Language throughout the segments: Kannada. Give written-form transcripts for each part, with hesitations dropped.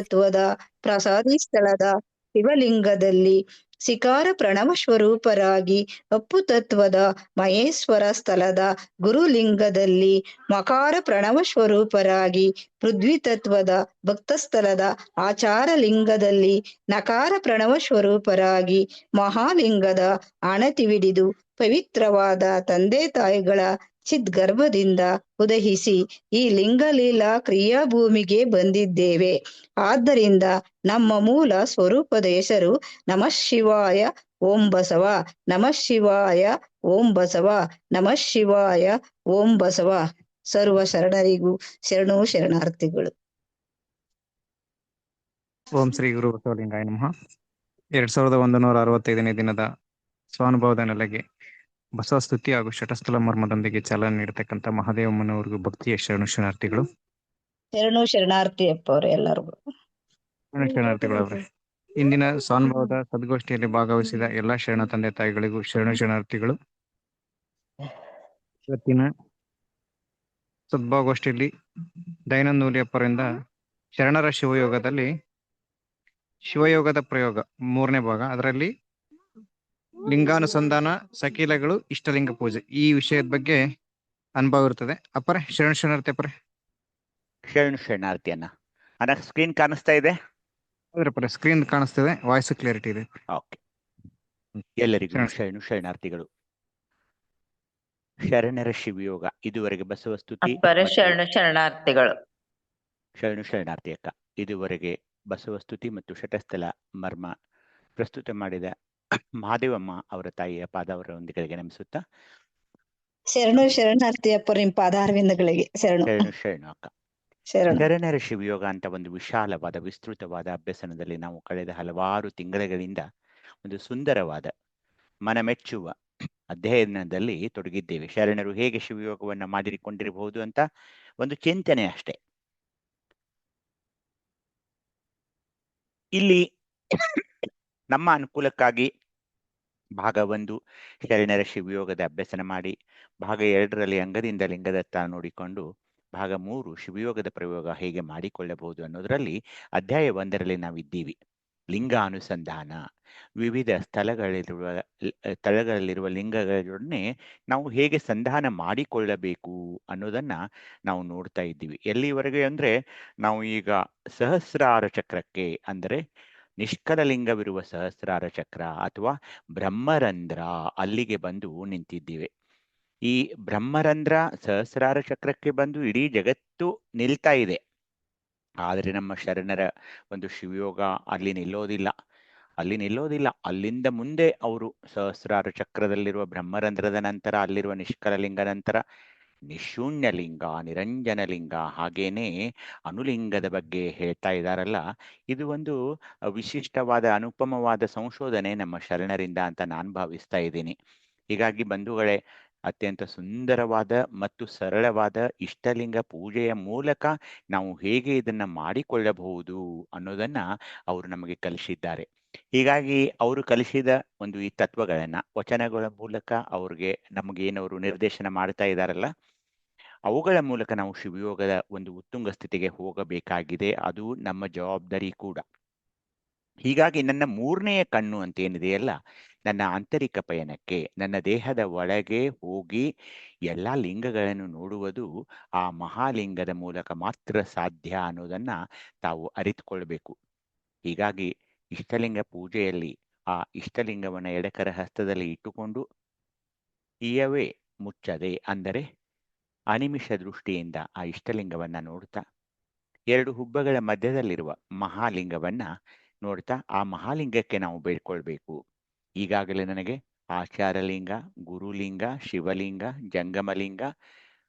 ತತ್ವದ ಪ್ರಸಾದಿ ಸ್ಥಳದ ಶಿವಲಿಂಗದಲ್ಲಿ ಸಿಕಾರ ಪ್ರಣವ ಸ್ವರೂಪರಾಗಿ ಅಪ್ಪು ತತ್ವದ ಮಹೇಶ್ವರ ಸ್ಥಳದ ಗುರುಲಿಂಗದಲ್ಲಿ ಮಕಾರ ಪ್ರಣವ ಸ್ವರೂಪರಾಗಿ ಪೃಥ್ವಿ ತತ್ವದ ಭಕ್ತಸ್ಥಳದ ಆಚಾರ ಲಿಂಗದಲ್ಲಿ ನಕಾರ ಪ್ರಣವ ಸ್ವರೂಪರಾಗಿ ಮಹಾಲಿಂಗದ ಆಣತಿವಿಡಿದು ಪವಿತ್ರವಾದ ತಂದೆ ತಾಯಿಗಳ ಚಿದ್ಗರ್ಭದಿಂದ ಉದಯಿಸಿ ಈ ಲಿಂಗಲೀಲಾ ಕ್ರಿಯಾಭೂಮಿಗೆ ಬಂದಿದ್ದೇವೆ. ಆದ್ದರಿಂದ ನಮ್ಮ ಮೂಲ ಸ್ವರೂಪದ ಹೆಸರು ನಮಃ ಶಿವಾಯ ಓಂ ಬಸವ, ನಮಃ ಶಿವಾಯ ಓಂ ಬಸವ, ನಮಃ ಶಿವಾಯ ಓಂ ಬಸವ. ಸರ್ವ ಶರಣರಿಗೂ ಶರಣು ಶರಣಾರ್ಥಿಗಳು. ಓಂ ಶ್ರೀ ಗುರು ಬಸವಲಿಂಗಾಯ ನಮಃ. 2165ನೇ ದಿನದ ಸ್ವಾನುಭವದ ನೆಲೆಗೆ ಬಸವ ಸ್ತುತಿ ಹಾಗೂ ಶಟಸ್ಥಲ ಮರ್ಮದೊಂದಿಗೆ ಚಾಲನೆ ನೀಡತಕ್ಕಂಥ ಮಹಾದೇವಮ್ಮನವರಿಗೂ ಭಕ್ತಿಯ ಶರಣು ಶರಣಾರ್ಥಿಗಳು. ಶರಣು ಶರಣಾರ್ಥಿ ಅಪ್ಪ ಅವ್ರೆ ಎಲ್ಲರಿಗೂ ಶರಣಾರ್ಥಿಗಳವ್ರೆ. ಇಂದಿನ ಸ್ವಾನುಭವದ ಸದ್ಗೋಷ್ಠಿಯಲ್ಲಿ ಭಾಗವಹಿಸಿದ ಎಲ್ಲಾ ಶರಣ ತಂದೆ ತಾಯಿಗಳಿಗೂ ಶರಣು ಶರಣಾರ್ಥಿಗಳು. ಇವತ್ತಿನ ಸದ್ಭಾವಗೋಷ್ಠಿಯಲ್ಲಿ ದಯಾನಂದ ನೂಲಿಯಪ್ಪರಿಂದ ಶರಣರ ಶಿವಯೋಗದಲ್ಲಿ ಶಿವಯೋಗದ ಪ್ರಯೋಗ 3ನೇ ಭಾಗ, ಅದರಲ್ಲಿ ಲಿಂಗಾನುಸಂಧಾನ, ಸಕೀಲಗಳು, ಇಷ್ಟಲಿಂಗ ಪೂಜೆ, ಈ ವಿಷಯದ ಬಗ್ಗೆ ಅನುಭವ ಇರ್ತದೆ. ಅಪ್ಪರೇ ಶರಣ ಶರಣಾರ್ಥಿ ಅಪ್ಪರೇ. ಶರಣು ಶರಣಾರ್ಥಿಯನ್ನ ಅನ್ನ ಸ್ಕ್ರೀನ್ ಕಾಣಿಸ್ತಾ ಇದೆ? ಅದ್ರ ಸ್ಕ್ರೀನ್ ಕಾಣಿಸ್ತದೆ, ವಾಯ್ಸ್ ಕ್ಲಿಯರಿಟಿ ಇದೆ. ಓಕೆ, ಎಲ್ಲರಿಗೂ ಶರಣು ಶರಣಾರ್ಥಿಗಳು. ಶರಣರ ಶಿವಯೋಗ ಇದುವರೆಗೆ ಬಸವ ಸ್ತುತಿ ಶರಣ ಶರಣಾರ್ಥಿಗಳು. ಶರಣು ಶರಣಾರ್ಥಿ ಅಕ್ಕ, ಇದುವರೆಗೆ ಬಸವ ಸ್ತುತಿ ಮತ್ತು ಶಟಸ್ಥಲ ಮರ್ಮ ಪ್ರಸ್ತುತ ಮಾಡಿದ ಮಹಾದೇವಮ್ಮ ಅವರ ತಾಯಿಯ ಪಾದಾವರೊಂದಿಗೆ ನಮಿಸುತ್ತಾ ಶರಣು ಶರಣಾರ್ಥಿ ಅಪ್ಪ ನಿಮ್ಮ ಪಾದಾರವಿಂದಗಳಿಗೆ ಶರಣು ಶರಣು ಶರಣು ಅಕ್ಕ. ಶರಣರ ಶಿವಯೋಗ ಅಂತ ಒಂದು ವಿಶಾಲವಾದ ವಿಸ್ತೃತವಾದ ಅಭ್ಯಸನದಲ್ಲಿ ನಾವು ಕಳೆದ ಹಲವಾರು ತಿಂಗಳುಗಳಿಂದ ಒಂದು ಸುಂದರವಾದ ಮನಮೆಚ್ಚುವ ಅಧ್ಯಯನದಲ್ಲಿ ತೊಡಗಿದ್ದೇವೆ. ಶರಣರು ಹೇಗೆ ಶಿವಯೋಗವನ್ನ ಮಾಡಿಕೊಂಡಿರಬಹುದು ಅಂತ ಒಂದು ಚಿಂತನೆ ಅಷ್ಟೇ. ಇಲ್ಲಿ ನಮ್ಮ ಅನುಕೂಲಕ್ಕಾಗಿ ಭಾಗ 1 ಶರಣರ ಶಿವಯೋಗದ ಅಭ್ಯಸನ ಮಾಡಿ, ಭಾಗ 2ರಲ್ಲಿ ಅಂಗದಿಂದ ಲಿಂಗದತ್ತ ನೋಡಿಕೊಂಡು, ಭಾಗ 3 ಶಿವಯೋಗದ ಪ್ರಯೋಗ ಹೇಗೆ ಮಾಡಿಕೊಳ್ಳಬಹುದು ಅನ್ನೋದರಲ್ಲಿ ಅಧ್ಯಾಯ 1ರಲ್ಲಿ ನಾವಿದ್ದೀವಿ. ಲಿಂಗ ಅನುಸಂಧಾನ, ವಿವಿಧ ಸ್ಥಳಗಳಲ್ಲಿರುವ ಲಿಂಗಗಳೊಡನೆ ನಾವು ಹೇಗೆ ಸಂಧಾನ ಮಾಡಿಕೊಳ್ಳಬೇಕು ಅನ್ನೋದನ್ನ ನಾವು ನೋಡ್ತಾ ಇದ್ದೀವಿ. ಎಲ್ಲಿವರೆಗೆ ಅಂದ್ರೆ, ನಾವು ಈಗ ಸಹಸ್ರಾರ ಚಕ್ರಕ್ಕೆ ಅಂದರೆ ನಿಷ್ಕಲ ಲಿಂಗವಿರುವ ಸಹಸ್ರಾರ ಚಕ್ರ ಅಥವಾ ಬ್ರಹ್ಮರಂಧ್ರ ಅಲ್ಲಿಗೆ ಬಂದು ನಿಂತಿದ್ದೀವಿ. ಈ ಬ್ರಹ್ಮರಂಧ್ರ ಸಹಸ್ರಾರ ಚಕ್ರಕ್ಕೆ ಬಂದು ಇಡೀ ಜಗತ್ತು ನಿಲ್ತಾ ಇದೆ. ಆದರೆ ನಮ್ಮ ಶರಣರ ಒಂದು ಶಿವಯೋಗ ಅಲ್ಲಿ ನಿಲ್ಲೋದಿಲ್ಲ. ಅಲ್ಲಿಂದ ಮುಂದೆ ಅವರು ಸಹಸ್ರಾರ ಚಕ್ರದಲ್ಲಿರುವ ಬ್ರಹ್ಮರಂಧ್ರದ ನಂತರ ಅಲ್ಲಿರುವ ನಿಷ್ಕಲ ಲಿಂಗ ನಂತರ ನಿಶೂನ್ಯ ಲಿಂಗ, ನಿರಂಜನ ಲಿಂಗ, ಹಾಗೇನೆ ಅನುಲಿಂಗದ ಬಗ್ಗೆ ಹೇಳ್ತಾ ಇದ್ದಾರಲ್ಲ, ಇದು ಒಂದು ವಿಶಿಷ್ಟವಾದ ಅನುಪಮವಾದ ಸಂಶೋಧನೆ ನಮ್ಮ ಶರಣರಿಂದ ಅಂತ ನಾನು ಭಾವಿಸ್ತಾ ಇದ್ದೀನಿ. ಹೀಗಾಗಿ ಬಂಧುಗಳೇ, ಅತ್ಯಂತ ಸುಂದರವಾದ ಮತ್ತು ಸರಳವಾದ ಇಷ್ಟಲಿಂಗ ಪೂಜೆಯ ಮೂಲಕ ನಾವು ಹೇಗೆ ಇದನ್ನ ಮಾಡಿಕೊಳ್ಳಬಹುದು ಅನ್ನೋದನ್ನ ಅವರು ನಮಗೆ ಕಲಿಸಿದ್ದಾರೆ. ಹೀಗಾಗಿ ಅವರು ಕಲಿಸಿದ ಒಂದು ಈ ತತ್ವಗಳನ್ನ ವಚನಗಳ ಮೂಲಕ ಅವ್ರಿಗೆ ನಮಗೇನವರು ನಿರ್ದೇಶನ ಮಾಡ್ತಾ ಇದ್ದಾರಲ್ಲ, ಅವುಗಳ ಮೂಲಕ ನಾವು ಶಿವಯೋಗದ ಒಂದು ಉತ್ತುಂಗ ಸ್ಥಿತಿಗೆ ಹೋಗಬೇಕಾಗಿದೆ. ಅದು ನಮ್ಮ ಜವಾಬ್ದಾರಿ ಕೂಡ. ಹೀಗಾಗಿ ನನ್ನ 3ನೆಯ ಕಣ್ಣು ಅಂತೇನಿದೆಯಲ್ಲ, ನನ್ನ ಆಂತರಿಕ ಪಯಣಕ್ಕೆ, ನನ್ನ ದೇಹದ ಒಳಗೆ ಹೋಗಿ ಎಲ್ಲ ಲಿಂಗಗಳನ್ನು ನೋಡುವುದು ಆ ಮಹಾಲಿಂಗದ ಮೂಲಕ ಮಾತ್ರ ಸಾಧ್ಯ ಅನ್ನೋದನ್ನ ತಾವು ಅರಿತುಕೊಳ್ಬೇಕು. ಹೀಗಾಗಿ ಇಷ್ಟಲಿಂಗ ಪೂಜೆಯಲ್ಲಿ ಆ ಇಷ್ಟಲಿಂಗವನ್ನ ಎಡಕರ ಹಸ್ತದಲ್ಲಿ ಇಟ್ಟುಕೊಂಡು ಇಯವೇ ಮುಚ್ಚದೆ ಅಂದರೆ ಅನಿಮಿಷ ದೃಷ್ಟಿಯಿಂದ ಆ ಇಷ್ಟಲಿಂಗವನ್ನ ನೋಡ್ತಾ, 2 ಹುಬ್ಬಗಳ ಮಧ್ಯದಲ್ಲಿರುವ ಮಹಾಲಿಂಗವನ್ನ ನೋಡ್ತಾ ಆ ಮಹಾಲಿಂಗಕ್ಕೆ ನಾವು ಬೇಡ್ಕೊಳ್ಬೇಕು. ಈಗಾಗಲೇ ನನಗೆ ಆಚಾರಲಿಂಗ, ಗುರುಲಿಂಗ, ಶಿವಲಿಂಗ, ಜಂಗಮಲಿಂಗ,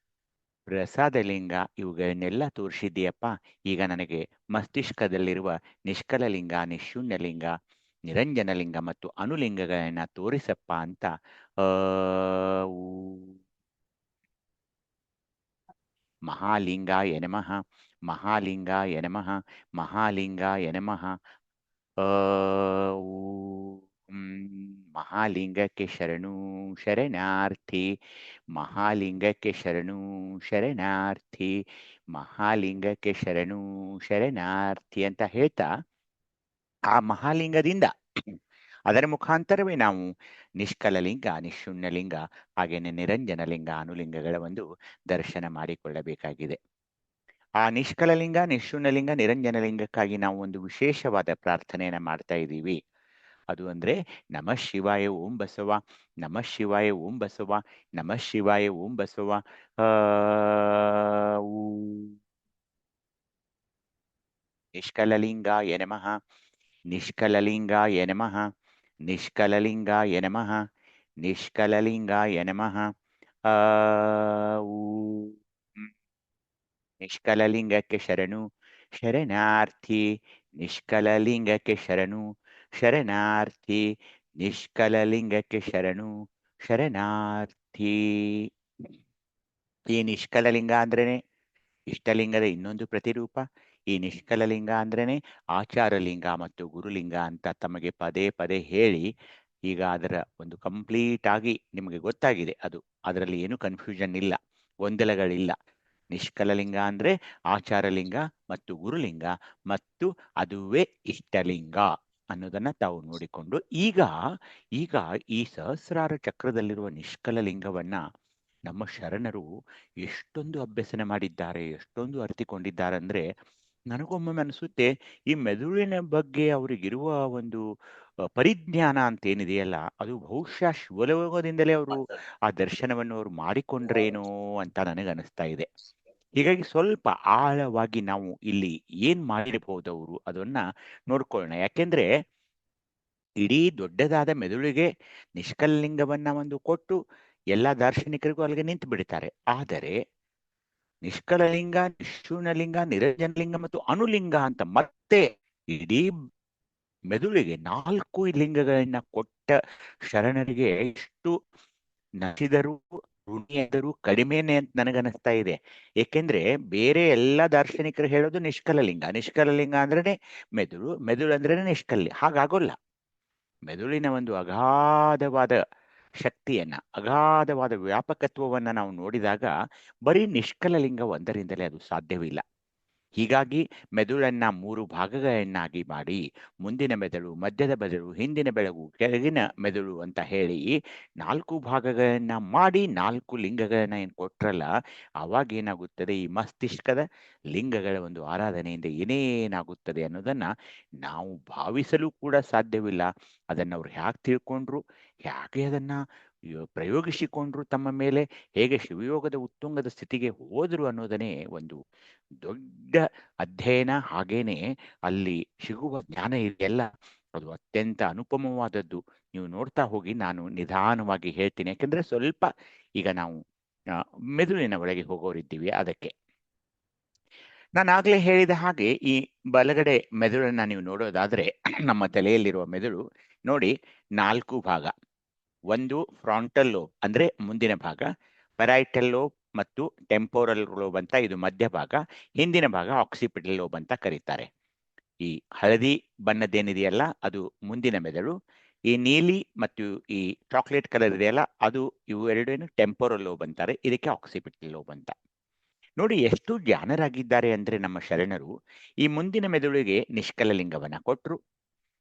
ಪ್ರಸಾದಲಿಂಗ ಇವುಗಳನ್ನೆಲ್ಲ ತೋರಿಸಿದ್ದೀಯಪ್ಪ. ಈಗ ನನಗೆ ಮಸ್ತಿಷ್ಕದಲ್ಲಿರುವ ನಿಷ್ಕಲಲಿಂಗ, ನಿಶೂನ್ಯಲಿಂಗ, ನಿರಂಜನಲಿಂಗ ಮತ್ತು ಅನುಲಿಂಗಗಳನ್ನ ತೋರಿಸಪ್ಪ ಅಂತ ಮಹಾಲಿಂಗಾಯ ನಮಃ, ಮಹಾಲಿಂಗಾಯ ನಮಃ, ಮಹಾಲಿಂಗಾಯ ನಮಃ. ಮಹಾಲಿಂಗಕ್ಕೆ ಶರಣು ಶರಣಾರ್ಥಿ, ಮಹಾಲಿಂಗಕ್ಕೆ ಶರಣು ಶರಣಾರ್ಥಿ, ಮಹಾಲಿಂಗಕ್ಕೆ ಶರಣು ಶರಣಾರ್ಥಿ ಅಂತ ಹೇಳ್ತಾ ಆ ಮಹಾಲಿಂಗದಿಂದ ಅದರ ಮುಖಾಂತರವೇ ನಾವು ನಿಷ್ಕಲ ಲಿಂಗ ನಿಶೂನ್ಯ ಲಿಂಗ ಹಾಗೇನೆ ನಿರಂಜನ ಲಿಂಗ ಅನುಲಿಂಗಗಳ ಒಂದು ದರ್ಶನ ಮಾಡಿಕೊಳ್ಳಬೇಕಾಗಿದೆ. ಆ ನಿಷ್ಕಲ ಲಿಂಗ ನಿಶೂನ್ಯ ಲಿಂಗ ನಿರಂಜನ ಲಿಂಗಕ್ಕಾಗಿ ನಾವು ಒಂದು ವಿಶೇಷವಾದ ಪ್ರಾರ್ಥನೆಯನ್ನ ಮಾಡ್ತಾ ಇದ್ದೀವಿ. ಅದು ಅಂದ್ರೆ ನಮಃ ಶಿವಾಯ ಓಂ ಬಸವ, ನಮಃ ಶಿವಾಯ ಓಂ ಬಸವ, ನಮಃ ಶಿವಾಯ ಓಂ ಬಸವ. ನಿಷ್ಕಲಲಿಂಗಾಯ ನಮಃ, ನಿಷ್ಕಲಲಿಂಗಾಯ ನಮಃ, ನಿಷ್ಕಲಲಿಂಗಾಯ ನಮಃ, ನಿಷ್ಕಲಲಿಂಗಾಯ ನಮಃ. ನಿಷ್ಕಲಲಿಂಗಕ್ಕೆ ಶರಣು ಶರಣಾರ್ಥಿ, ನಿಷ್ಕಲಲಿಂಗಕ್ಕೆ ಶರಣು ಶರಣಾರ್ಥಿ, ನಿಷ್ಕಲಲಿಂಗಕ್ಕೆ ಶರಣು ಶರಣಾರ್ಥಿ. ಈ ನಿಷ್ಕಲಲಿಂಗ ಅಂದ್ರೇನೆ ಇಷ್ಟಲಿಂಗದ ಇನ್ನೊಂದು ಪ್ರತಿರೂಪ. ಈ ನಿಷ್ಕಲಲಿಂಗ ಅಂದ್ರೇನೆ ಆಚಾರಲಿಂಗ ಮತ್ತು ಗುರುಲಿಂಗ ಅಂತ ತಮಗೆ ಪದೇ ಪದೇ ಹೇಳಿ ಈಗ ಅದರ ಒಂದು ಕಂಪ್ಲೀಟ್ ಆಗಿ ನಿಮಗೆ ಗೊತ್ತಾಗಿದೆ. ಅದು ಅದರಲ್ಲಿ ಏನು ಕನ್ಫ್ಯೂಷನ್ ಇಲ್ಲ, ಗೊಂದಲಗಳಿಲ್ಲ. ನಿಷ್ಕಲಲಿಂಗ ಅಂದ್ರೆ ಆಚಾರಲಿಂಗ ಮತ್ತು ಗುರುಲಿಂಗ ಮತ್ತು ಅದುವೇ ಇಷ್ಟಲಿಂಗ ಅನ್ನೋದನ್ನ ತಾವು ನೋಡಿಕೊಂಡು ಈಗ ಈಗ ಈ ಸಹಸ್ರಾರ ಚಕ್ರದಲ್ಲಿರುವ ನಿಷ್ಕಲಲಿಂಗವನ್ನ ನಮ್ಮ ಶರಣರು ಎಷ್ಟೊಂದು ಅಭ್ಯಸನ ಮಾಡಿದ್ದಾರೆ, ಎಷ್ಟೊಂದು ಅರಿತುಕೊಂಡಿದ್ದಾರೆ ಅಂದ್ರೆ ನನಗೊಮ್ಮೊಮ್ಮೆ ಅನಿಸುತ್ತೆ ಈ ಮೆದುಳಿನ ಬಗ್ಗೆ ಅವರಿಗಿರುವ ಒಂದು ಪರಿಜ್ಞಾನ ಅಂತ ಏನಿದೆಯಲ್ಲ ಅದು ಬಹುಶಃ ಶಿವಲೋಕದಿಂದಲೇ ಅವರು ಆ ದರ್ಶನವನ್ನು ಅವರು ಮಾಡಿಕೊಂಡ್ರೇನೋ ಅಂತ ನನಗೆ ಅನಿಸ್ತಾ ಇದೆ. ಹೀಗಾಗಿ ಸ್ವಲ್ಪ ಆಳವಾಗಿ ನಾವು ಇಲ್ಲಿ ಏನ್ ಮಾಡಿರಬಹುದು ಅವರು ಅದನ್ನ ನೋಡ್ಕೊಳ್ಳೋಣ. ಯಾಕೆಂದ್ರೆ ಇಡೀ ದೊಡ್ಡದಾದ ಮೆದುಳಿಗೆ ನಿಷ್ಕಲಲಿಂಗವನ್ನ ಒಂದು ಕೊಟ್ಟು ಎಲ್ಲಾ ದಾರ್ಶನಿಕರಿಗೂ ಅಲ್ಲಿಗೆ ನಿಂತು ಬಿಡ್ತಾರೆ. ಆದರೆ ನಿಷ್ಕಲಲಿಂಗ ನಿಶೂನ್ಯಲಿಂಗ ನಿರಂಜನಲಿಂಗ ಮತ್ತು ಅನುಲಿಂಗ ಅಂತ ಮತ್ತೆ ಇಡೀ ಮೆದುಳಿಗೆ 4 ಲಿಂಗಗಳನ್ನ ಕೊಟ್ಟ ಶರಣರಿಗೆ ಎಷ್ಟು ನಚಿದರೂ ಋಣಿಯಾದರೂ ಕಡಿಮೆನೆ ಅಂತ ನನಗನ್ನಿಸ್ತಾ ಇದೆ. ಏಕೆಂದ್ರೆ ಬೇರೆ ಎಲ್ಲ ದಾರ್ಶನಿಕರು ಹೇಳೋದು ನಿಷ್ಕಲಲಿಂಗ, ನಿಷ್ಕಲಲಿಂಗ ಅಂದ್ರೇನೆ ಮೆದುಳು, ಮೆದುಳು ಅಂದ್ರೇನೆ ನಿಷ್ಕಲ್ಯ. ಹಾಗಾಗೋಲ್ಲ. ಮೆದುಳಿನ ಒಂದು ಅಗಾಧವಾದ ಶಕ್ತಿಯನ್ನ ಅಗಾಧವಾದ ವ್ಯಾಪಕತ್ವವನ್ನ ನಾವು ನೋಡಿದಾಗ ಬರೀ ನಿಷ್ಕಲಲಿಂಗ ಒಂದರಿಂದಲೇ ಅದು ಸಾಧ್ಯವಿಲ್ಲ. ಹೀಗಾಗಿ ಮೆದುಳನ್ನ 3 ಭಾಗಗಳನ್ನಾಗಿ ಮಾಡಿ ಮುಂದಿನ ಮೆದುಳು, ಮಧ್ಯದ ಮೆದುಳು, ಹಿಂದಿನ ಬೆಳಗು, ಕೆಳಗಿನ ಮೆದುಳು ಅಂತ ಹೇಳಿ 4 ಭಾಗಗಳನ್ನ ಮಾಡಿ 4 ಲಿಂಗಗಳನ್ನ ಏನ್ ಕೊಟ್ರಲ್ಲ, ಅವಾಗ ಏನಾಗುತ್ತದೆ ಈ ಮಸ್ತಿಷ್ಕದ ಲಿಂಗಗಳ ಒಂದು ಆರಾಧನೆಯಿಂದ ಏನೇನಾಗುತ್ತದೆ ಅನ್ನೋದನ್ನ ನಾವು ಭಾವಿಸಲು ಕೂಡ ಸಾಧ್ಯವಿಲ್ಲ. ಅದನ್ನ ಅವ್ರು ಹ್ಯಾಕ್ ತಿಳ್ಕೊಂಡ್ರು, ಹೇಗೆ ಅದನ್ನ ಪ್ರಯೋಗಿಸಿಕೊಂಡ್ರು ತಮ್ಮ ಮೇಲೆ, ಹೇಗೆ ಶಿವಯೋಗದ ಉತ್ತುಂಗದ ಸ್ಥಿತಿಗೆ ಹೋದ್ರು ಅನ್ನೋದನ್ನೇ ಒಂದು ದೊಡ್ಡ ಅಧ್ಯಯನ. ಹಾಗೇನೆ ಅಲ್ಲಿ ಸಿಗುವ ಜ್ಞಾನ ಇದೆಯಲ್ಲ ಅದು ಅತ್ಯಂತ ಅನುಪಮವಾದದ್ದು. ನೀವು ನೋಡ್ತಾ ಹೋಗಿ, ನಾನು ನಿಧಾನವಾಗಿ ಹೇಳ್ತೀನಿ ಯಾಕಂದ್ರೆ ಸ್ವಲ್ಪ ಈಗ ನಾವು ಮೆದುಳಿನ ಒಳಗೆ ಹೋಗೋರಿದ್ದೀವಿ. ಅದಕ್ಕೆ ನಾನು ಆಗ್ಲೇ ಹೇಳಿದ ಹಾಗೆ ಈ ಬಲಗಡೆ ಮೆದುಳನ್ನ ನೀವು ನೋಡೋದಾದ್ರೆ ನಮ್ಮ ತಲೆಯಲ್ಲಿರುವ ಮೆದುಳು ನೋಡಿ 4 ಭಾಗ. ಒಂದು ಫ್ರಾಂಟಲ್ ಲೋಬ್ ಅಂದ್ರೆ ಮುಂದಿನ ಭಾಗ, ಪೆರೈಟಲ್ ಲೋಬ್ ಮತ್ತು ಟೆಂಪೋರಲ್ ಲೋಬ್ ಅಂತ ಇದು ಮಧ್ಯಭಾಗ, ಹಿಂದಿನ ಭಾಗ ಆಕ್ಸಿಪಿಟಲ್ ಲೋಬ್ ಅಂತ ಕರೀತಾರೆ. ಈ ಹಳದಿ ಬಣ್ಣದ್ದೇನಿದೆಯಲ್ಲ ಅದು ಮುಂದಿನ ಮೆದುಳು, ಈ ನೀಲಿ ಮತ್ತು ಈ ಚಾಕ್ಲೇಟ್ ಕಲರ್ ಇದೆಯಲ್ಲ ಅದು ಇವು ಎರಡೇನು ಟೆಂಪೋರಲ್ ಲೋಬ್ ಅಂತಾರೆ, ಇದಕ್ಕೆ ಆಕ್ಸಿಪಿಟಲ್ ಲೋಬ್ ಅಂತ. ನೋಡಿ ಎಷ್ಟು ಜ್ಞಾನರಾಗಿದ್ದಾರೆ ಅಂದ್ರೆ ನಮ್ಮ ಶರಣರು ಈ ಮುಂದಿನ ಮೆದುಳಿಗೆ ನಿಷ್ಕಲಲಿಂಗವನ್ನ ಕೊಟ್ರು,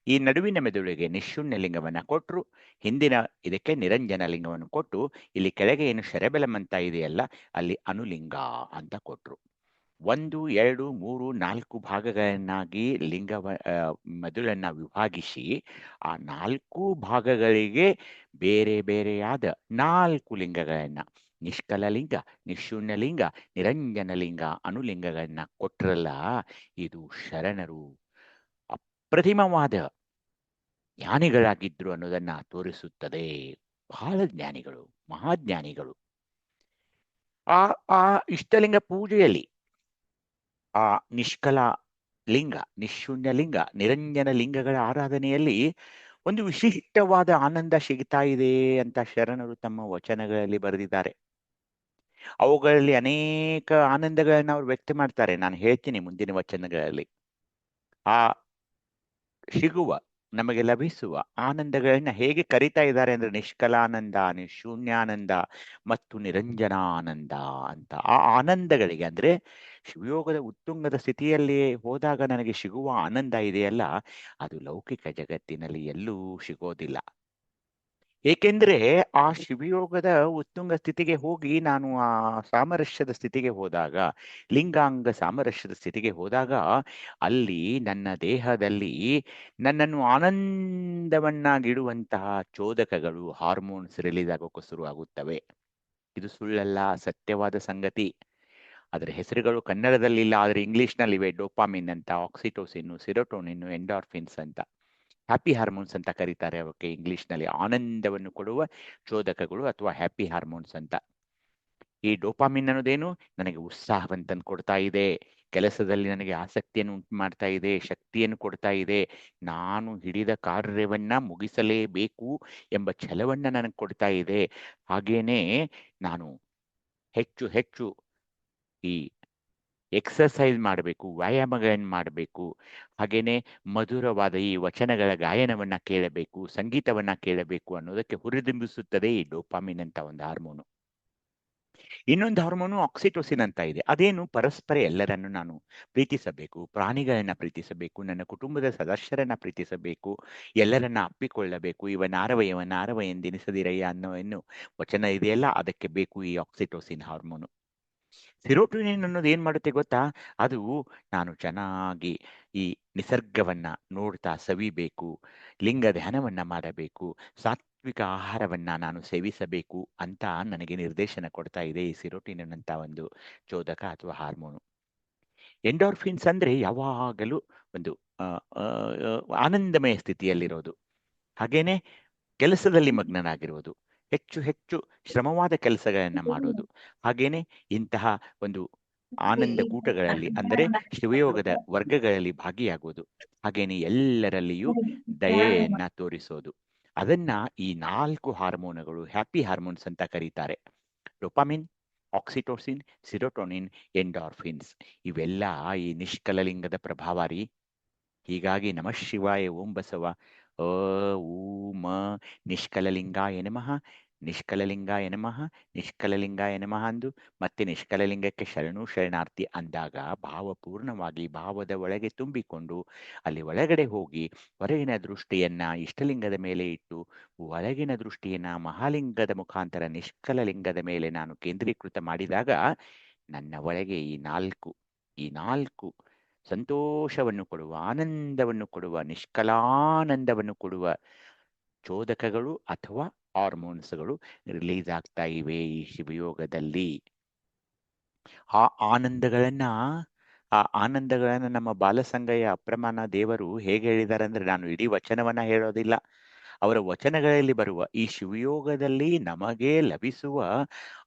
ಈ ನಡುವಿನ ಮೆದುಳಿಗೆ ನಿಶೂನ್ಯ ಲಿಂಗವನ್ನ ಕೊಟ್ರು, ಹಿಂದಿನ ಇದಕ್ಕೆ ನಿರಂಜನ ಲಿಂಗವನ್ನು ಕೊಟ್ಟು ಇಲ್ಲಿ ಕೆಳಗೆ ಏನು ಶರಬೆಲಂ ಅಂತ ಇದೆಯಲ್ಲ ಅಲ್ಲಿ ಅನುಲಿಂಗ ಅಂತ ಕೊಟ್ರು. 1, 2, 3, 4 ಭಾಗಗಳನ್ನಾಗಿ ಮೆದುಳನ್ನ ವಿಭಾಗಿಸಿ ಆ 4 ಭಾಗಗಳಿಗೆ ಬೇರೆ ಬೇರೆಯಾದ 4 ಲಿಂಗಗಳನ್ನ ನಿಷ್ಕಲಲಿಂಗ, ನಿಶೂನ್ಯ ಲಿಂಗ, ನಿರಂಜನ ಲಿಂಗ, ಅನುಲಿಂಗಗಳನ್ನ ಕೊಟ್ರಲ್ಲ, ಇದು ಶರಣರು ಅಪ್ರತಿಮವಾದ ಜ್ಞಾನಿಗಳಾಗಿದ್ರು ಅನ್ನೋದನ್ನ ತೋರಿಸುತ್ತದೆ. ಬಹಳ ಜ್ಞಾನಿಗಳು, ಮಹಾಜ್ಞಾನಿಗಳು. ಆ ಇಷ್ಟಲಿಂಗ ಪೂಜೆಯಲ್ಲಿ ಆ ನಿಷ್ಕಲ ಲಿಂಗ, ನಿಶೂನ್ಯ ಲಿಂಗ, ನಿರಂಜನ ಲಿಂಗಗಳ ಆರಾಧನೆಯಲ್ಲಿ ಒಂದು ವಿಶಿಷ್ಟವಾದ ಆನಂದ ಸಿಗ್ತಾ ಇದೆ ಅಂತ ಶರಣರು ತಮ್ಮ ವಚನಗಳಲ್ಲಿ ಬರೆದಿದ್ದಾರೆ. ಅವುಗಳಲ್ಲಿ ಅನೇಕ ಆನಂದಗಳನ್ನ ಅವರು ವ್ಯಕ್ತ ಮಾಡ್ತಾರೆ. ನಾನು ಹೇಳ್ತೀನಿ ಮುಂದಿನ ವಚನಗಳಲ್ಲಿ. ಆ ಸಿಗುವ ನಮಗೆ ಲಭಿಸುವ ಆನಂದಗಳನ್ನ ಹೇಗೆ ಕರಿತಾ ಇದ್ದಾರೆ ಅಂದ್ರೆ ನಿಷ್ಕಲಾನಂದ, ನಿಶೂನ್ಯಾನಂದ ಮತ್ತು ನಿರಂಜನಾನಂದ ಅಂತ. ಆ ಆನಂದಗಳಿಗೆ ಅಂದ್ರೆ ಶಿವಯೋಗದ ಉತ್ತುಂಗದ ಸ್ಥಿತಿಯಲ್ಲಿ ಹೋದಾಗ ನನಗೆ ಸಿಗುವ ಆನಂದ ಇದೆಯಲ್ಲ, ಅದು ಲೌಕಿಕ ಜಗತ್ತಿನಲ್ಲಿ ಎಲ್ಲೂ ಸಿಗೋದಿಲ್ಲ. ಏಕೆಂದ್ರೆ ಆ ಶಿವಯೋಗದ ಉತ್ತುಂಗ ಸ್ಥಿತಿಗೆ ಹೋಗಿ ನಾನು ಆ ಸಾಮರಸ್ಯದ ಸ್ಥಿತಿಗೆ ಹೋದಾಗ, ಲಿಂಗಾಂಗ ಸಾಮರಸ್ಯದ ಸ್ಥಿತಿಗೆ ಹೋದಾಗ, ಅಲ್ಲಿ ನನ್ನ ದೇಹದಲ್ಲಿ ನನ್ನನ್ನು ಆನಂದವನ್ನಾಗಿಡುವಂತಹ ಚೋದಕಗಳು, ಹಾರ್ಮೋನ್ಸ್ ರಿಲೀಸ್ ಆಗೋಕೆ ಶುರುವಾಗುತ್ತವೆ. ಇದು ಸುಳ್ಳಲ್ಲ, ಸತ್ಯವಾದ ಸಂಗತಿ. ಅದರ ಹೆಸರುಗಳು ಕನ್ನಡದಲ್ಲಿಲ್ಲ, ಆದರೆ ಇಂಗ್ಲಿಷ್ನಲ್ಲಿವೆ. ಡೋಪಾಮಿನ್ ಅಂತ, ಆಕ್ಸಿಟೋಸಿನ್, ಸಿರೋಟೋನಿನ್, ಎಂಡಾರ್ಫಿನ್ಸ್ ಅಂತ, ಹ್ಯಾಪಿ ಹಾರ್ಮೋನ್ಸ್ ಅಂತ ಕರೀತಾರೆ ಅವಕ್ಕೆ ಇಂಗ್ಲಿಷ್ನಲ್ಲಿ. ಆನಂದವನ್ನು ಕೊಡುವ ಚೋದಕಗಳು ಅಥವಾ ಹ್ಯಾಪಿ ಹಾರ್ಮೋನ್ಸ್ ಅಂತ. ಈ ಡೋಪಾಮಿನ್ ಅನ್ನೋದೇನು, ನನಗೆ ಉತ್ಸಾಹವನ್ನು ತಂದು ಕೊಡ್ತಾ ಇದೆ, ಕೆಲಸದಲ್ಲಿ ನನಗೆ ಆಸಕ್ತಿಯನ್ನು ಉಂಟು ಮಾಡ್ತಾ ಇದೆ, ಶಕ್ತಿಯನ್ನು ಕೊಡ್ತಾ ಇದೆ, ನಾನು ಹಿಡಿದ ಕಾರ್ಯವನ್ನ ಮುಗಿಸಲೇಬೇಕು ಎಂಬ ಛಲವನ್ನ ನನಗೆ ಕೊಡ್ತಾ ಇದೆ. ಹಾಗೇನೆ ನಾನು ಹೆಚ್ಚು ಹೆಚ್ಚು ಈ ಎಕ್ಸರ್ಸೈಸ್ ಮಾಡಬೇಕು, ವ್ಯಾಯಾಮಗಳನ್ನು ಮಾಡಬೇಕು, ಹಾಗೇನೆ ಮಧುರವಾದ ಈ ವಚನಗಳ ಗಾಯನವನ್ನ ಕೇಳಬೇಕು, ಸಂಗೀತವನ್ನ ಕೇಳಬೇಕು ಅನ್ನೋದಕ್ಕೆ ಹುರಿದುಂಬಿಸುತ್ತದೆ ಈ ಡೋಪಾಮಿನ್ ಅಂತ ಒಂದು ಹಾರ್ಮೋನು. ಇನ್ನೊಂದು ಹಾರ್ಮೋನು ಆಕ್ಸಿಟೋಸಿನ್ ಅಂತ ಇದೆ. ಅದೇನು, ಪರಸ್ಪರ ಎಲ್ಲರನ್ನು ನಾನು ಪ್ರೀತಿಸಬೇಕು, ಪ್ರಾಣಿಗಳನ್ನ ಪ್ರೀತಿಸಬೇಕು, ನನ್ನ ಕುಟುಂಬದ ಸದಸ್ಯರನ್ನ ಪ್ರೀತಿಸಬೇಕು, ಎಲ್ಲರನ್ನ ಅಪ್ಪಿಕೊಳ್ಳಬೇಕು, ಇವನಾರವ ಎಂದೆನಿಸದಿರಯ್ಯ ಅನ್ನೋ ವಚನ ಇದೆಯಲ್ಲ, ಅದಕ್ಕೆ ಬೇಕು ಈ ಆಕ್ಸಿಟೋಸಿನ್ ಹಾರ್ಮೋನು. ಸಿರೋಟೋನಿನ್ ಅನ್ನೋದು ಏನ್ ಮಾಡುತ್ತೆ ಗೊತ್ತಾ, ಅದು ನಾನು ಚೆನ್ನಾಗಿ ಈ ನಿಸರ್ಗವನ್ನ ನೋಡ್ತಾ ಸವಿಬೇಕು, ಲಿಂಗ ಧ್ಯಾನವನ್ನ ಮಾಡಬೇಕು, ಸಾತ್ವಿಕ ಆಹಾರವನ್ನ ನಾನು ಸೇವಿಸಬೇಕು ಅಂತ ನನಗೆ ನಿರ್ದೇಶನ ಕೊಡ್ತಾ ಇದೆ ಈ ಸಿರೋಟೋನಿನ್ ಅಂತ ಒಂದು ಚೋದಕ ಅಥವಾ ಹಾರ್ಮೋನು. ಎಂಡೋರ್ಫಿನ್ಸ್ ಅಂದ್ರೆ ಯಾವಾಗಲೂ ಒಂದು ಆನಂದಮಯ ಸ್ಥಿತಿಯಲ್ಲಿರೋದು, ಹಾಗೇನೆ ಕೆಲಸದಲ್ಲಿ ಮಗ್ನನಾಗಿರುವುದು, ಹೆಚ್ಚು ಹೆಚ್ಚು ಶ್ರಮವಾದ ಕೆಲಸಗಳನ್ನ ಮಾಡೋದು, ಹಾಗೇನೆ ಇಂತಹ ಒಂದು ಆನಂದ ಕೂಟಗಳಲ್ಲಿ ಅಂದರೆ ಶಿವಯೋಗದ ವರ್ಗಗಳಲ್ಲಿ ಭಾಗಿಯಾಗುವುದು, ಹಾಗೇನೆ ಎಲ್ಲರಲ್ಲಿಯೂ ದಯೆಯನ್ನ ತೋರಿಸೋದು. ಅದನ್ನ ಈ 4 ಹಾರ್ಮೋನುಗಳು ಹ್ಯಾಪಿ ಹಾರ್ಮೋನ್ಸ್ ಅಂತ ಕರೀತಾರೆ. ಡೋಪಾಮಿನ್, ಆಕ್ಸಿಟೋಸಿನ್, ಸಿರೋಟೋನಿನ್, ಎಂಡಾರ್ಫಿನ್ಸ್ ಇವೆಲ್ಲ ಈ ನಿಷ್ಕಲಲಿಂಗದ ಪ್ರಭಾವ ರೀ. ಹೀಗಾಗಿ ನಮಃ ಶಿವಾಯ ಓಂ ಬಸವ ಊಮ ನಿಷ್ಕಲಲಿಂಗಾಯ ನಮಃ, ನಿಷ್ಕಲಲಿಂಗಾಯ ನಮಃ, ನಿಷ್ಕಲಲಿಂಗಾಯ ನಮಃ ಅಂದು ಮತ್ತೆ ನಿಷ್ಕಲಲಿಂಗಕ್ಕೆ ಶರಣು ಶರಣಾರ್ಥಿ ಅಂದಾಗ ಭಾವಪೂರ್ಣವಾಗಿ ಭಾವದ ಒಳಗೆ ತುಂಬಿಕೊಂಡು ಅಲ್ಲಿ ಒಳಗಡೆ ಹೋಗಿ ಹೊರಗಿನ ದೃಷ್ಟಿಯನ್ನ ಇಷ್ಟಲಿಂಗದ ಮೇಲೆ ಇಟ್ಟು ಒಳಗಿನ ದೃಷ್ಟಿಯನ್ನ ಮಹಾಲಿಂಗದ ಮುಖಾಂತರ ನಿಷ್ಕಲಲಿಂಗದ ಮೇಲೆ ನಾನು ಕೇಂದ್ರೀಕೃತ ಮಾಡಿದಾಗ ನನ್ನ ಒಳಗೆ ಈ ನಾಲ್ಕು ಸಂತೋಷವನ್ನು ಕೊಡುವ, ಆನಂದವನ್ನು ಕೊಡುವ, ನಿಷ್ಕಲಾನಂದವನ್ನು ಕೊಡುವ ಚೋದಕಗಳು ಅಥವಾ ಹಾರ್ಮೋನ್ಸ್ಗಳು ರಿಲೀಸ್ ಆಗ್ತಾ ಇವೆ ಈ ಶಿವಯೋಗದಲ್ಲಿ. ಆ ಆನಂದಗಳನ್ನ ನಮ್ಮ ಬಾಲಸಂಗಯ್ಯ ಅಪ್ರಮಾಣ ದೇವರು ಹೇಗೆ ಹೇಳಿದ್ದಾರೆ ಅಂದ್ರೆ, ನಾನು ಇಡೀ ವಚನವನ್ನ ಹೇಳೋದಿಲ್ಲ, ಅವರ ವಚನಗಳಲ್ಲಿ ಬರುವ ಈ ಶಿವಯೋಗದಲ್ಲಿ ನಮಗೆ ಲಭಿಸುವ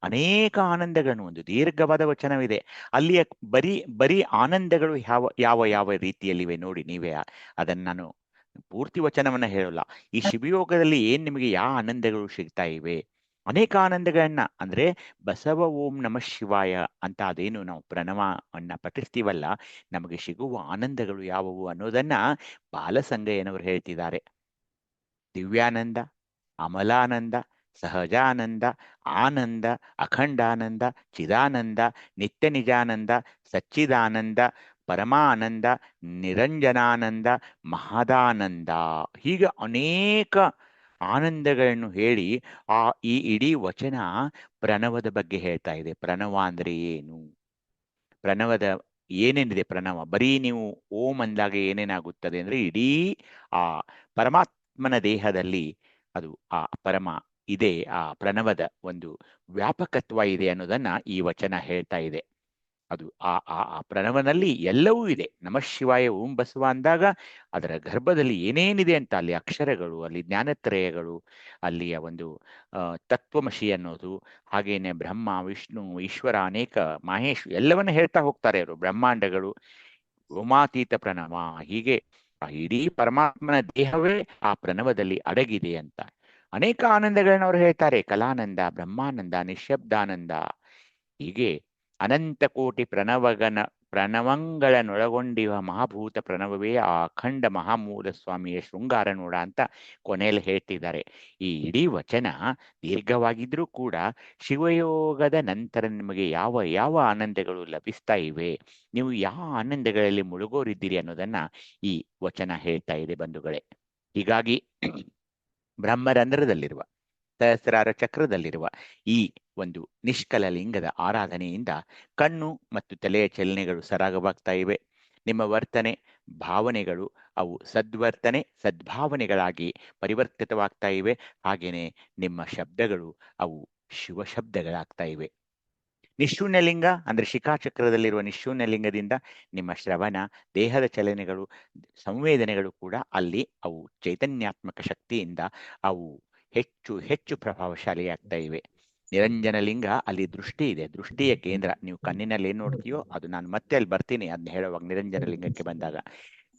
ಅನೇಕ ಆನಂದಗಳನ್ನು, ಒಂದು ದೀರ್ಘವಾದ ವಚನವಿದೆ, ಅಲ್ಲಿಯ ಬರೀ ಆನಂದಗಳು ಯಾವ ರೀತಿಯಲ್ಲಿವೆ ನೋಡಿ ನೀವೇ. ಅದನ್ನ ನಾನು ಪೂರ್ತಿ ವಚನವನ್ನ ಹೇಳೋಲ್ಲ. ಈ ಶಿವಯೋಗದಲ್ಲಿ ನಿಮಗೆ ಯಾವ ಆನಂದಗಳು ಸಿಗ್ತಾ ಇವೆ, ಅನೇಕ ಆನಂದಗಳನ್ನ ಅಂದ್ರೆ ಬಸವ ಓಂ ನಮಃ ಶಿವಾಯ ಅಂತ ಅದೇನು ನಾವು ಪ್ರಣವನ್ನ ಪಠಿಸ್ತೀವಲ್ಲ, ನಮಗೆ ಸಿಗುವ ಆನಂದಗಳು ಯಾವುವು ಅನ್ನೋದನ್ನ ಬಾಲಸಂಗಯ್ಯನವರು ಹೇಳ್ತಿದ್ದಾರೆ. ದಿವ್ಯಾನಂದ, ಅಮಲಾನಂದ, ಸಹಜಾನಂದ, ಆನಂದ, ಅಖಂಡಾನಂದ, ಚಿದಾನಂದ, ನಿತ್ಯ ನಿಜಾನಂದ, ಸಚ್ಚಿದಾನಂದ, ಪರಮಾನಂದ, ನಿರಂಜನಾನಂದ, ಮಹದಾನಂದ, ಹೀಗೆ ಅನೇಕ ಆನಂದಗಳನ್ನು ಹೇಳಿ ಈ ಇಡೀ ವಚನ ಪ್ರಣವದ ಬಗ್ಗೆ ಹೇಳ್ತಾ ಇದೆ. ಪ್ರಣವ ಅಂದ್ರೆ ಏನು, ಪ್ರಣವದ ಏನೇನಿದೆ, ಪ್ರಣವ ಬರೀ ನೀವು ಓಂ ಅಂದಾಗ ಏನೇನಾಗುತ್ತದೆ ಅಂದ್ರೆ ಇಡೀ ಆ ಪರಮಾತ್ಮನ ದೇಹದಲ್ಲಿ ಅದು ಆ ಪರಮ ಇದೆ, ಆ ಪ್ರಣವದ ಒಂದು ವ್ಯಾಪಕತ್ವ ಇದೆ ಅನ್ನೋದನ್ನ ಈ ವಚನ ಹೇಳ್ತಾ ಇದೆ. ಅದು ಆ ಪ್ರಣವನಲ್ಲಿ ಎಲ್ಲವೂ ಇದೆ. ನಮಃ ಶಿವಾಯ ಓಂ ಬಸವ ಅಂದಾಗ ಅದರ ಗರ್ಭದಲ್ಲಿ ಏನೇನಿದೆ ಅಂತ, ಅಲ್ಲಿ ಅಕ್ಷರಗಳು, ಅಲ್ಲಿ ಜ್ಞಾನತ್ರಯಗಳು, ಅಲ್ಲಿಯ ಒಂದು ತತ್ವಮಶಿ ಅನ್ನೋದು, ಹಾಗೇನೆ ಬ್ರಹ್ಮ, ವಿಷ್ಣು, ಈಶ್ವರ, ಅನೇಕ ಮಹೇಶ್ ಎಲ್ಲವನ್ನ ಹೇಳ್ತಾ ಹೋಗ್ತಾರೆ ಅವರು. ಬ್ರಹ್ಮಾಂಡಗಳು, ವ್ಯೋಮಾತೀತ ಪ್ರಣವ, ಹೀಗೆ ಆ ಇಡೀ ಪರಮಾತ್ಮನ ದೇಹವೇ ಆ ಪ್ರಣವದಲ್ಲಿ ಅಡಗಿದೆ ಅಂತ ಅನೇಕ ಆನಂದಗಳನ್ನ ಅವರು ಹೇಳ್ತಾರೆ. ಕಲಾನಂದ, ಬ್ರಹ್ಮಾನಂದ, ನಿಶಬ್ದಾನಂದ, ಹೀಗೆ ಅನಂತ ಕೋಟಿ ಪ್ರಣವಂಗಳನ್ನೊಳಗೊಂಡಿವ ಮಹಾಭೂತ ಪ್ರಣವವೇ ಆ ಅಖಂಡ ಮಹಾಮೂಲ ಸ್ವಾಮಿಯ ಶೃಂಗಾರ ನೋಡ ಅಂತ ಕೊನೆಯಲ್ಲಿ ಹೇಳ್ತಿದ್ದಾರೆ. ಈ ಇಡೀ ವಚನ ದೀರ್ಘವಾಗಿದ್ರೂ ಕೂಡ ಶಿವಯೋಗದ ನಂತರ ನಿಮಗೆ ಯಾವ ಯಾವ ಆನಂದಗಳು ಲಭಿಸ್ತಾ ಇವೆ, ನೀವು ಯಾವ ಆನಂದಗಳಲ್ಲಿ ಮುಳುಗೋರಿದ್ದೀರಿ ಅನ್ನೋದನ್ನ ಈ ವಚನ ಹೇಳ್ತಾ ಇದೆ ಬಂಧುಗಳೇ. ಹೀಗಾಗಿ ಬ್ರಹ್ಮರಂಧ್ರದಲ್ಲಿರುವ ಸಹಸ್ರಾರ ಚಕ್ರದಲ್ಲಿರುವ ಈ ಒಂದು ನಿಷ್ಕಲ ಲಿಂಗದ ಆರಾಧನೆಯಿಂದ ಕಣ್ಣು ಮತ್ತು ತಲೆಯ ಚಲನೆಗಳು ಸರಾಗವಾಗ್ತಾ ಇವೆ. ನಿಮ್ಮ ವರ್ತನೆ ಭಾವನೆಗಳು ಅವು ಸದ್ವರ್ತನೆ ಸದ್ಭಾವನೆಗಳಾಗಿ ಪರಿವರ್ತಿತವಾಗ್ತಾ ಇವೆ. ಹಾಗೇನೆ ನಿಮ್ಮ ಶಬ್ದಗಳು ಅವು ಶಿವ ಶಬ್ದಗಳಾಗ್ತಾ ಇವೆ. ನಿಶೂನ್ಯಲಿಂಗ ಅಂದ್ರೆ ಶಿಖಾಚಕ್ರದಲ್ಲಿರುವ ನಿಶೂನ್ಯಲಿಂಗದಿಂದ ನಿಮ್ಮ ಶ್ರವಣ ದೇಹದ ಚಲನೆಗಳು ಸಂವೇದನೆಗಳು ಕೂಡ ಅಲ್ಲಿ ಅವು ಚೈತನ್ಯಾತ್ಮಕ ಶಕ್ತಿಯಿಂದ ಅವು ಹೆಚ್ಚು ಹೆಚ್ಚು ಪ್ರಭಾವಶಾಲಿಯಾಗ್ತಾ ಇವೆ. ನಿರಂಜನ ಲಿಂಗ ಅಲ್ಲಿ ದೃಷ್ಟಿ ಇದೆ, ದೃಷ್ಟಿಯ ಕೇಂದ್ರ. ನೀವು ಕಣ್ಣಿನಲ್ಲಿ ಏನ್ ನೋಡ್ತೀಯೋ ಅದು ನಾನು ಮತ್ತೆ ಅಲ್ಲಿ ಬರ್ತೀನಿ ಅದನ್ನ ಹೇಳುವಾಗ ನಿರಂಜನ ಲಿಂಗಕ್ಕೆ ಬಂದಾಗ.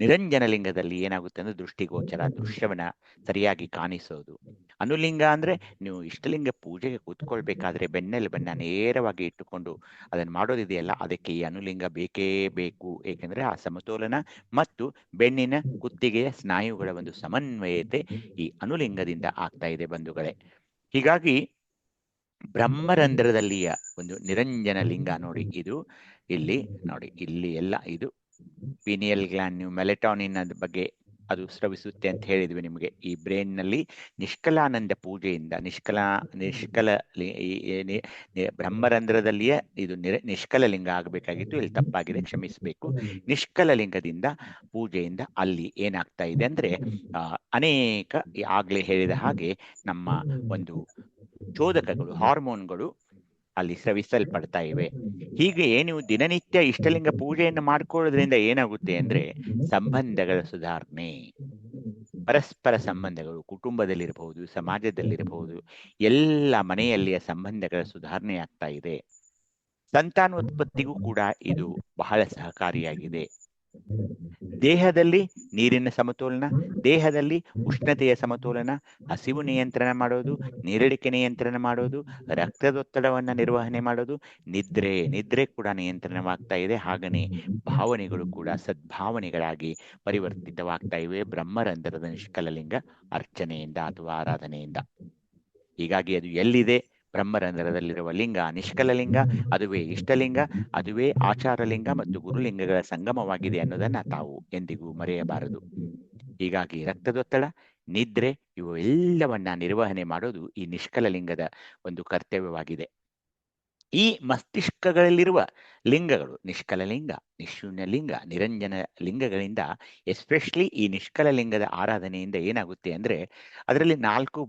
ನಿರಂಜನ ಲಿಂಗದಲ್ಲಿ ಏನಾಗುತ್ತೆ ಅಂದ್ರೆ ದೃಷ್ಟಿಗೋಚರ, ದೃಶ್ಯವನ್ನ ಸರಿಯಾಗಿ ಕಾಣಿಸೋದು. ಅನುಲಿಂಗ ಅಂದ್ರೆ ನೀವು ಇಷ್ಟಲಿಂಗ ಪೂಜೆಗೆ ಕೂತ್ಕೊಳ್ಬೇಕಾದ್ರೆ ಬೆನ್ನೆಲುಬನ್ನ ನೇರವಾಗಿ ಇಟ್ಟುಕೊಂಡು ಅದನ್ನ ಮಾಡೋದಿದೆಯಲ್ಲ, ಅದಕ್ಕೆ ಈ ಅನುಲಿಂಗ ಬೇಕೇ ಬೇಕು. ಏಕೆಂದ್ರೆ ಆ ಸಮತೋಲನ ಮತ್ತು ಬೆನ್ನಿನ ಕುತ್ತಿಗೆಯ ಸ್ನಾಯುಗಳ ಒಂದು ಸಮನ್ವಯತೆ ಈ ಅನುಲಿಂಗದಿಂದ ಆಗ್ತಾ ಇದೆ ಬಂಧುಗಳೇ. ಹೀಗಾಗಿ ಬ್ರಹ್ಮರಂಧ್ರದಲ್ಲಿಯ ಒಂದು ನಿರಂಜನ ಲಿಂಗ ನೋಡಿ, ಇದು ಇಲ್ಲಿ ನೋಡಿ, ಇಲ್ಲಿ ಎಲ್ಲ ಇದು ಪೀನಿಯಲ್ ಗ್ಲ್ಯಾಂಡ್. ನೀವು ಮೆಲೆಟಾನಿನ್ ಬಗ್ಗೆ ಅದು ಸ್ರವಿಸುತ್ತೆ ಅಂತ ಹೇಳಿದ್ವಿ ನಿಮಗೆ. ಈ ಬ್ರೈನ್ ನಲ್ಲಿ ನಿಷ್ಕಲಾನಂದ ಪೂಜೆಯಿಂದ ನಿಷ್ಕಲ ಬ್ರಹ್ಮರಂಧ್ರದಲ್ಲಿಯೇ ಇದು ನಿಷ್ಕಲ ಲಿಂಗ ಆಗಬೇಕಾಗಿತ್ತು, ಇಲ್ಲಿ ತಪ್ಪಾಗಿದೆ, ಕ್ಷಮಿಸಬೇಕು. ನಿಷ್ಕಲ ಲಿಂಗದಿಂದ ಪೂಜೆಯಿಂದ ಅಲ್ಲಿ ಏನಾಗ್ತಾ ಇದೆ ಅಂದ್ರೆ ಅನೇಕ ಆಗ್ಲೇ ಹೇಳಿದ ಹಾಗೆ ನಮ್ಮ ಒಂದು ಚೋದಕಗಳು ಹಾರ್ಮೋನ್ಗಳು ಅಲ್ಲಿ ಸ್ರವಿಸಲ್ಪಡ್ತಾ ಇವೆ. ಹೀಗೆ ನೀವು ದಿನನಿತ್ಯ ಇಷ್ಟಲಿಂಗ ಪೂಜೆಯನ್ನು ಮಾಡ್ಕೊಳ್ಳೋದ್ರಿಂದ ಏನಾಗುತ್ತೆ ಅಂದ್ರೆ ಸಂಬಂಧಗಳ ಸುಧಾರಣೆ, ಪರಸ್ಪರ ಸಂಬಂಧಗಳು ಕುಟುಂಬದಲ್ಲಿರಬಹುದು, ಸಮಾಜದಲ್ಲಿರಬಹುದು, ಎಲ್ಲ ಮನೆಯಲ್ಲಿಯ ಸಂಬಂಧಗಳ ಸುಧಾರಣೆ ಆಗ್ತಾ ಇದೆ. ಸಂತಾನೋತ್ಪತ್ತಿಗೂ ಕೂಡ ಇದು ಬಹಳ ಸಹಕಾರಿಯಾಗಿದೆ. ದೇಹದಲ್ಲಿ ನೀರಿನ ಸಮತೋಲನ, ದೇಹದಲ್ಲಿ ಉಷ್ಣತೆಯ ಸಮತೋಲನ, ಹಸಿವು ನಿಯಂತ್ರಣ ಮಾಡೋದು, ನೀರಡಿಕೆ ನಿಯಂತ್ರಣ ಮಾಡೋದು, ರಕ್ತದೊತ್ತಡವನ್ನ ನಿರ್ವಹಣೆ ಮಾಡೋದು, ನಿದ್ರೆ ಕೂಡ ನಿಯಂತ್ರಣವಾಗ್ತಾ ಇದೆ. ಹಾಗನೇ ಭಾವನೆಗಳು ಕೂಡ ಸದ್ಭಾವನೆಗಳಾಗಿ ಪರಿವರ್ತಿತವಾಗ್ತಾ ಇವೆ ಬ್ರಹ್ಮರಂಧ್ರದ ನಿಷ್ಕಲಲಿಂಗ ಅರ್ಚನೆಯಿಂದ ಅಥವಾ ಆರಾಧನೆಯಿಂದ. ಹೀಗಾಗಿ ಅದು ಎಲ್ಲಿದೆ? ಬ್ರಹ್ಮರಂಧ್ರದಲ್ಲಿರುವ ಲಿಂಗ ನಿಷ್ಕಲಲಿಂಗ, ಅದುವೇ ಇಷ್ಟಲಿಂಗ, ಅದುವೇ ಆಚಾರಲಿಂಗ ಮತ್ತು ಗುರುಲಿಂಗಗಳ ಸಂಗಮವಾಗಿದೆ ಅನ್ನೋದನ್ನ ತಾವು ಎಂದಿಗೂ ಮರೆಯಬಾರದು. ಹೀಗಾಗಿ ರಕ್ತದೊತ್ತಡ, ನಿದ್ರೆ ಇವು ಎಲ್ಲವನ್ನ ನಿರ್ವಹಣೆ ಮಾಡೋದು ಈ ನಿಷ್ಕಲಲಿಂಗದ ಒಂದು ಕರ್ತವ್ಯವಾಗಿದೆ. ಈ ಮಸ್ತಿಷ್ಕಗಳಲ್ಲಿರುವ ಲಿಂಗಗಳು ನಿಷ್ಕಲಲಿಂಗ, ನಿಶೂನ್ಯಲಿಂಗ, ನಿರಂಜನ ಲಿಂಗಗಳಿಂದ ಎಸ್ಪೆಷಲಿ ಈ ನಿಷ್ಕಲ ಲಿಂಗದ ಆರಾಧನೆಯಿಂದ ಏನಾಗುತ್ತೆ ಅಂದ್ರೆ ಅದರಲ್ಲಿ 4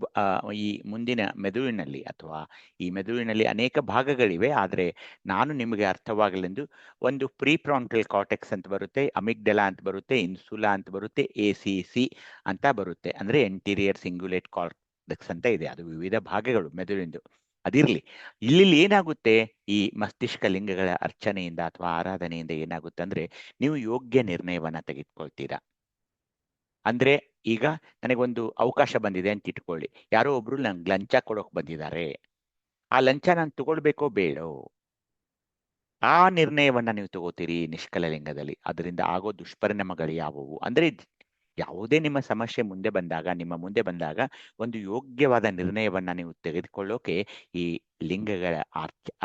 ಈ ಮುಂದಿನ ಮೆದುಳಿನಲ್ಲಿ ಅಥವಾ ಈ ಮೆದುಳಿನಲ್ಲಿ ಅನೇಕ ಭಾಗಗಳಿವೆ. ಆದರೆ ನಾನು ನಿಮಗೆ ಅರ್ಥವಾಗಲೆಂದು ಒಂದು ಪ್ರೀಫ್ರಾಂಟಲ್ ಕಾರ್ಟೆಕ್ಸ್ ಅಂತ ಬರುತ್ತೆ, ಅಮಿಗ್ಡಲಾ ಅಂತ ಬರುತ್ತೆ, ಇನ್ಸುಲಾ ಅಂತ ಬರುತ್ತೆ, ACC ಅಂತ ಬರುತ್ತೆ. ಅಂದ್ರೆ ಎಂಟೀರಿಯರ್ ಸಿಂಗ್ಯುಲೇಟ್ ಕಾರ್ಟೆಕ್ಸ್ ಅಂತ ಇದೆ. ಅದು ವಿವಿಧ ಭಾಗಗಳು ಮೆದುಳಿಂದು. ಅದಿರ್ಲಿ, ಇಲ್ಲಿ ಏನಾಗುತ್ತೆ ಈ ಮಸ್ತಿಷ್ಕ ಲಿಂಗಗಳ ಅರ್ಚನೆಯಿಂದ ಅಥವಾ ಆರಾಧನೆಯಿಂದ ಏನಾಗುತ್ತೆ ಅಂದ್ರೆ ನೀವು ಯೋಗ್ಯ ನಿರ್ಣಯವನ್ನ ತೆಗೆದುಕೊಳ್ತೀರಾ. ಅಂದ್ರೆ ಈಗ ನನಗೊಂದು ಅವಕಾಶ ಬಂದಿದೆ ಅಂತ ಇಟ್ಕೊಳ್ಳಿ, ಯಾರೋ ಒಬ್ರು ನಂಗೆ ಲಂಚ ಕೊಡೋಕ್ ಬಂದಿದ್ದಾರೆ, ಆ ಲಂಚ ನಾನು ತಗೊಳ್ಬೇಕೋ ಬೇಡೋ ಆ ನಿರ್ಣಯವನ್ನ ನೀವು ತಗೋತೀರಿ ನಿಷ್ಕಲ ಲಿಂಗದಲ್ಲಿ. ಅದರಿಂದ ಆಗೋ ದುಷ್ಪರಿಣಾಮಗಳು ಯಾವುವು ಅಂದ್ರೆ ಯಾವುದೇ ನಿಮ್ಮ ಸಮಸ್ಯೆ ನಿಮ್ಮ ಮುಂದೆ ಬಂದಾಗ ಒಂದು ಯೋಗ್ಯವಾದ ನಿರ್ಣಯವನ್ನ ನೀವು ತೆಗೆದುಕೊಳ್ಳೋಕೆ ಈ ಲಿಂಗಗಳ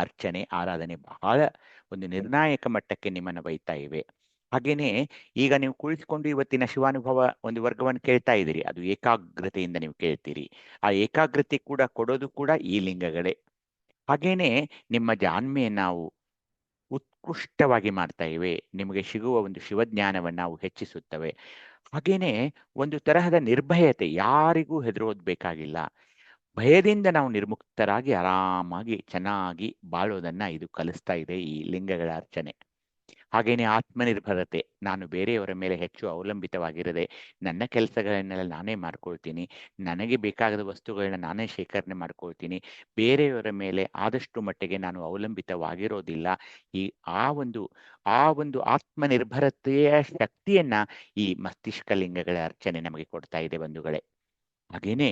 ಅರ್ಚನೆ ಆರಾಧನೆ ಬಹಳ ಒಂದು ನಿರ್ಣಾಯಕ ಮಟ್ಟಕ್ಕೆ ನಿಮ್ಮನ್ನು ಒಯ್ತಾ ಇವೆ. ಹಾಗೇನೆ ಈಗ ನೀವು ಕುಳಿತುಕೊಂಡು ಇವತ್ತಿನ ಶಿವಾನುಭವ ಒಂದು ವರ್ಗವನ್ನು ಕೇಳ್ತಾ ಇದ್ದೀರಿ, ಅದು ಏಕಾಗ್ರತೆಯಿಂದ ನೀವು ಕೇಳ್ತೀರಿ. ಆ ಏಕಾಗ್ರತೆ ಕೂಡ ಕೊಡೋದು ಕೂಡ ಈ ಲಿಂಗಗಳೇ. ಹಾಗೇನೆ ನಿಮ್ಮ ಜಾಣ್ಮೆ ನಾವು ಉತ್ಕೃಷ್ಟವಾಗಿ ಮಾಡ್ತಾ ಇವೆ, ನಿಮಗೆ ಸಿಗುವ ಒಂದು ಶಿವಜ್ಞಾನವನ್ನು ನಾವು ಹೆಚ್ಚಿಸುತ್ತವೆ. ಹಾಗೇನೆ ಒಂದು ತರಹದ ನಿರ್ಭಯತೆ, ಯಾರಿಗೂ ಹೆದರೋದು ಬೇಕಾಗಿಲ್ಲ. ಭಯದಿಂದ ನಾವು ನಿರ್ಮುಕ್ತರಾಗಿ ಆರಾಮಾಗಿ ಚೆನ್ನಾಗಿ ಬಾಳೋದನ್ನ ಇದು ಕಲಿಸ್ತಾ ಇದೆ ಈ ಲಿಂಗಗಳ ಅರ್ಚನೆ. ಹಾಗೇನೆ ಆತ್ಮನಿರ್ಭರತೆ, ನಾನು ಬೇರೆಯವರ ಮೇಲೆ ಹೆಚ್ಚು ಅವಲಂಬಿತವಾಗಿರದೆ ನನ್ನ ಕೆಲಸಗಳನ್ನೆಲ್ಲ ನಾನೇ ಮಾಡ್ಕೊಳ್ತೀನಿ, ನನಗೆ ಬೇಕಾದ ವಸ್ತುಗಳನ್ನ ನಾನೇ ಶೇಖರಣೆ ಮಾಡ್ಕೊಳ್ತೀನಿ, ಬೇರೆಯವರ ಮೇಲೆ ಆದಷ್ಟು ಮಟ್ಟಿಗೆ ನಾನು ಅವಲಂಬಿತವಾಗಿರೋದಿಲ್ಲ. ಆ ಒಂದು ಆತ್ಮನಿರ್ಭರತೆಯ ಶಕ್ತಿಯನ್ನ ಈ ಮಸ್ತಿಷ್ಕ ಲಿಂಗಗಳ ಅರ್ಚನೆ ನಮಗೆ ಕೊಡ್ತಾ ಇದೆ ಬಂಧುಗಳೇ. ಹಾಗೇನೆ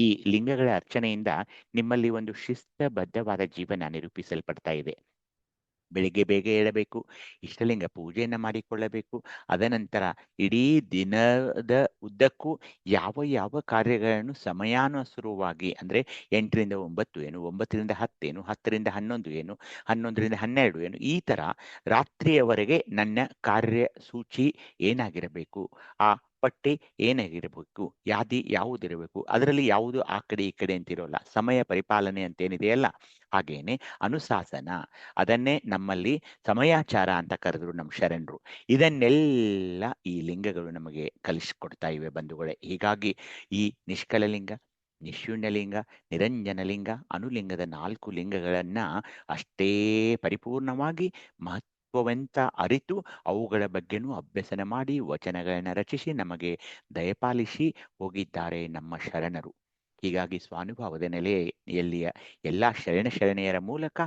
ಈ ಲಿಂಗಗಳ ಅರ್ಚನೆಯಿಂದ ನಿಮ್ಮಲ್ಲಿ ಒಂದು ಶಿಸ್ತಬದ್ಧವಾದ ಜೀವನ ನಿರೂಪಿಸಲ್ಪಡ್ತಾ ಇದೆ. ಬೆಳಿಗ್ಗೆ ಬೇಗ ಏಳಬೇಕು, ಇಷ್ಟಲಿಂಗ ಪೂಜೆಯನ್ನ ಮಾಡಿಕೊಳ್ಳಬೇಕು. ಅದನಂತರ ಇಡೀ ದಿನದ ಉದ್ದಕ್ಕೂ ಯಾವ ಯಾವ ಕಾರ್ಯಗಳನ್ನು ಸಮಯಾನುಸಾರವಾಗಿ ಅಂದ್ರೆ 8ರಿಂದ 9 ಏನು, 9ರಿಂದ 10 ಏನು, 10ರಿಂದ 11 ಏನು, 11ರಿಂದ 12 ಏನು, ಈ ತರ ರಾತ್ರಿಯವರೆಗೆ ನನ್ನ ಕಾರ್ಯಸೂಚಿ ಏನಾಗಿರಬೇಕು, ಆ ಪಟ್ಟಿ ಏನಾಗಿರಬೇಕು, ಯಾದಿ ಯಾವುದಿರಬೇಕು, ಅದರಲ್ಲಿ ಯಾವುದು ಆ ಕಡೆ ಈ ಕಡೆ ಅಂತಿರೋಲ್ಲ. ಸಮಯ ಪರಿಪಾಲನೆ ಅಂತೇನಿದೆಯಲ್ಲ, ಹಾಗೇನೆ ಅನುಶಾಸನ, ಅದನ್ನೇ ನಮ್ಮಲ್ಲಿ ಸಮಯಾಚಾರ ಅಂತ ಕರೆದ್ರು ನಮ್ಮ ಶರಣರು. ಇದನ್ನೆಲ್ಲ ಈ ಲಿಂಗಗಳು ನಮಗೆ ಕಲಿಸಿಕೊಡ್ತಾ ಇವೆ ಬಂಧುಗಳೇ. ಹೀಗಾಗಿ ಈ ನಿಷ್ಕಲಲಿಂಗ, ನಿಶೂನ್ಯಲಿಂಗ, ನಿರಂಜನಲಿಂಗ, ಅನುಲಿಂಗದ 4 ಲಿಂಗಗಳನ್ನ ಅಷ್ಟೇ ಪರಿಪೂರ್ಣವಾಗಿ ಮಹತ್ವವಂತ ಅರಿತು ಅವುಗಳ ಬಗ್ಗೆನೂ ಅಭ್ಯಸನ ಮಾಡಿ ವಚನಗಳನ್ನ ರಚಿಸಿ ನಮಗೆ ದಯಪಾಲಿಸಿ ಹೋಗಿದ್ದಾರೆ ನಮ್ಮ ಶರಣರು. ಹೀಗಾಗಿ ಸ್ವಾನುಭಾವದ ನೆಲೆಯಲ್ಲಿಯ ಎಲ್ಲ ಶರಣೆಯರ ಮೂಲಕ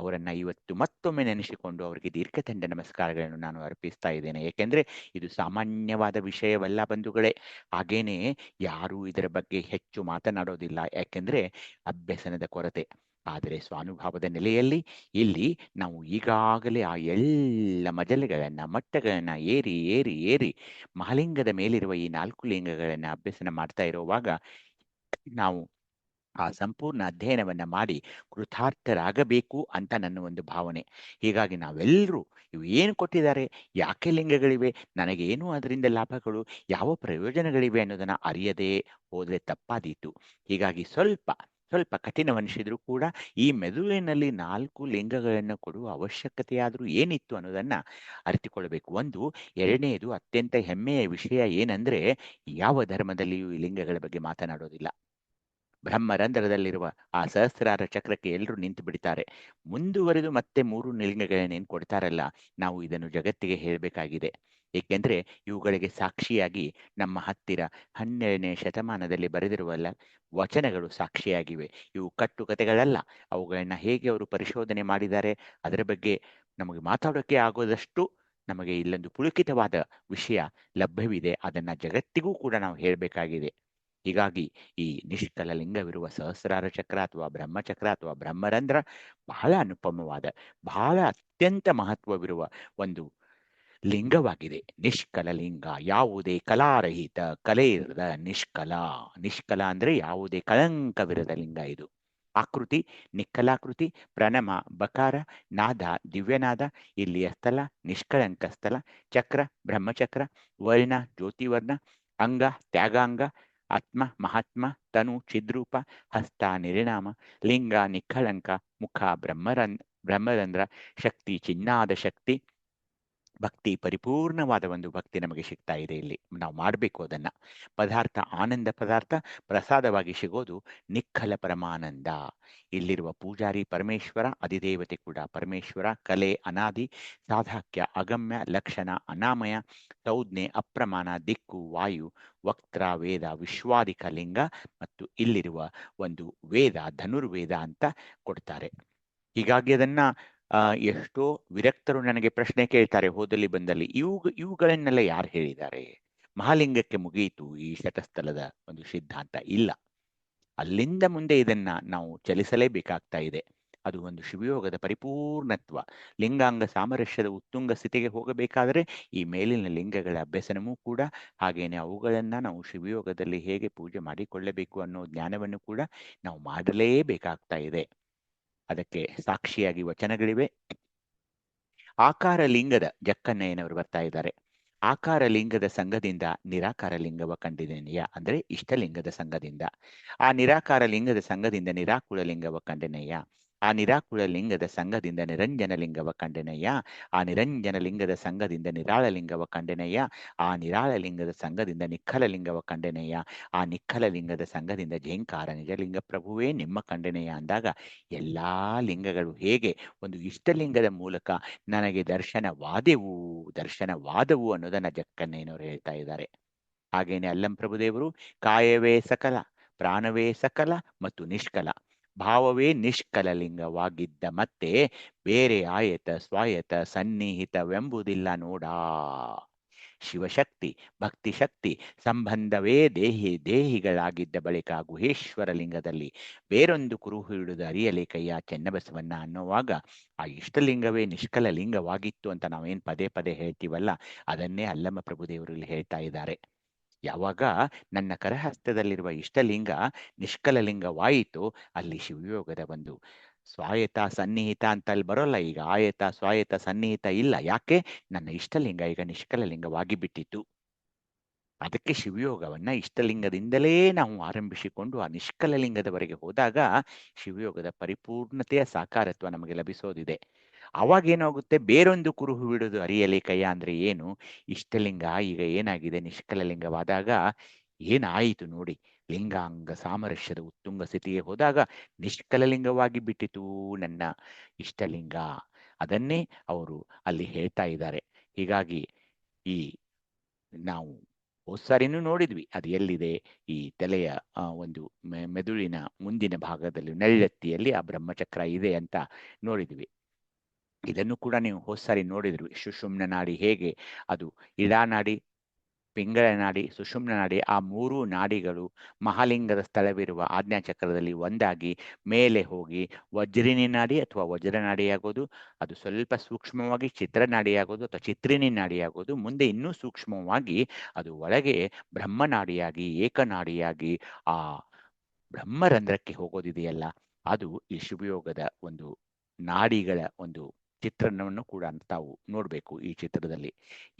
ಅವರನ್ನ ಇವತ್ತು ಮತ್ತೊಮ್ಮೆ ನೆನೆಸಿಕೊಂಡು ಅವರಿಗೆ ದೀರ್ಘದಂಡ ನಮಸ್ಕಾರಗಳನ್ನು ನಾನು ಅರ್ಪಿಸ್ತಾ ಇದ್ದೇನೆ. ಏಕೆಂದ್ರೆ ಇದು ಸಾಮಾನ್ಯವಾದ ವಿಷಯವಲ್ಲ ಬಂಧುಗಳೇ. ಹಾಗೇನೆ ಯಾರೂ ಇದರ ಬಗ್ಗೆ ಹೆಚ್ಚು ಮಾತನಾಡೋದಿಲ್ಲ, ಯಾಕೆಂದ್ರೆ ಅಭ್ಯಸನದ ಕೊರತೆ. ಆದರೆ ಸ್ವಾನುಭಾವದ ನೆಲೆಯಲ್ಲಿ ಇಲ್ಲಿ ನಾವು ಈಗಾಗಲೇ ಆ ಎಲ್ಲ ಮಜಲೆಗಳನ್ನ ಮಟ್ಟಗಳನ್ನ ಏರಿ ಏರಿ ಏರಿ ಮಹಾಲಿಂಗದ ಮೇಲಿರುವ ಈ 4 ಲಿಂಗಗಳನ್ನ ಅಭ್ಯಸನ ಮಾಡ್ತಾ ಇರುವಾಗ ನಾವು ಆ ಸಂಪೂರ್ಣ ಅಧ್ಯಯನವನ್ನ ಮಾಡಿ ಕೃತಾರ್ಥರಾಗಬೇಕು ಅಂತ ನನ್ನ ಒಂದು ಭಾವನೆ. ಹೀಗಾಗಿ ನಾವೆಲ್ಲರೂ ಇವು ಏನು ಕೊಟ್ಟಿದ್ದಾರೆ, ಯಾಕೆ ಲಿಂಗಗಳಿವೆ, ನನಗೇನು ಅದರಿಂದ ಲಾಭಗಳು, ಯಾವ ಪ್ರಯೋಜನಗಳಿವೆ ಅನ್ನೋದನ್ನ ಅರಿಯದೇ ಹೋದ್ರೆ ತಪ್ಪಾದೀತು. ಹೀಗಾಗಿ ಸ್ವಲ್ಪ ಕಠಿಣವನಿಸಿದ್ರು ಕೂಡ ಈ ಮೆದುಳಿನಲ್ಲಿ 4 ಲಿಂಗಗಳನ್ನು ಕೊಡುವ ಅವಶ್ಯಕತೆಯಾದರೂ ಏನಿತ್ತು ಅನ್ನೋದನ್ನ ಅರಿತುಕೊಳ್ಬೇಕು. ಒಂದು. ಎರಡನೆಯದು ಅತ್ಯಂತ ಹೆಮ್ಮೆಯ ವಿಷಯ ಏನಂದ್ರೆ, ಯಾವ ಧರ್ಮದಲ್ಲಿಯೂ ಈ ಲಿಂಗಗಳ ಬಗ್ಗೆ ಮಾತನಾಡೋದಿಲ್ಲ. ಬ್ರಹ್ಮರಂಧ್ರದಲ್ಲಿರುವ ಆ ಸಹಸ್ರಾರ ಚಕ್ರಕ್ಕೆ ಎಲ್ಲರೂ ನಿಂತು ಬಿಡ್ತಾರೆ. ಮುಂದುವರೆದು ಮತ್ತೆ 3 ಲಿಂಗಗಳನ್ನೇನು ಕೊಡ್ತಾರಲ್ಲ, ನಾವು ಇದನ್ನು ಜಗತ್ತಿಗೆ ಹೇಳಬೇಕಾಗಿದೆ. ಏಕೆಂದ್ರೆ ಇವುಗಳಿಗೆ ಸಾಕ್ಷಿಯಾಗಿ ನಮ್ಮ ಹತ್ತಿರ 12ನೇ ಶತಮಾನದಲ್ಲಿ ಬರೆದಿರುವಲ್ಲ ವಚನಗಳು ಸಾಕ್ಷಿಯಾಗಿವೆ. ಇವು ಕಟ್ಟುಕತೆಗಳಲ್ಲ. ಅವುಗಳನ್ನ ಹೇಗೆ ಅವರು ಪರಿಶೋಧನೆ ಮಾಡಿದ್ದಾರೆ ಅದರ ಬಗ್ಗೆ ನಮಗೆ ಮಾತಾಡೋಕೆ ಆಗೋದಷ್ಟು ನಮಗೆ ಇಲ್ಲೊಂದು ಪುಳುಕಿತವಾದ ವಿಷಯ ಲಭ್ಯವಿದೆ. ಅದನ್ನ ಜಗತ್ತಿಗೂ ಕೂಡ ನಾವು ಹೇಳಬೇಕಾಗಿದೆ. ಹೀಗಾಗಿ ಈ ನಿಷ್ಕಲ ಲಿಂಗವಿರುವ ಸಹಸ್ರಾರ ಚಕ್ರ ಅಥವಾ ಬ್ರಹ್ಮಚಕ್ರ ಅಥವಾ ಬ್ರಹ್ಮರಂಧ್ರ ಬಹಳ ಅನುಪಮವಾದ, ಬಹಳ ಅತ್ಯಂತ ಮಹತ್ವವಿರುವ ಒಂದು ಲಿಂಗವಾಗಿದೆ. ನಿಷ್ಕಲ ಲಿಂಗ, ಯಾವುದೇ ಕಲಾರಹಿತ, ಕಲೆ ಇರದ ನಿಷ್ಕಲ ಅಂದ್ರೆ ಯಾವುದೇ ಕಳಂಕವಿರದ ಲಿಂಗ ಇದು. ಆಕೃತಿ ನಿಕ್ಕಲಾಕೃತಿ, ಪ್ರಣಮ ಬಕಾರ, ನಾದ ದಿವ್ಯನಾದ, ಇಲ್ಲಿಯ ಸ್ಥಳ ನಿಷ್ಕಳಂಕ ಸ್ಥಳ, ಚಕ್ರ ಬ್ರಹ್ಮಚಕ್ರ, ವರ್ಣ ಜ್ಯೋತಿವರ್ಣ, ಅಂಗ ತ್ಯಾಗಾಂಗ, ಆತ್ಮ ಮಹಾತ್ಮ, ತನು ಚಿದ್ರೂಪ, ಹಸ್ತ ನಿರ್ನಾಮ, ಲಿಂಗ ನಿಖಳಂಕ, ಮುಖ ಬ್ರಹ್ಮರಂಧ್ರ, ಶಕ್ತಿ ಚಿನ್ನಾದ ಶಕ್ತಿ. ಭಕ್ತಿ ಪರಿಪೂರ್ಣವಾದ ಒಂದು ಭಕ್ತಿ ನಮಗೆ ಸಿಗ್ತಾ ಇದೆ. ಇಲ್ಲಿ ನಾವು ಮಾಡಬೇಕು ಅದನ್ನ. ಪದಾರ್ಥ ಆನಂದ ಪದಾರ್ಥ ಪ್ರಸಾದವಾಗಿ ಸಿಗೋದು ನಿಖಲ ಪರಮಾನಂದ. ಇಲ್ಲಿರುವ ಪೂಜಾರಿ ಪರಮೇಶ್ವರ, ಅಧಿದೇವತೆ ಕೂಡ ಪರಮೇಶ್ವರ. ಕಲೆ ಅನಾದಿ, ಸಾಧಾಕ್ಯ ಅಗಮ್ಯ, ಲಕ್ಷಣ ಅನಾಮಯ, ಸಂಜ್ಞೆ ಅಪ್ರಮಾಣ, ದಿಕ್ಕು ವಾಯು, ವಕ್ತ್ರ ವೇದ, ವಿಶ್ವಾದಿಕ ಲಿಂಗ, ಮತ್ತು ಇಲ್ಲಿರುವ ಒಂದು ವೇದ ಧನುರ್ವೇದ ಅಂತ ಕೊಡ್ತಾರೆ. ಹೀಗಾಗಿ ಅದನ್ನ ಎಷ್ಟೋ ವಿರಕ್ತರು ನನಗೆ ಪ್ರಶ್ನೆ ಕೇಳ್ತಾರೆ ಹೋದಲ್ಲಿ ಬಂದಲ್ಲಿ, ಇವುಗಳನ್ನೆಲ್ಲ ಯಾರು ಹೇಳಿದ್ದಾರೆ? ಮಹಾಲಿಂಗಕ್ಕೆ ಮುಗಿಯಿತು ಈ ಶತಸ್ಥಲದ ಒಂದು ಸಿದ್ಧಾಂತ? ಇಲ್ಲ, ಅಲ್ಲಿಂದ ಮುಂದೆ ಇದನ್ನ ನಾವು ಚಲಿಸಲೇಬೇಕಾಗ್ತಾ ಇದೆ. ಅದು ಒಂದು ಶಿವಯೋಗದ ಪರಿಪೂರ್ಣತ್ವ. ಲಿಂಗಾಂಗ ಸಾಮರಸ್ಯದ ಉತ್ತುಂಗ ಸ್ಥಿತಿಗೆ ಹೋಗಬೇಕಾದರೆ ಈ ಮೇಲಿನ ಲಿಂಗಗಳ ಅಭ್ಯಸನವೂ ಕೂಡ, ಹಾಗೇನೆ ಅವುಗಳನ್ನ ನಾವು ಶಿವಯೋಗದಲ್ಲಿ ಹೇಗೆ ಪೂಜೆ ಮಾಡಿಕೊಳ್ಳಬೇಕು ಅನ್ನೋ ಜ್ಞಾನವನ್ನು ಕೂಡ ನಾವು ಮಾಡಲೇಬೇಕಾಗ್ತಾ ಇದೆ. ಅದಕ್ಕೆ ಸಾಕ್ಷಿಯಾಗಿ ವಚನಗಳಿವೆ. ಆಕಾರ ಲಿಂಗದ ಜಕ್ಕಣ್ಣಯ್ಯನವರು ಬರ್ತಾ ಇದ್ದಾರೆ. ಆಕಾರ ಲಿಂಗದ ಸಂಘದಿಂದ ನಿರಾಕಾರ ಲಿಂಗವ ಕಂಡಿನೆಯ ಅಂದ್ರೆ ಇಷ್ಟಲಿಂಗದ ಸಂಘದಿಂದ, ಆ ನಿರಾಕಾರ ಲಿಂಗದ ಸಂಘದಿಂದ ನಿರಾಕುಳ ಲಿಂಗವ ಕಂಡಿನೆಯ, ಆ ನಿರಾಕುಳ ಲಿಂಗದ ಸಂಘದಿಂದ ನಿರಂಜನ ಲಿಂಗವ ಕಂಡೆನಯ್ಯ, ಆ ನಿರಂಜನ ಲಿಂಗದ ಸಂಘದಿಂದ ನಿರಾಳ ಲಿಂಗವ ಕಂಡೆನಯ್ಯ, ಆ ನಿರಾಳ ಲಿಂಗದ ಸಂಘದಿಂದ ನಿಖಲ ಲಿಂಗವ ಕಂಡೆನಯ್ಯ, ಆ ನಿಖಲ ಲಿಂಗದ ಸಂಘದಿಂದ ಜೇಂಕಾರ ನಿಜಲಿಂಗ ಪ್ರಭುವೇ ನಿಮ್ಮ ಕಂಡೆನಯ್ಯ ಅಂದಾಗ ಎಲ್ಲಾ ಲಿಂಗಗಳು ಹೇಗೆ ಒಂದು ಇಷ್ಟಲಿಂಗದ ಮೂಲಕ ನನಗೆ ದರ್ಶನವಾದವು ಅನ್ನೋದನ್ನ ಜಕ್ಕಣ್ಣಯ್ಯನವರು ಹೇಳ್ತಾ ಇದ್ದಾರೆ. ಹಾಗೇನೆ ಅಲ್ಲಂ ಪ್ರಭುದೇವರು ಕಾಯವೇ ಸಕಲ, ಪ್ರಾಣವೇ ಸಕಲ ಮತ್ತು ನಿಷ್ಕಲ, ಭಾವವೇ ನಿಷ್ಕಲ ಲಿಂಗವಾಗಿದ್ದ ಮತ್ತೆ ಬೇರೆ ಆಯತ ಸ್ವಾಯತ ಸನ್ನಿಹಿತವೆಂಬುದಿಲ್ಲ ನೋಡ. ಶಿವಶಕ್ತಿ ಭಕ್ತಿಶಕ್ತಿ ಸಂಬಂಧವೇ ದೇಹಿಗಳಾಗಿದ್ದ ಬಳಿಕ ಗುಹೇಶ್ವರ ಲಿಂಗದಲ್ಲಿ ಬೇರೊಂದು ಕುರುಹು ಹಿಡಿದು ಅರಿಯಲೇಕಯ್ಯ ಚೆನ್ನಬಸವಣ್ಣ ಅನ್ನುವಾಗ ಆ ಇಷ್ಟಲಿಂಗವೇ ನಿಷ್ಕಲ ಲಿಂಗವಾಗಿತ್ತು ಅಂತ ನಾವೇನು ಪದೇ ಪದೇ ಹೇಳ್ತೀವಲ್ಲ, ಅದನ್ನೇ ಅಲ್ಲಮ ಪ್ರಭುದೇವರು ಇಲ್ಲಿ ಹೇಳ್ತಾ ಇದ್ದಾರೆ. ಯಾವಾಗ ನನ್ನ ಕರಹಸ್ತದಲ್ಲಿರುವ ಇಷ್ಟಲಿಂಗ ನಿಷ್ಕಲ ಲಿಂಗವಾಯಿತು, ಅಲ್ಲಿ ಶಿವಯೋಗದ ಒಂದು ಸ್ವಾಯತ್ತ ಸನ್ನಿಹಿತ ಅಂತ ಅಲ್ಲಿ ಬರೋಲ್ಲ. ಈಗ ಆಯತ ಸ್ವಾಯತ ಸನ್ನಿಹಿತ ಇಲ್ಲ. ಯಾಕೆ? ನನ್ನ ಇಷ್ಟಲಿಂಗ ಈಗ ನಿಷ್ಕಲ ಲಿಂಗವಾಗಿ ಬಿಟ್ಟಿತ್ತು. ಅದಕ್ಕೆ ಶಿವಯೋಗವನ್ನ ಇಷ್ಟಲಿಂಗದಿಂದಲೇ ನಾವು ಆರಂಭಿಸಿಕೊಂಡು ಆ ನಿಷ್ಕಲ ಲಿಂಗದವರೆಗೆ ಹೋದಾಗ ಶಿವಯೋಗದ ಪರಿಪೂರ್ಣತೆಯ ಸಾಕಾರತ್ವ ನಮಗೆ ಲಭಿಸೋದಿದೆ. ಅವಾಗ ಏನಾಗುತ್ತೆ? ಬೇರೊಂದು ಕುರುಹು ಬಿಡುವುದು ಅರಿಯಲೇಕಯ್ಯ ಅಂದ್ರೆ ಏನು? ಇಷ್ಟಲಿಂಗ ಈಗ ಏನಾಗಿದೆ? ನಿಷ್ಕಲ ಲಿಂಗವಾದಾಗ ಏನಾಯಿತು ನೋಡಿ. ಲಿಂಗಾಂಗ ಸಾಮರಸ್ಯದ ಉತ್ತುಂಗ ಸ್ಥಿತಿಗೆ ಹೋದಾಗ ನಿಷ್ಕಲ ಲಿಂಗವಾಗಿ ಬಿಟ್ಟಿತು ನನ್ನ ಇಷ್ಟಲಿಂಗ. ಅದನ್ನೇ ಅವರು ಅಲ್ಲಿ ಹೇಳ್ತಾ ಇದ್ದಾರೆ. ಹೀಗಾಗಿ ಈ ನಾವು ಸಾರಿನೂ ನೋಡಿದ್ವಿ, ಅದು ಎಲ್ಲಿದೆ? ಈ ತಲೆಯ ಒಂದು ಮೆದುಳಿನ ಮುಂದಿನ ಭಾಗದಲ್ಲಿ ನೆಳ್ಳತ್ತಿಯಲ್ಲಿ ಆ ಬ್ರಹ್ಮಚಕ್ರ ಇದೆ ಅಂತ ನೋಡಿದ್ವಿ. ಇದನ್ನು ಕೂಡ ನೀವು ಸಾರಿ ನೋಡಿದ್ವಿ. ಸುಷುಮ್ನ ನಾಡಿ ಹೇಗೆ ಅದು ಇಡಾನಾಡಿ, ಪಿಂಗಳ ನಾಡಿ, ಸುಷುಮ್ನ ನಾಡಿ, ಆ ಮೂರೂ ನಾಡಿಗಳು ಮಹಾಲಿಂಗದ ಸ್ಥಳವಿರುವ ಆಜ್ಞಾಚಕ್ರದಲ್ಲಿ ಒಂದಾಗಿ ಮೇಲೆ ಹೋಗಿ ವಜ್ರಿನಿ ನಾಡಿ ಅಥವಾ ವಜ್ರನಾಡಿಯಾಗೋದು, ಅದು ಸ್ವಲ್ಪ ಸೂಕ್ಷ್ಮವಾಗಿ ಚಿತ್ರನಾಡಿಯಾಗೋದು ಅಥವಾ ಚಿತ್ರಿನಿ ನಾಡಿಯಾಗೋದು, ಮುಂದೆ ಇನ್ನೂ ಸೂಕ್ಷ್ಮವಾಗಿ ಅದು ಒಳಗೆ ಬ್ರಹ್ಮನಾಡಿಯಾಗಿ ಏಕನಾಡಿಯಾಗಿ ಆ ಬ್ರಹ್ಮರಂಧ್ರಕ್ಕೆ ಹೋಗೋದಿದೆಯಲ್ಲ, ಅದು ಈ ಶಿವಯೋಗದ ಒಂದು ನಾಡಿಗಳ ಒಂದು ಚಿತ್ರಣವನ್ನು ಕೂಡ ತಾವು ನೋಡಬೇಕು ಈ ಚಿತ್ರದಲ್ಲಿ.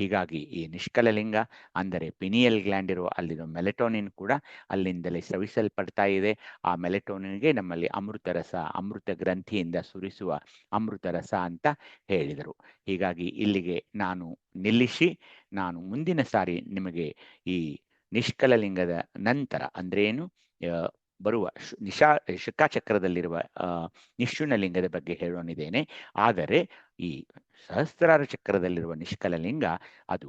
ಹೀಗಾಗಿ ಈ ನಿಷ್ಕಲ ಲಿಂಗ ಅಂದರೆ ಪಿನಿಯಲ್ ಗ್ಲ್ಯಾಂಡ್ ಇರುವ ಅಲ್ಲಿರೋ ಮೆಲೆಟೋನಿನ್ ಕೂಡ ಅಲ್ಲಿಂದಲೇ ಸ್ರವಿಸಲ್ಪಡ್ತಾ ಇದೆ. ಆ ಮೆಲೆಟೋನಿನ್ಗೆ ನಮ್ಮಲ್ಲಿ ಅಮೃತ ರಸ, ಅಮೃತ ಗ್ರಂಥಿಯಿಂದ ಸುರಿಸುವ ಅಮೃತ ರಸ ಅಂತ ಹೇಳಿದರು. ಹೀಗಾಗಿ ಇಲ್ಲಿಗೆ ನಾನು ನಿಲ್ಲಿಸಿ, ನಾನು ಮುಂದಿನ ಸಾರಿ ನಿಮಗೆ ಈ ನಿಷ್ಕಲ ಲಿಂಗದ ನಂತರ ಅಂದ್ರೇನು ಬರುವ ಶುಕಾಚಕ್ರದಲ್ಲಿರುವ ನಿಶುನ ಲಿಂಗದ ಬಗ್ಗೆ ಹೇಳೋನಿದ್ದೇನೆ. ಆದರೆ ಈ ಸಹಸ್ರಾರ ಚಕ್ರದಲ್ಲಿರುವ ನಿಷ್ಕಲ ಲಿಂಗ ಅದು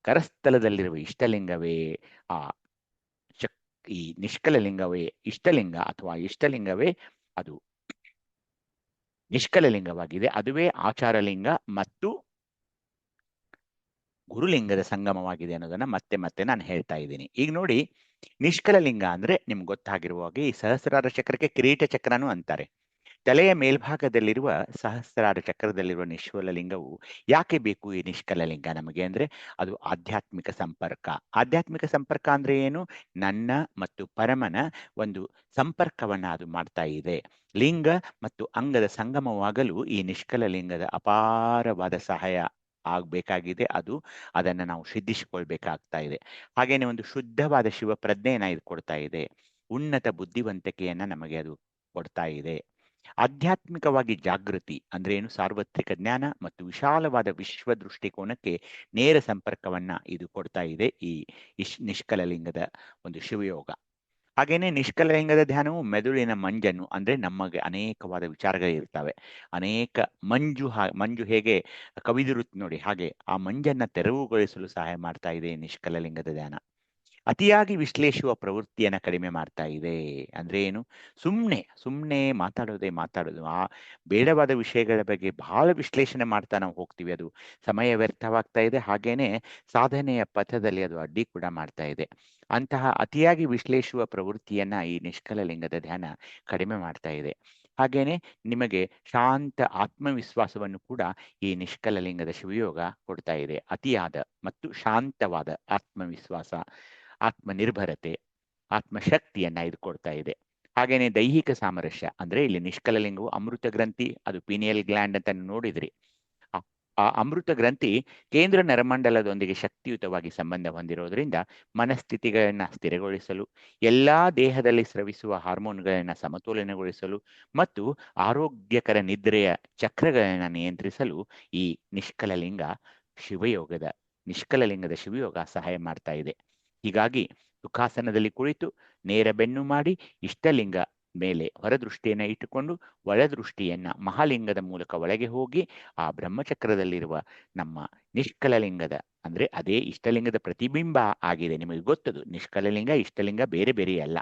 ಕರಸ್ಥಲದಲ್ಲಿರುವ ಇಷ್ಟಲಿಂಗವೇ, ಆ ಈ ನಿಷ್ಕಲ ಲಿಂಗವೇ ಇಷ್ಟಲಿಂಗ ಅಥವಾ ಇಷ್ಟಲಿಂಗವೇ ಅದು ನಿಷ್ಕಲ ಲಿಂಗವಾಗಿದೆ. ಅದುವೇ ಆಚಾರಲಿಂಗ ಮತ್ತು ಗುರುಲಿಂಗದ ಸಂಗಮವಾಗಿದೆ ಅನ್ನೋದನ್ನ ಮತ್ತೆ ಮತ್ತೆ ನಾನು ಹೇಳ್ತಾ ಇದ್ದೀನಿ. ಈಗ ನೋಡಿ, ನಿಷ್ಕಲ ಲಿಂಗ ಅಂದ್ರೆ ನಿಮ್ಗೆ ಗೊತ್ತಾಗಿರುವ ಹಾಗೆ ಈ ಸಹಸ್ರಾರ ಚಕ್ರಕ್ಕೆ ಕಿರೀಟ ಚಕ್ರನೂ ಅಂತಾರೆ. ತಲೆಯ ಮೇಲ್ಭಾಗದಲ್ಲಿರುವ ಸಹಸ್ರಾರ ಚಕ್ರದಲ್ಲಿರುವ ನಿಶ್ಕಲ ಲಿಂಗವು ಯಾಕೆ ಬೇಕು? ಈ ನಿಷ್ಕಲ ಲಿಂಗ ನಮಗೆ ಅಂದ್ರೆ ಅದು ಆಧ್ಯಾತ್ಮಿಕ ಸಂಪರ್ಕ. ಆಧ್ಯಾತ್ಮಿಕ ಸಂಪರ್ಕ ಅಂದ್ರೆ ಏನು? ನನ್ನ ಮತ್ತು ಪರಮನ ಒಂದು ಸಂಪರ್ಕವನ್ನ ಅದು ಮಾಡ್ತಾ ಇದೆ. ಲಿಂಗ ಮತ್ತು ಅಂಗದ ಸಂಗಮವಾಗಲು ಈ ನಿಷ್ಕಲ ಲಿಂಗದ ಅಪಾರವಾದ ಸಹಾಯ ಆಗ್ಬೇಕಾಗಿದೆ. ಅದನ್ನ ನಾವು ಸಿದ್ಧಿಸಿಕೊಳ್ಬೇಕಾಗ್ತಾ ಇದೆ. ಹಾಗೇನೆ ಒಂದು ಶುದ್ಧವಾದ ಶಿವ ಪ್ರಜ್ಞೆಯನ್ನ ಇದು ಕೊಡ್ತಾ ಇದೆ. ಉನ್ನತ ಬುದ್ಧಿವಂತಿಕೆಯನ್ನ ನಮಗೆ ಅದು ಕೊಡ್ತಾ ಇದೆ. ಆಧ್ಯಾತ್ಮಿಕವಾಗಿ ಜಾಗೃತಿ ಅಂದ್ರೆ ಏನು? ಸಾರ್ವತ್ರಿಕ ಜ್ಞಾನ ಮತ್ತು ವಿಶಾಲವಾದ ವಿಶ್ವ ದೃಷ್ಟಿಕೋನಕ್ಕೆ ನೇರ ಸಂಪರ್ಕವನ್ನ ಇದು ಕೊಡ್ತಾ ಇದೆ ಈ ನಿಷ್ಕಲ ಲಿಂಗದ ಒಂದು ಶಿವಯೋಗ. ಹಾಗೇನೆ ನಿಷ್ಕಲ ಲಿಂಗದ ಧ್ಯಾನವು ಮೆದುಳಿನ ಮಂಜನ್ನು ಅಂದ್ರೆ ನಮಗೆ ಅನೇಕವಾದ ವಿಚಾರಗಳಿರ್ತವೆ, ಅನೇಕ ಮಂಜು ಹೇಗೆ ಕವಿದಿರುತ್ತೆ ನೋಡಿ, ಹಾಗೆ ಆ ಮಂಜನ್ನ ತೆರವುಗೊಳಿಸಲು ಸಹಾಯ ಮಾಡ್ತಾ ಇದೆ ನಿಷ್ಕಲ ಲಿಂಗದ ಧ್ಯಾನ. ಅತಿಯಾಗಿ ವಿಶ್ಲೇಷಿಸುವ ಪ್ರವೃತ್ತಿಯನ್ನ ಕಡಿಮೆ ಮಾಡ್ತಾ ಇದೆ. ಅಂದ್ರೆ ಏನು? ಸುಮ್ನೆ ಮಾತಾಡೋದು, ಆ ಬೇಡವಾದ ವಿಷಯಗಳ ಬಗ್ಗೆ ಬಹಳ ವಿಶ್ಲೇಷಣೆ ಮಾಡ್ತಾ ನಾವು ಹೋಗ್ತೀವಿ. ಅದು ಸಮಯ ವ್ಯರ್ಥವಾಗ್ತಾ ಇದೆ. ಹಾಗೇನೆ ಸಾಧನೆಯ ಪಥದಲ್ಲಿ ಅದು ಅಡ್ಡಿ ಕೂಡ ಮಾಡ್ತಾ ಇದೆ. ಅಂತಹ ಅತಿಯಾಗಿ ವಿಶ್ಲೇಷಿಸುವ ಪ್ರವೃತ್ತಿಯನ್ನ ಈ ನಿಷ್ಕಲ ಲಿಂಗದ ಧ್ಯಾನ ಕಡಿಮೆ ಮಾಡ್ತಾ ಇದೆ. ಹಾಗೇನೆ ನಿಮಗೆ ಶಾಂತ ಆತ್ಮವಿಶ್ವಾಸವನ್ನು ಕೂಡ ಈ ನಿಷ್ಕಲ ಲಿಂಗದ ಶಿವಯೋಗ ಕೊಡ್ತಾ ಇದೆ. ಅತಿಯಾದ ಮತ್ತು ಶಾಂತವಾದ ಆತ್ಮವಿಶ್ವಾಸ, ಆತ್ಮನಿರ್ಭರತೆ, ಆತ್ಮಶಕ್ತಿಯನ್ನ ಇದು ಕೊಡ್ತಾ ಇದೆ. ಹಾಗೇನೆ ದೈಹಿಕ ಸಾಮರಸ್ಯ ಅಂದ್ರೆ ಇಲ್ಲಿ ನಿಷ್ಕಲ ಲಿಂಗವು ಅಮೃತ ಗ್ರಂಥಿ, ಅದು ಪೀನಿಯಲ್ ಗ್ಲ್ಯಾಂಡ್ ಅಂತ ನೋಡಿದ್ರಿ. ಆ ಅಮೃತ ಗ್ರಂಥಿ ಕೇಂದ್ರ ನರಮಂಡಲದೊಂದಿಗೆ ಶಕ್ತಿಯುತವಾಗಿ ಸಂಬಂಧ ಹೊಂದಿರೋದ್ರಿಂದ ಮನಸ್ಥಿತಿಗಳನ್ನ ಸ್ಥಿರಗೊಳಿಸಲು, ಎಲ್ಲಾ ದೇಹದಲ್ಲಿ ಸ್ರವಿಸುವ ಹಾರ್ಮೋನ್ಗಳನ್ನ ಸಮತೋಲನಗೊಳಿಸಲು ಮತ್ತು ಆರೋಗ್ಯಕರ ನಿದ್ರೆಯ ಚಕ್ರಗಳನ್ನ ನಿಯಂತ್ರಿಸಲು ಈ ನಿಷ್ಕಲ ಲಿಂಗದ ಶಿವಯೋಗ ಸಹಾಯ ಮಾಡ್ತಾ ಇದೆ. ಹೀಗಾಗಿ ಸುಖಾಸನದಲ್ಲಿ ಕುಳಿತು ನೇರ ಬೆನ್ನು ಮಾಡಿ ಇಷ್ಟಲಿಂಗ ಮೇಲೆ ಹೊರದೃಷ್ಟಿಯನ್ನ ಇಟ್ಟುಕೊಂಡು ಒಳದೃಷ್ಟಿಯನ್ನ ಮಹಾಲಿಂಗದ ಮೂಲಕ ಒಳಗೆ ಹೋಗಿ ಆ ಬ್ರಹ್ಮಚಕ್ರದಲ್ಲಿರುವ ನಮ್ಮ ನಿಷ್ಕಲ ಲಿಂಗದ ಅಂದ್ರೆ ಅದೇ ಇಷ್ಟಲಿಂಗದ ಪ್ರತಿಬಿಂಬ ಆಗಿದೆ. ನಿಮಗೆ ಗೊತ್ತದು, ನಿಷ್ಕಲ ಲಿಂಗ ಇಷ್ಟಲಿಂಗ ಬೇರೆ ಬೇರೆ ಅಲ್ಲ.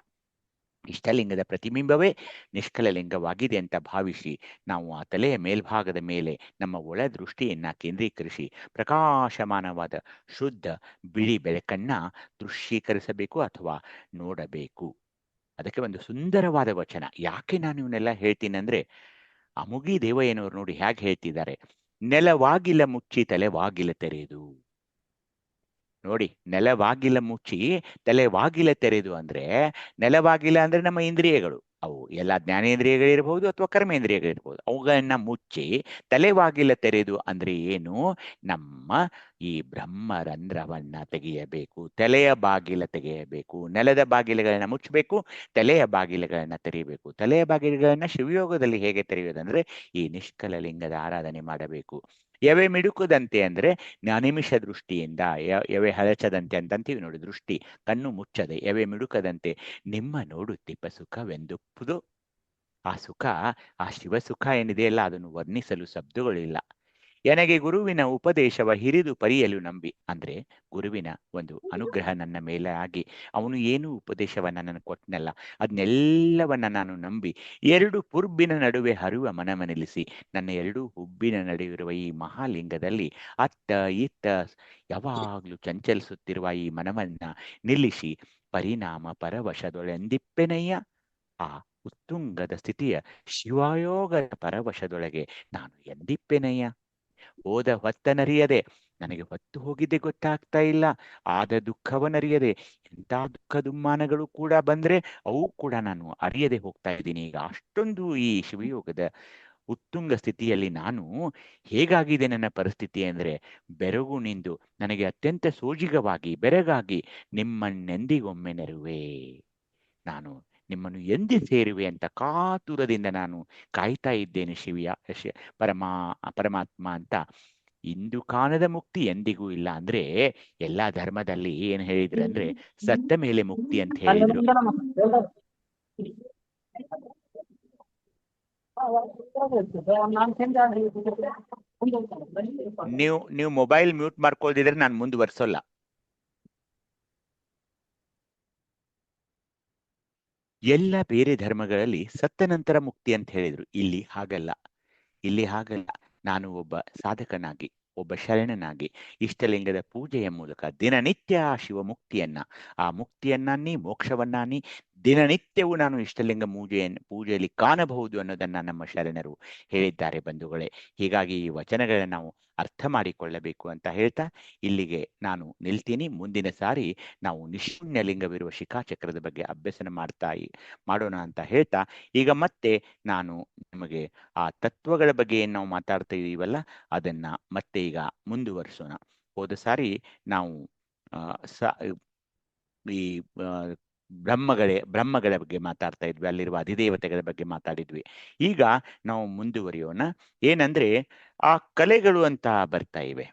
ಇಷ್ಟಲಿಂಗದ ಪ್ರತಿಬಿಂಬವೇ ನಿಷ್ಕಲ ಲಿಂಗವಾಗಿದೆ ಅಂತ ಭಾವಿಸಿ ನಾವು ಆ ತಲೆಯ ಮೇಲ್ಭಾಗದ ಮೇಲೆ ನಮ್ಮ ಒಳ ದೃಷ್ಟಿಯನ್ನ ಕೇಂದ್ರೀಕರಿಸಿ ಪ್ರಕಾಶಮಾನವಾದ ಶುದ್ಧ ಬಿಳಿ ಬೆಳಕನ್ನ ದೃಶ್ಯೀಕರಿಸಬೇಕು ಅಥವಾ ನೋಡಬೇಕು. ಅದಕ್ಕೆ ಒಂದು ಸುಂದರವಾದ ವಚನ. ಯಾಕೆ ನಾನು ಇವನ್ನೆಲ್ಲ ಹೇಳ್ತೀನಿ ಅಂದ್ರೆ, ಅಮುಗಿ ದೇವಯ್ಯನವರು ನೋಡಿ ಹೇಗೆ ಹೇಳ್ತಿದ್ದಾರೆ, ನೆಲವಾಗಿಲ ಮುಚ್ಚಿ ತಲೆವಾಗಿಲ ತೆರೆದು. ನೋಡಿ, ನೆಲವಾಗಿಲ ಮುಚ್ಚಿ ತಲೆವಾಗಿಲ ತೆರೆದು ಅಂದ್ರೆ, ನೆಲವಾಗಿಲ ಅಂದ್ರೆ ನಮ್ಮ ಇಂದ್ರಿಯಗಳು, ಅವು ಎಲ್ಲ ಜ್ಞಾನೇಂದ್ರಿಯಗಳಿರ್ಬಹುದು ಅಥವಾ ಕರ್ಮೇಂದ್ರಿಯಗಳಿರ್ಬಹುದು, ಅವುಗಳನ್ನ ಮುಚ್ಚಿ ತಲೆವಾಗಿಲ ತೆರೆದು ಅಂದ್ರೆ ಏನು? ನಮ್ಮ ಈ ಬ್ರಹ್ಮರಂಧ್ರವನ್ನ ತೆಗೆಯಬೇಕು, ತಲೆಯ ಬಾಗಿಲ ತೆಗೆಯಬೇಕು, ನೆಲದ ಬಾಗಿಲುಗಳನ್ನ ಮುಚ್ಚಬೇಕು, ತಲೆಯ ಬಾಗಿಲುಗಳನ್ನ ತೆರೆಯಬೇಕು. ತಲೆಯ ಬಾಗಿಲುಗಳನ್ನ ಶಿವಯೋಗದಲ್ಲಿ ಹೇಗೆ ತೆರೆಯುವುದಂದ್ರೆ ಈ ನಿಷ್ಕಲ ಲಿಂಗದ ಆರಾಧನೆ ಮಾಡಬೇಕು. ಎವೆ ಮಿಡುಕದಂತೆ ಅಂದ್ರೆ ಅನಿಮಿಷ ದೃಷ್ಟಿಯಿಂದ, ಎವೆ ಹಳಚದಂತೆ ಅಂತಂತೀವಿ ನೋಡಿ, ದೃಷ್ಟಿ ಕಣ್ಣು ಮುಚ್ಚದೆ ಎವೆ ಮಿಡುಕದಂತೆ ನಿಮ್ಮ ನೋಡುತ್ತಿಪ್ಪ ಸುಖವೆಂದುಪ್ಪುದು. ಆ ಸುಖ, ಆ ಶಿವ ಸುಖ ಏನಿದೆಯಲ್ಲ, ಅದನ್ನು ವರ್ಣಿಸಲು ಶಬ್ದಗಳಿಲ್ಲ. ನನಗೆ ಗುರುವಿನ ಉಪದೇಶವ ಹಿರಿದು ಪರಿಯಲು ನಂಬಿ, ಅಂದ್ರೆ ಗುರುವಿನ ಒಂದು ಅನುಗ್ರಹ ನನ್ನ ಮೇಲೆ ಆಗಿ ಅವನು ಏನು ಉಪದೇಶವನ್ನ ನನಗೆ ಕೊಟ್ಟನಲ್ಲ, ಅದನ್ನೆಲ್ಲವನ್ನ ನಾನು ನಂಬಿ ಎರಡು ಪುರ್ಬಿನ ನಡುವೆ ಹರಿವ ಮನವ ನಿಲ್ಲಿಸಿ, ನನ್ನ ಎರಡೂ ಹುಬ್ಬಿನ ನಡುವಿರುವ ಈ ಮಹಾಲಿಂಗದಲ್ಲಿ ಅತ್ತ ಇತ್ತ ಯಾವಾಗ್ಲೂ ಚಂಚಲಿಸುತ್ತಿರುವ ಈ ಮನವನ್ನ ನಿಲ್ಲಿಸಿ ಪರಿಣಾಮ ಪರವಶದೊಳೆಂದಿಪ್ಪೆನಯ್ಯ. ಆ ಉತ್ತುಂಗದ ಸ್ಥಿತಿಯ ಶಿವಯೋಗದ ಪರವಶದೊಳಗೆ ನಾನು ಎಂದಿಪ್ಪೆನಯ್ಯ. ಹೋದ ಹೊತ್ತನರಿಯದೆ, ನನಗೆ ಹೊತ್ತು ಹೋಗಿದ್ದೆ ಗೊತ್ತಾಗ್ತಾ ಇಲ್ಲ, ಆದ ದುಃಖವನ್ನರಿಯದೆ, ಎಂಥ ದುಃಖ ದುಮ್ಮಾನಗಳು ಕೂಡ ಬಂದ್ರೆ ಅವು ಕೂಡ ನಾನು ಅರಿಯದೆ ಹೋಗ್ತಾ ಇದ್ದೀನಿ. ಈಗ ಅಷ್ಟೊಂದು ಈ ಶಿವಯೋಗದ ಉತ್ತುಂಗ ಸ್ಥಿತಿಯಲ್ಲಿ ನಾನು ಹೇಗಾಗಿದೆ ನನ್ನ ಪರಿಸ್ಥಿತಿ ಅಂದ್ರೆ, ಬೆರಗು ನಿಂದು ನನಗೆ ಅತ್ಯಂತ ಸೋಜಿಗವಾಗಿ ಬೆರಗಾಗಿ ನಿಮ್ಮನ್ನೆಂದಿಗೊಮ್ಮೆ ನೆರುವೆ, ನಾನು ನಿಮ್ಮನ್ನು ಎಂದಿ ಸೇರುವೆ ಅಂತ ಕಾತುರದಿಂದ ನಾನು ಕಾಯ್ತಾ ಇದ್ದೇನೆ ಪರಮಾತ್ಮ ಅಂತ. ಇಂದು ಕಾಣದ ಮುಕ್ತಿ ಎಂದಿಗೂ ಇಲ್ಲ ಅಂದ್ರೆ, ಎಲ್ಲಾ ಧರ್ಮದಲ್ಲಿ ಏನ್ ಹೇಳಿದ್ರು ಅಂದ್ರೆ ಸತ್ತ ಮೇಲೆ ಮುಕ್ತಿ ಅಂತ ಹೇಳಿದ್ರು. ನೀವು ಮೊಬೈಲ್ ಮ್ಯೂಟ್ ಮಾಡ್ಕೊಳ್ದಿದ್ರೆ ನಾನು ಮುಂದುವರ್ಸೋಲ್ಲ. ಎಲ್ಲ ಬೇರೆ ಧರ್ಮಗಳಲ್ಲಿ ಸತ್ತ ನಂತರ ಮುಕ್ತಿ ಅಂತ ಹೇಳಿದ್ರು, ಇಲ್ಲಿ ಹಾಗಲ್ಲ. ಇಲ್ಲಿ ಹಾಗಲ್ಲ. ನಾನು ಒಬ್ಬ ಸಾಧಕನಾಗಿ, ಒಬ್ಬ ಶರಣನಾಗಿ ಇಷ್ಟಲಿಂಗದ ಪೂಜೆಯ ಮೂಲಕ ದಿನನಿತ್ಯ ಆ ಶಿವಮುಕ್ತಿಯನ್ನ, ಆ ಮುಕ್ತಿಯನ್ನಾನಿ ಮೋಕ್ಷವನ್ನಾನಿ ದಿನನಿತ್ಯವೂ ನಾನು ಇಷ್ಟಲಿಂಗ ಪೂಜೆಯಲ್ಲಿ ಕಾಣಬಹುದು ಅನ್ನೋದನ್ನ ನಮ್ಮ ಶರಣರು ಹೇಳಿದ್ದಾರೆ ಬಂಧುಗಳೇ. ಹೀಗಾಗಿ ಈ ವಚನಗಳನ್ನ ನಾವು ಅರ್ಥ ಮಾಡಿಕೊಳ್ಳಬೇಕು ಅಂತ ಹೇಳ್ತಾ ಇಲ್ಲಿಗೆ ನಾನು ನಿಲ್ತೀನಿ. ಮುಂದಿನ ಸಾರಿ ನಾವು ನಿಶೂನ್ಯ ಲಿಂಗವಿರುವ ಶಿಖಾಚಕ್ರದ ಬಗ್ಗೆ ಅಭ್ಯಸನ ಮಾಡೋಣ ಅಂತ ಹೇಳ್ತಾ, ಈಗ ಮತ್ತೆ ನಾನು ನಿಮಗೆ ಆ ತತ್ವಗಳ ಬಗ್ಗೆ ಏನ್ ನಾವು ಮಾತಾಡ್ತಾ ಇದೀವಲ್ಲ ಅದನ್ನ ಮತ್ತೆ ಈಗ ಮುಂದುವರಿಸೋಣ. ಹೋದ ಸಾರಿ ನಾವು ಈ ಬ್ರಹ್ಮಗಳ ಬಗ್ಗೆ ಮಾತಾಡ್ತಾ ಇದ್ವಿ, ಅಲ್ಲಿರುವ ಅಧಿದೇವತೆಗಳ ಬಗ್ಗೆ ಮಾತಾಡಿದ್ವಿ. ಈಗ ನಾವು ಮುಂದುವರಿಯೋಣ. ಏನಂದ್ರೆ ಆ ಕಲೆಗಳು ಅಂತ ಬರ್ತಾ ಇವೆ.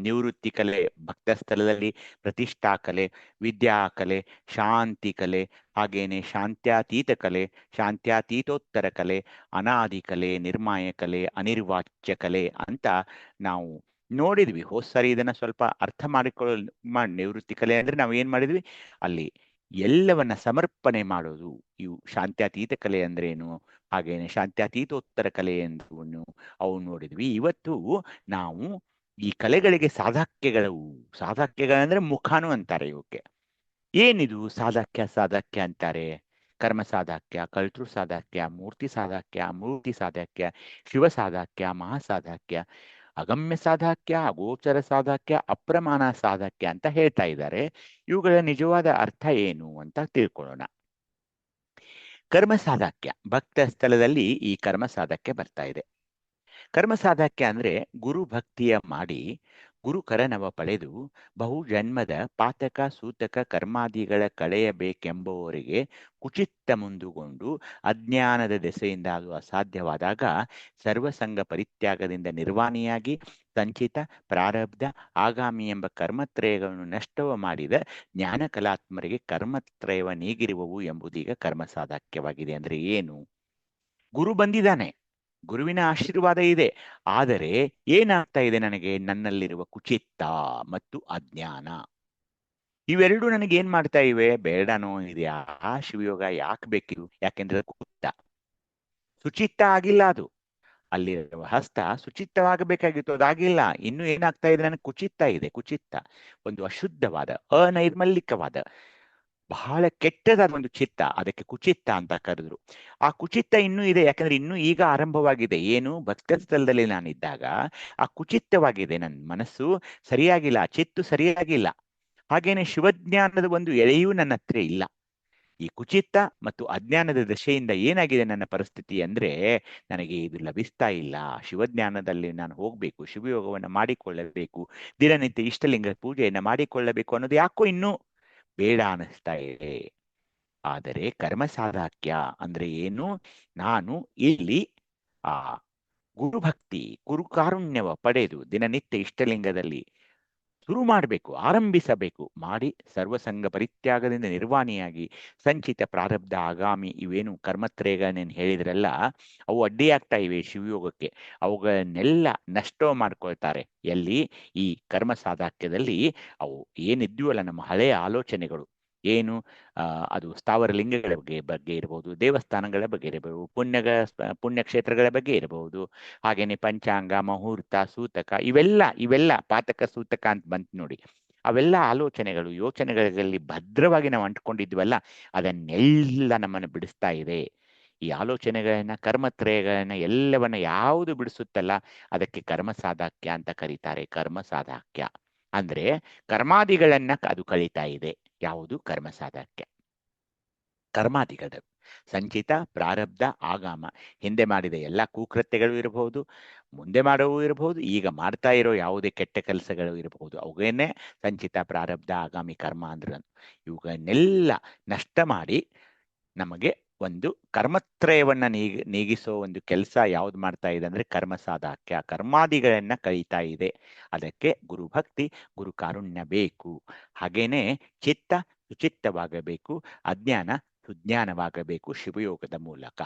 ನಿವೃತ್ತಿ ಕಲೆ, ಭಕ್ತ ಸ್ಥಳದಲ್ಲಿ ಪ್ರತಿಷ್ಠಾ ಕಲೆ, ವಿದ್ಯಾ ಕಲೆ, ಶಾಂತಿ ಕಲೆ, ಹಾಗೇನೆ ಶಾಂತ್ಯಾತೀತ ಕಲೆ, ಶಾಂತ್ಯಾತೀತೋತ್ತರ ಕಲೆ, ಅನಾದಿ ಕಲೆ, ನಿರ್ಮಾಯ ಕಲೆ, ಅನಿರ್ವಾಚ್ಯ ಕಲೆ ಅಂತ ನಾವು ನೋಡಿದ್ವಿ. ಹೋದ್ ಸಾರಿ ಇದನ್ನ ಸ್ವಲ್ಪ ಅರ್ಥ ನಿವೃತ್ತಿ ಕಲೆ ಅಂದ್ರೆ ನಾವು ಏನ್ ಮಾಡಿದ್ವಿ, ಅಲ್ಲಿ ಎಲ್ಲವನ್ನ ಸಮರ್ಪಣೆ ಮಾಡೋದು. ಇವು ಶಾಂತ್ಯಾತೀತ ಕಲೆ ಅಂದ್ರೇನು, ಹಾಗೇನೆ ಶಾಂತ್ಯಾತೀತೋತ್ತರ ಕಲೆ ಅಂದ್ರೇನು, ಅವು ನೋಡಿದ್ವಿ. ಇವತ್ತು ನಾವು ಈ ಕಲೆಗಳಿಗೆ ಸಾಧಕ್ಯಗಳಂದ್ರೆ ಮುಖಾನು ಅಂತಾರೆ ಇವಕ್ಕೆ. ಏನಿದು ಸಾಧಕ್ಯ ಅಂತಾರೆ? ಕರ್ಮ ಸಾಧಕ್ಯ, ಕರ್ತೃ ಸಾಧಕ್ಯ, ಮೂರ್ತಿ ಸಾಧಕ್ಯ, ಶಿವ ಸಾಧಕ್ಯ, ಮಹಾಸಾಧಕ್ಯ, ಅಗಮ್ಯ ಸಾಧಕ್ಯ, ಅಗೋಚರ ಸಾಧಕ್ಯ, ಅಪ್ರಮಾಣ ಸಾಧಕ್ಯ ಅಂತ ಹೇಳ್ತಾ ಇದ್ದಾರೆ. ಇವುಗಳ ನಿಜವಾದ ಅರ್ಥ ಏನು ಅಂತ ತಿಳ್ಕೊಳ್ಳೋಣ. ಕರ್ಮ ಸಾಧಕ್ಯ, ಭಕ್ತ ಸ್ಥಳದಲ್ಲಿ ಈ ಕರ್ಮ ಸಾಧಕ್ಯ ಬರ್ತಾ ಇದೆ. ಕರ್ಮ ಸಾಧಕ್ಯ ಅಂದ್ರೆ ಗುರು ಭಕ್ತಿಯ ಮಾಡಿ ಗುರುಕರನವ ಪಡೆದು ಬಹು ಜನ್ಮದ ಪಾತಕ ಸೂತಕ ಕರ್ಮಾದಿಗಳ ಕಳೆಯಬೇಕೆಂಬುವವರಿಗೆ ಕುಚಿತ್ತ ಮುಂದುಗೊಂಡು ಅಜ್ಞಾನದ ದೆಸೆಯಿಂದ ಅದು ಅಸಾಧ್ಯವಾದಾಗ ಸರ್ವಸಂಗ ಪರಿತ್ಯಾಗದಿಂದ ನಿರ್ವಾಣಿಯಾಗಿ ಸಂಚಿತ ಪ್ರಾರಬ್ಧ ಆಗಾಮಿ ಎಂಬ ಕರ್ಮತ್ರಯಗಳನ್ನು ನಷ್ಟವ ಮಾಡಿದ ಜ್ಞಾನ ಕಲಾತ್ಮರಿಗೆ ಕರ್ಮತ್ರಯವ ನೀಗಿರುವವು ಎಂಬುದೀಗ ಕರ್ಮ ಸಾಧಕ್ಯವಾಗಿದೆ. ಅಂದ್ರೆ ಏನು? ಗುರು ಬಂದಿದ್ದಾನೆ, ಗುರುವಿನ ಆಶೀರ್ವಾದ ಇದೆ, ಆದರೆ ಏನಾಗ್ತಾ ಇದೆ ನನಗೆ? ನನ್ನಲ್ಲಿರುವ ಕುಚಿತ್ತ ಮತ್ತು ಅಜ್ಞಾನ ಇವೆರಡು ನನಗೆ ಏನ್ ಮಾಡ್ತಾ ಇವೆ? ಬೇಡನೋ ಇದೆಯಾ ಶಿವಯೋಗ ಯಾಕೆ ಬೇಕಿದು? ಯಾಕೆಂದ್ರೆ ಕುಚಿತ್ತ ಸುಚಿತ್ತ ಆಗಿಲ್ಲ ಅದು. ಅಲ್ಲಿ ಹಸ್ತ ಸುಚಿತ್ತವಾಗಬೇಕಾಗಿತ್ತು, ಅದಾಗಿಲ್ಲ. ಇನ್ನು ಏನಾಗ್ತಾ ಇದೆ? ನನಗೆ ಕುಚಿತ್ತ ಇದೆ. ಕುಚಿತ್ತ ಒಂದು ಅಶುದ್ಧವಾದ, ಅನೈರ್ಮಲ್ಯಿಕವಾದ, ಬಹಳ ಕೆಟ್ಟದಾದ ಒಂದು ಚಿತ್ತ, ಅದಕ್ಕೆ ಕುಚಿತ್ತ ಅಂತ ಕರೆದ್ರು. ಆ ಕುಚಿತ್ತ ಇನ್ನೂ ಇದೆ, ಯಾಕಂದ್ರೆ ಇನ್ನೂ ಈಗ ಆರಂಭವಾಗಿದೆ. ಏನು? ಭಕ್ತ ಸ್ಥಳದಲ್ಲಿ ನಾನಿದ್ದಾಗ ಆ ಕುಚಿತ್ತವಾಗಿದೆ. ನನ್ನ ಮನಸ್ಸು ಸರಿಯಾಗಿಲ್ಲ, ಚಿತ್ತು ಸರಿಯಾಗಿಲ್ಲ. ಹಾಗೇನೆ ಶಿವಜ್ಞಾನದ ಒಂದು ಎಳೆಯೂ ನನ್ನ ಹತ್ರ ಇಲ್ಲ. ಈ ಕುಚಿತ್ತ ಮತ್ತು ಅಜ್ಞಾನದ ದಶೆಯಿಂದ ಏನಾಗಿದೆ ನನ್ನ ಪರಿಸ್ಥಿತಿ ಅಂದ್ರೆ, ನನಗೆ ಇದು ಲಭಿಸ್ತಾ ಇಲ್ಲ. ಶಿವಜ್ಞಾನದಲ್ಲಿ ನಾನು ಹೋಗ್ಬೇಕು, ಶಿವಯೋಗವನ್ನು ಮಾಡಿಕೊಳ್ಳಬೇಕು, ದಿನನಿತ್ಯ ಇಷ್ಟಲಿಂಗ ಪೂಜೆಯನ್ನ ಮಾಡಿಕೊಳ್ಳಬೇಕು ಅನ್ನೋದು ಯಾಕೋ ಇನ್ನೂ ಬೇಡ ಅನಿಸ್ತಾ ಇದೆ. ಆದರೆ ಕರ್ಮ ಸಾಧಾಕ್ಯ ಅಂದ್ರೆ ಏನು? ನಾನು ಇಲ್ಲಿ ಆ ಗುರುಭಕ್ತಿ, ಗುರುಕಾರುಣ್ಯವ ಪಡೆದು ದಿನನಿತ್ಯ ಇಷ್ಟಲಿಂಗದಲ್ಲಿ ಶುರು ಮಾಡಬೇಕು, ಆರಂಭಿಸಬೇಕು. ಮಾಡಿ ಸರ್ವಸಂಗ ಪರಿತ್ಯಾಗದಿಂದ ನಿರ್ವಾಣಿಯಾಗಿ ಸಂಚಿತ ಪ್ರಾರಬ್ಧ ಆಗಾಮಿ ಇವೇನು ಕರ್ಮತ್ರಯಗಳನ್ನೇನು ಹೇಳಿದ್ರಲ್ಲ, ಅವು ಅಡ್ಡಿಯಾಗ್ತಾ ಇವೆ ಶಿವಯೋಗಕ್ಕೆ. ಅವುಗಳನ್ನೆಲ್ಲ ನಷ್ಟ ಮಾಡ್ಕೊಳ್ತಾರೆ. ಎಲ್ಲಿ? ಈ ಕರ್ಮ ಸಾಧಾಕ್ಯದಲ್ಲಿ ಅವು ಏನಿದ್ವಲ್ಲ ನಮ್ಮ ಹಳೆಯ ಆಲೋಚನೆಗಳು ಏನು, ಅದು ಸ್ಥಾವರ ಲಿಂಗಗಳ ಬಗ್ಗೆ ಇರಬಹುದು, ದೇವಸ್ಥಾನಗಳ ಬಗ್ಗೆ ಇರಬಹುದು, ಪುಣ್ಯಕ್ಷೇತ್ರಗಳ ಬಗ್ಗೆ ಇರಬಹುದು, ಹಾಗೇನೆ ಪಂಚಾಂಗ, ಮುಹೂರ್ತ, ಸೂತಕ, ಇವೆಲ್ಲ ಪಾತಕ ಸೂತಕ ಅಂತ ಬಂತು ನೋಡಿ. ಅವೆಲ್ಲ ಆಲೋಚನೆಗಳು, ಯೋಚನೆಗಳಲ್ಲಿ ಭದ್ರವಾಗಿ ನಾವು ಅಂಟ್ಕೊಂಡಿದ್ವಲ್ಲ, ಅದನ್ನೆಲ್ಲ ನಮ್ಮನ್ನು ಬಿಡಿಸ್ತಾ ಇದೆ. ಈ ಆಲೋಚನೆಗಳನ್ನ, ಕರ್ಮತ್ರಯಗಳನ್ನ ಎಲ್ಲವನ್ನ ಯಾವುದು ಬಿಡಿಸುತ್ತಲ್ಲ ಅದಕ್ಕೆ ಕರ್ಮ ಸಾಧಾಕ್ಯ ಅಂತ ಕರೀತಾರೆ. ಕರ್ಮ ಸಾಧಾಕ್ಯ ಅಂದ್ರೆ ಕರ್ಮಾದಿಗಳನ್ನ ಅದು ಕಳೀತಾ ಇದೆ. ಯಾವುದು? ಕರ್ಮ ಸಾಧಾಕ್ಯ. ಕರ್ಮಾದಿಗಳು ಸಂಚಿತ, ಪ್ರಾರಬ್ಧ, ಆಗಾಮ. ಹಿಂದೆ ಮಾಡಿದ ಎಲ್ಲ ಕುಕೃತ್ಯಗಳು ಇರಬಹುದು, ಮುಂದೆ ಮಾಡೋವು ಇರಬಹುದು, ಈಗ ಮಾಡ್ತಾ ಇರೋ ಯಾವುದೇ ಕೆಟ್ಟ ಕೆಲಸಗಳು ಇರಬಹುದು. ಅವುಗಳನ್ನೇ ಸಂಚಿತ, ಪ್ರಾರಬ್ಧ, ಆಗಾಮಿ ಕರ್ಮ ಅಂದ್ರೆ. ಇವುಗಳನ್ನೆಲ್ಲ ನಷ್ಟ ಮಾಡಿ ನಮಗೆ ಒಂದು ಕರ್ಮತ್ರಯವನ್ನ ನೀಗಿಸೋ ಒಂದು ಕೆಲಸ ಯಾವ್ದು ಮಾಡ್ತಾ ಇದೆ ಅಂದ್ರೆ ಕರ್ಮ ಸಾಧಾಕ್ಯ. ಕರ್ಮಾದಿಗಳನ್ನ ಕಳೀತಾ ಇದೆ. ಅದಕ್ಕೆ ಗುರುಭಕ್ತಿ, ಗುರು ಕಾರುಣ್ಯ ಬೇಕು. ಹಾಗೇನೆ ಚಿತ್ತ ಸುಚಿತ್ತವಾಗಬೇಕು, ಅಜ್ಞಾನ ಸುಜ್ಞಾನವಾಗಬೇಕು ಶಿವಯೋಗದ ಮೂಲಕ.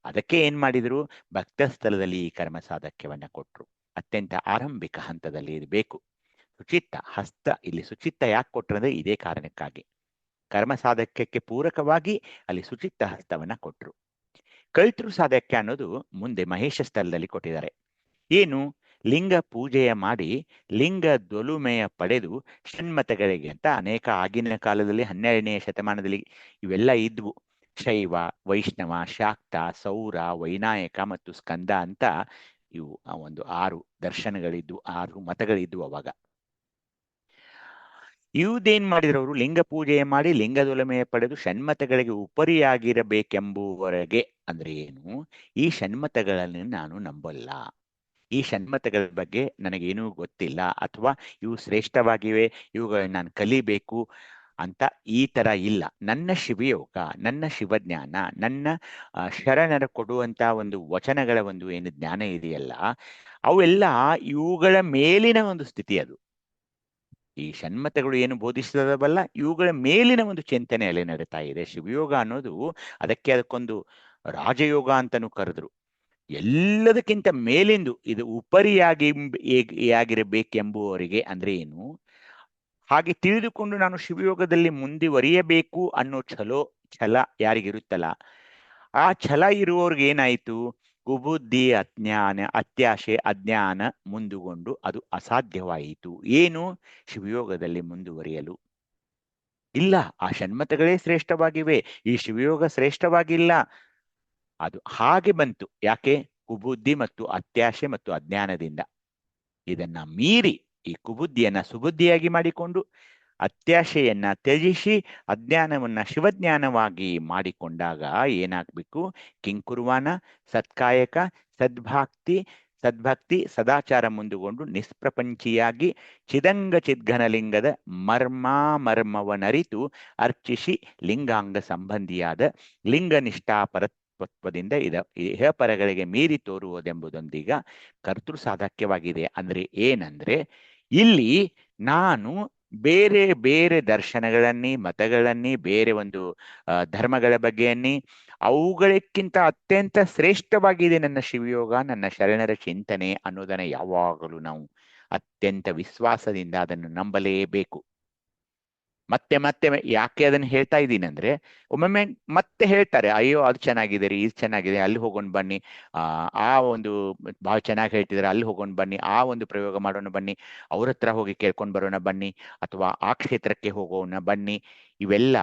ಅದಕ್ಕೆ ಏನ್ ಮಾಡಿದ್ರು? ಭಕ್ತ ಸ್ಥಳದಲ್ಲಿ ಈ ಕರ್ಮ ಸಾಧಕ್ಯವನ್ನ ಕೊಟ್ರು. ಅತ್ಯಂತ ಆರಂಭಿಕ ಹಂತದಲ್ಲಿ ಇದು ಬೇಕು. ಸುಚಿತ್ತ ಹಸ್ತ, ಇಲ್ಲಿ ಸುಚಿತ್ತ ಯಾಕೆ ಕೊಟ್ರು ಅಂದ್ರೆ ಇದೇ ಕಾರಣಕ್ಕಾಗಿ. ಕರ್ಮ ಸಾಧಕ್ಯಕ್ಕೆ ಪೂರಕವಾಗಿ ಅಲ್ಲಿ ಸುಚಿತ್ತ ಹಸ್ತವನ್ನ ಕೊಟ್ರು. ಕಳ್ತೃ ಸಾಧಕ್ಯ ಅನ್ನೋದು ಮುಂದೆ ಮಹೇಶ ಸ್ಥಳದಲ್ಲಿ ಕೊಟ್ಟಿದ್ದಾರೆ. ಏನು? ಲಿಂಗ ಪೂಜೆಯ ಮಾಡಿ ಲಿಂಗ ದೊಲುಮೆಯ ಪಡೆದು ಷಣ್ಮತಗಳಿಗೆ ಅಂತ ಅನೇಕ ಆಗಿನ ಕಾಲದಲ್ಲಿ 12ನೇ ಶತಮಾನದಲ್ಲಿ ಇವೆಲ್ಲ ಇದ್ವು. ಶೈವ, ವೈಷ್ಣವ, ಶಾಕ್ತ, ಸೌರ, ವೈನಾಯಕ ಮತ್ತು ಸ್ಕಂದ ಅಂತ ಇವು ಒಂದು 6 ದರ್ಶನಗಳಿದ್ವು, 6 ಮತಗಳಿದ್ವು ಅವಾಗ. ಇವುದೇನ್ ಮಾಡಿದ್ರು ಅವರು? ಲಿಂಗ ಪೂಜೆಯ ಮಾಡಿ ಲಿಂಗದೊಲಮೆಯ ಪಡೆದು ಷಣ್ಮತಗಳಿಗೆ ಉಪರಿಯಾಗಿರಬೇಕೆಂಬುವರೆಗೆ. ಅಂದ್ರೆ ಏನು? ಈ ಷಣ್ಮತಗಳನ್ನು ನಾನು ನಂಬಲ್ಲ, ಈ ಷಣ್ಮತಗಳ ಬಗ್ಗೆ ನನಗೇನೂ ಗೊತ್ತಿಲ್ಲ, ಅಥವಾ ಇವು ಶ್ರೇಷ್ಠವಾಗಿವೆ, ಇವುಗಳನ್ನ ನಾನು ಕಲಿಬೇಕು ಅಂತ ಈ ತರ ಇಲ್ಲ. ನನ್ನ ಶಿವಯೋಗ, ನನ್ನ ಶಿವಜ್ಞಾನ, ನನ್ನ ಶರಣರ ಕೊಡುವಂತ ಒಂದು ವಚನಗಳ ಒಂದು ಏನು ಜ್ಞಾನ ಇದೆಯಲ್ಲ, ಅವೆಲ್ಲ ಇವುಗಳ ಮೇಲಿನ ಒಂದು ಸ್ಥಿತಿ. ಅದು ಈ ಷಣ್ಮತಗಳು ಏನು ಬೋಧಿಸಿದವಲ್ಲ, ಇವುಗಳ ಮೇಲಿನ ಒಂದು ಚಿಂತನೆಯಲ್ಲಿ ನಡೀತಾ ಇದೆ ಶಿವಯೋಗ ಅನ್ನೋದು. ಅದಕ್ಕೊಂದು ರಾಜಯೋಗ ಅಂತಾನೂ ಕರೆದ್ರು. ಎಲ್ಲದಕ್ಕಿಂತ ಮೇಲಿಂದು ಇದು ಉಪರಿಯಾಗಿರಬೇಕೆಂಬುವರಿಗೆ. ಅಂದ್ರೆ ಏನು? ಹಾಗೆ ತಿಳಿದುಕೊಂಡು ನಾನು ಶಿವಯೋಗದಲ್ಲಿ ಮುಂದುವರಿಯಬೇಕು ಅನ್ನೋ ಛಲ ಯಾರಿಗಿರುತ್ತಲ್ಲ, ಆ ಛಲ ಇರುವವ್ರಿಗೆ ಏನಾಯ್ತು? ಕುಬುದ್ಧಿ, ಅತ್ಯಾಶೆ, ಅಜ್ಞಾನ ಮುಂದುಗೊಂಡು ಅದು ಅಸಾಧ್ಯವಾಯಿತು. ಏನು? ಶಿವಯೋಗದಲ್ಲಿ ಮುಂದುವರಿಯಲು ಇಲ್ಲ. ಆ ಷಣ್ಮತಗಳೇ ಶ್ರೇಷ್ಠವಾಗಿವೆ, ಈ ಶಿವಯೋಗ ಶ್ರೇಷ್ಠವಾಗಿಲ್ಲ. ಅದು ಹಾಗೆ ಬಂತು. ಯಾಕೆ? ಕುಬುದ್ಧಿ ಮತ್ತು ಅತ್ಯಾಶೆ ಮತ್ತು ಅಜ್ಞಾನದಿಂದ. ಇದನ್ನ ಮೀರಿ ಈ ಕುಬುದ್ಧಿಯನ್ನ ಸುಬುದ್ಧಿಯಾಗಿ ಮಾಡಿಕೊಂಡು, ಅತ್ಯಾಶೆಯನ್ನ ತ್ಯಜಿಸಿ, ಅಜ್ಞಾನವನ್ನ ಶಿವಜ್ಞಾನವಾಗಿ ಮಾಡಿಕೊಂಡಾಗ ಏನಾಗ್ಬೇಕು? ಕಿಂಕುರುವಾನ, ಸತ್ಕಾಯಕ, ಸದ್ಭಕ್ತಿ, ಸದಾಚಾರ ಮುಂದುಗೊಂಡು ನಿಷ್ಪ್ರಪಂಚಿಯಾಗಿ ಚಿದಂಗ ಚಿದ್ಘನಲಿಂಗದ ಮರ್ಮವನರಿತು ಅರ್ಚಿಸಿ ಲಿಂಗಾಂಗ ಸಂಬಂಧಿಯಾದ ಲಿಂಗನಿಷ್ಠಾ ಪರತ್ವದಿಂದ ಇಹಪರಗಳಿಗೆ ಮೀರಿ ತೋರುವುದೆಂಬುದೊಂದಿಗ ಕರ್ತೃ ಸಾಧಕ್ಯವಾಗಿದೆ. ಅಂದ್ರೆ ಏನಂದ್ರೆ, ಇಲ್ಲಿ ನಾನು ಬೇರೆ ಬೇರೆ ದರ್ಶನಗಳನ್ನೇ, ಮತಗಳನ್ನೇ, ಬೇರೆ ಒಂದು ಧರ್ಮಗಳ ಬಗ್ಗೆಯನ್ನೇ, ಅವುಗಳಕ್ಕಿಂತ ಅತ್ಯಂತ ಶ್ರೇಷ್ಠವಾಗಿದೆ ನನ್ನ ಶಿವಯೋಗ, ನನ್ನ ಶರಣರ ಚಿಂತನೆ ಅನ್ನೋದನ್ನ ಯಾವಾಗಲೂ ನಾವು ಅತ್ಯಂತ ವಿಶ್ವಾಸದಿಂದ ಅದನ್ನು ನಂಬಲೇಬೇಕು. ಮತ್ತೆ ಮತ್ತೆ ಯಾಕೆ ಅದನ್ನ ಹೇಳ್ತಾ ಇದ್ದೀನಿ ಅಂದ್ರೆ, ಒಮ್ಮೊಮ್ಮೆ ಮತ್ತೆ ಹೇಳ್ತಾರೆ, ಅಯ್ಯೋ ಅದು ಚೆನ್ನಾಗಿದೆ ರೀ, ಇದು ಚೆನ್ನಾಗಿದೆ, ಅಲ್ಲಿ ಹೋಗೋಣ ಬನ್ನಿ, ಆ ಒಂದು ಬಹಳ ಚೆನ್ನಾಗಿ ಹೇಳ್ತಿದ್ದಾರೆ, ಅಲ್ಲಿ ಹೋಗೋಣ ಬನ್ನಿ, ಆ ಒಂದು ಪ್ರಯೋಗ ಮಾಡೋಣ ಬನ್ನಿ, ಅವ್ರ ಹತ್ರ ಹೋಗಿ ಕೇಳ್ಕೊಂಡು ಬರೋಣ ಬನ್ನಿ, ಅಥವಾ ಆ ಕ್ಷೇತ್ರಕ್ಕೆ ಹೋಗೋಣ ಬನ್ನಿ. ಇವೆಲ್ಲ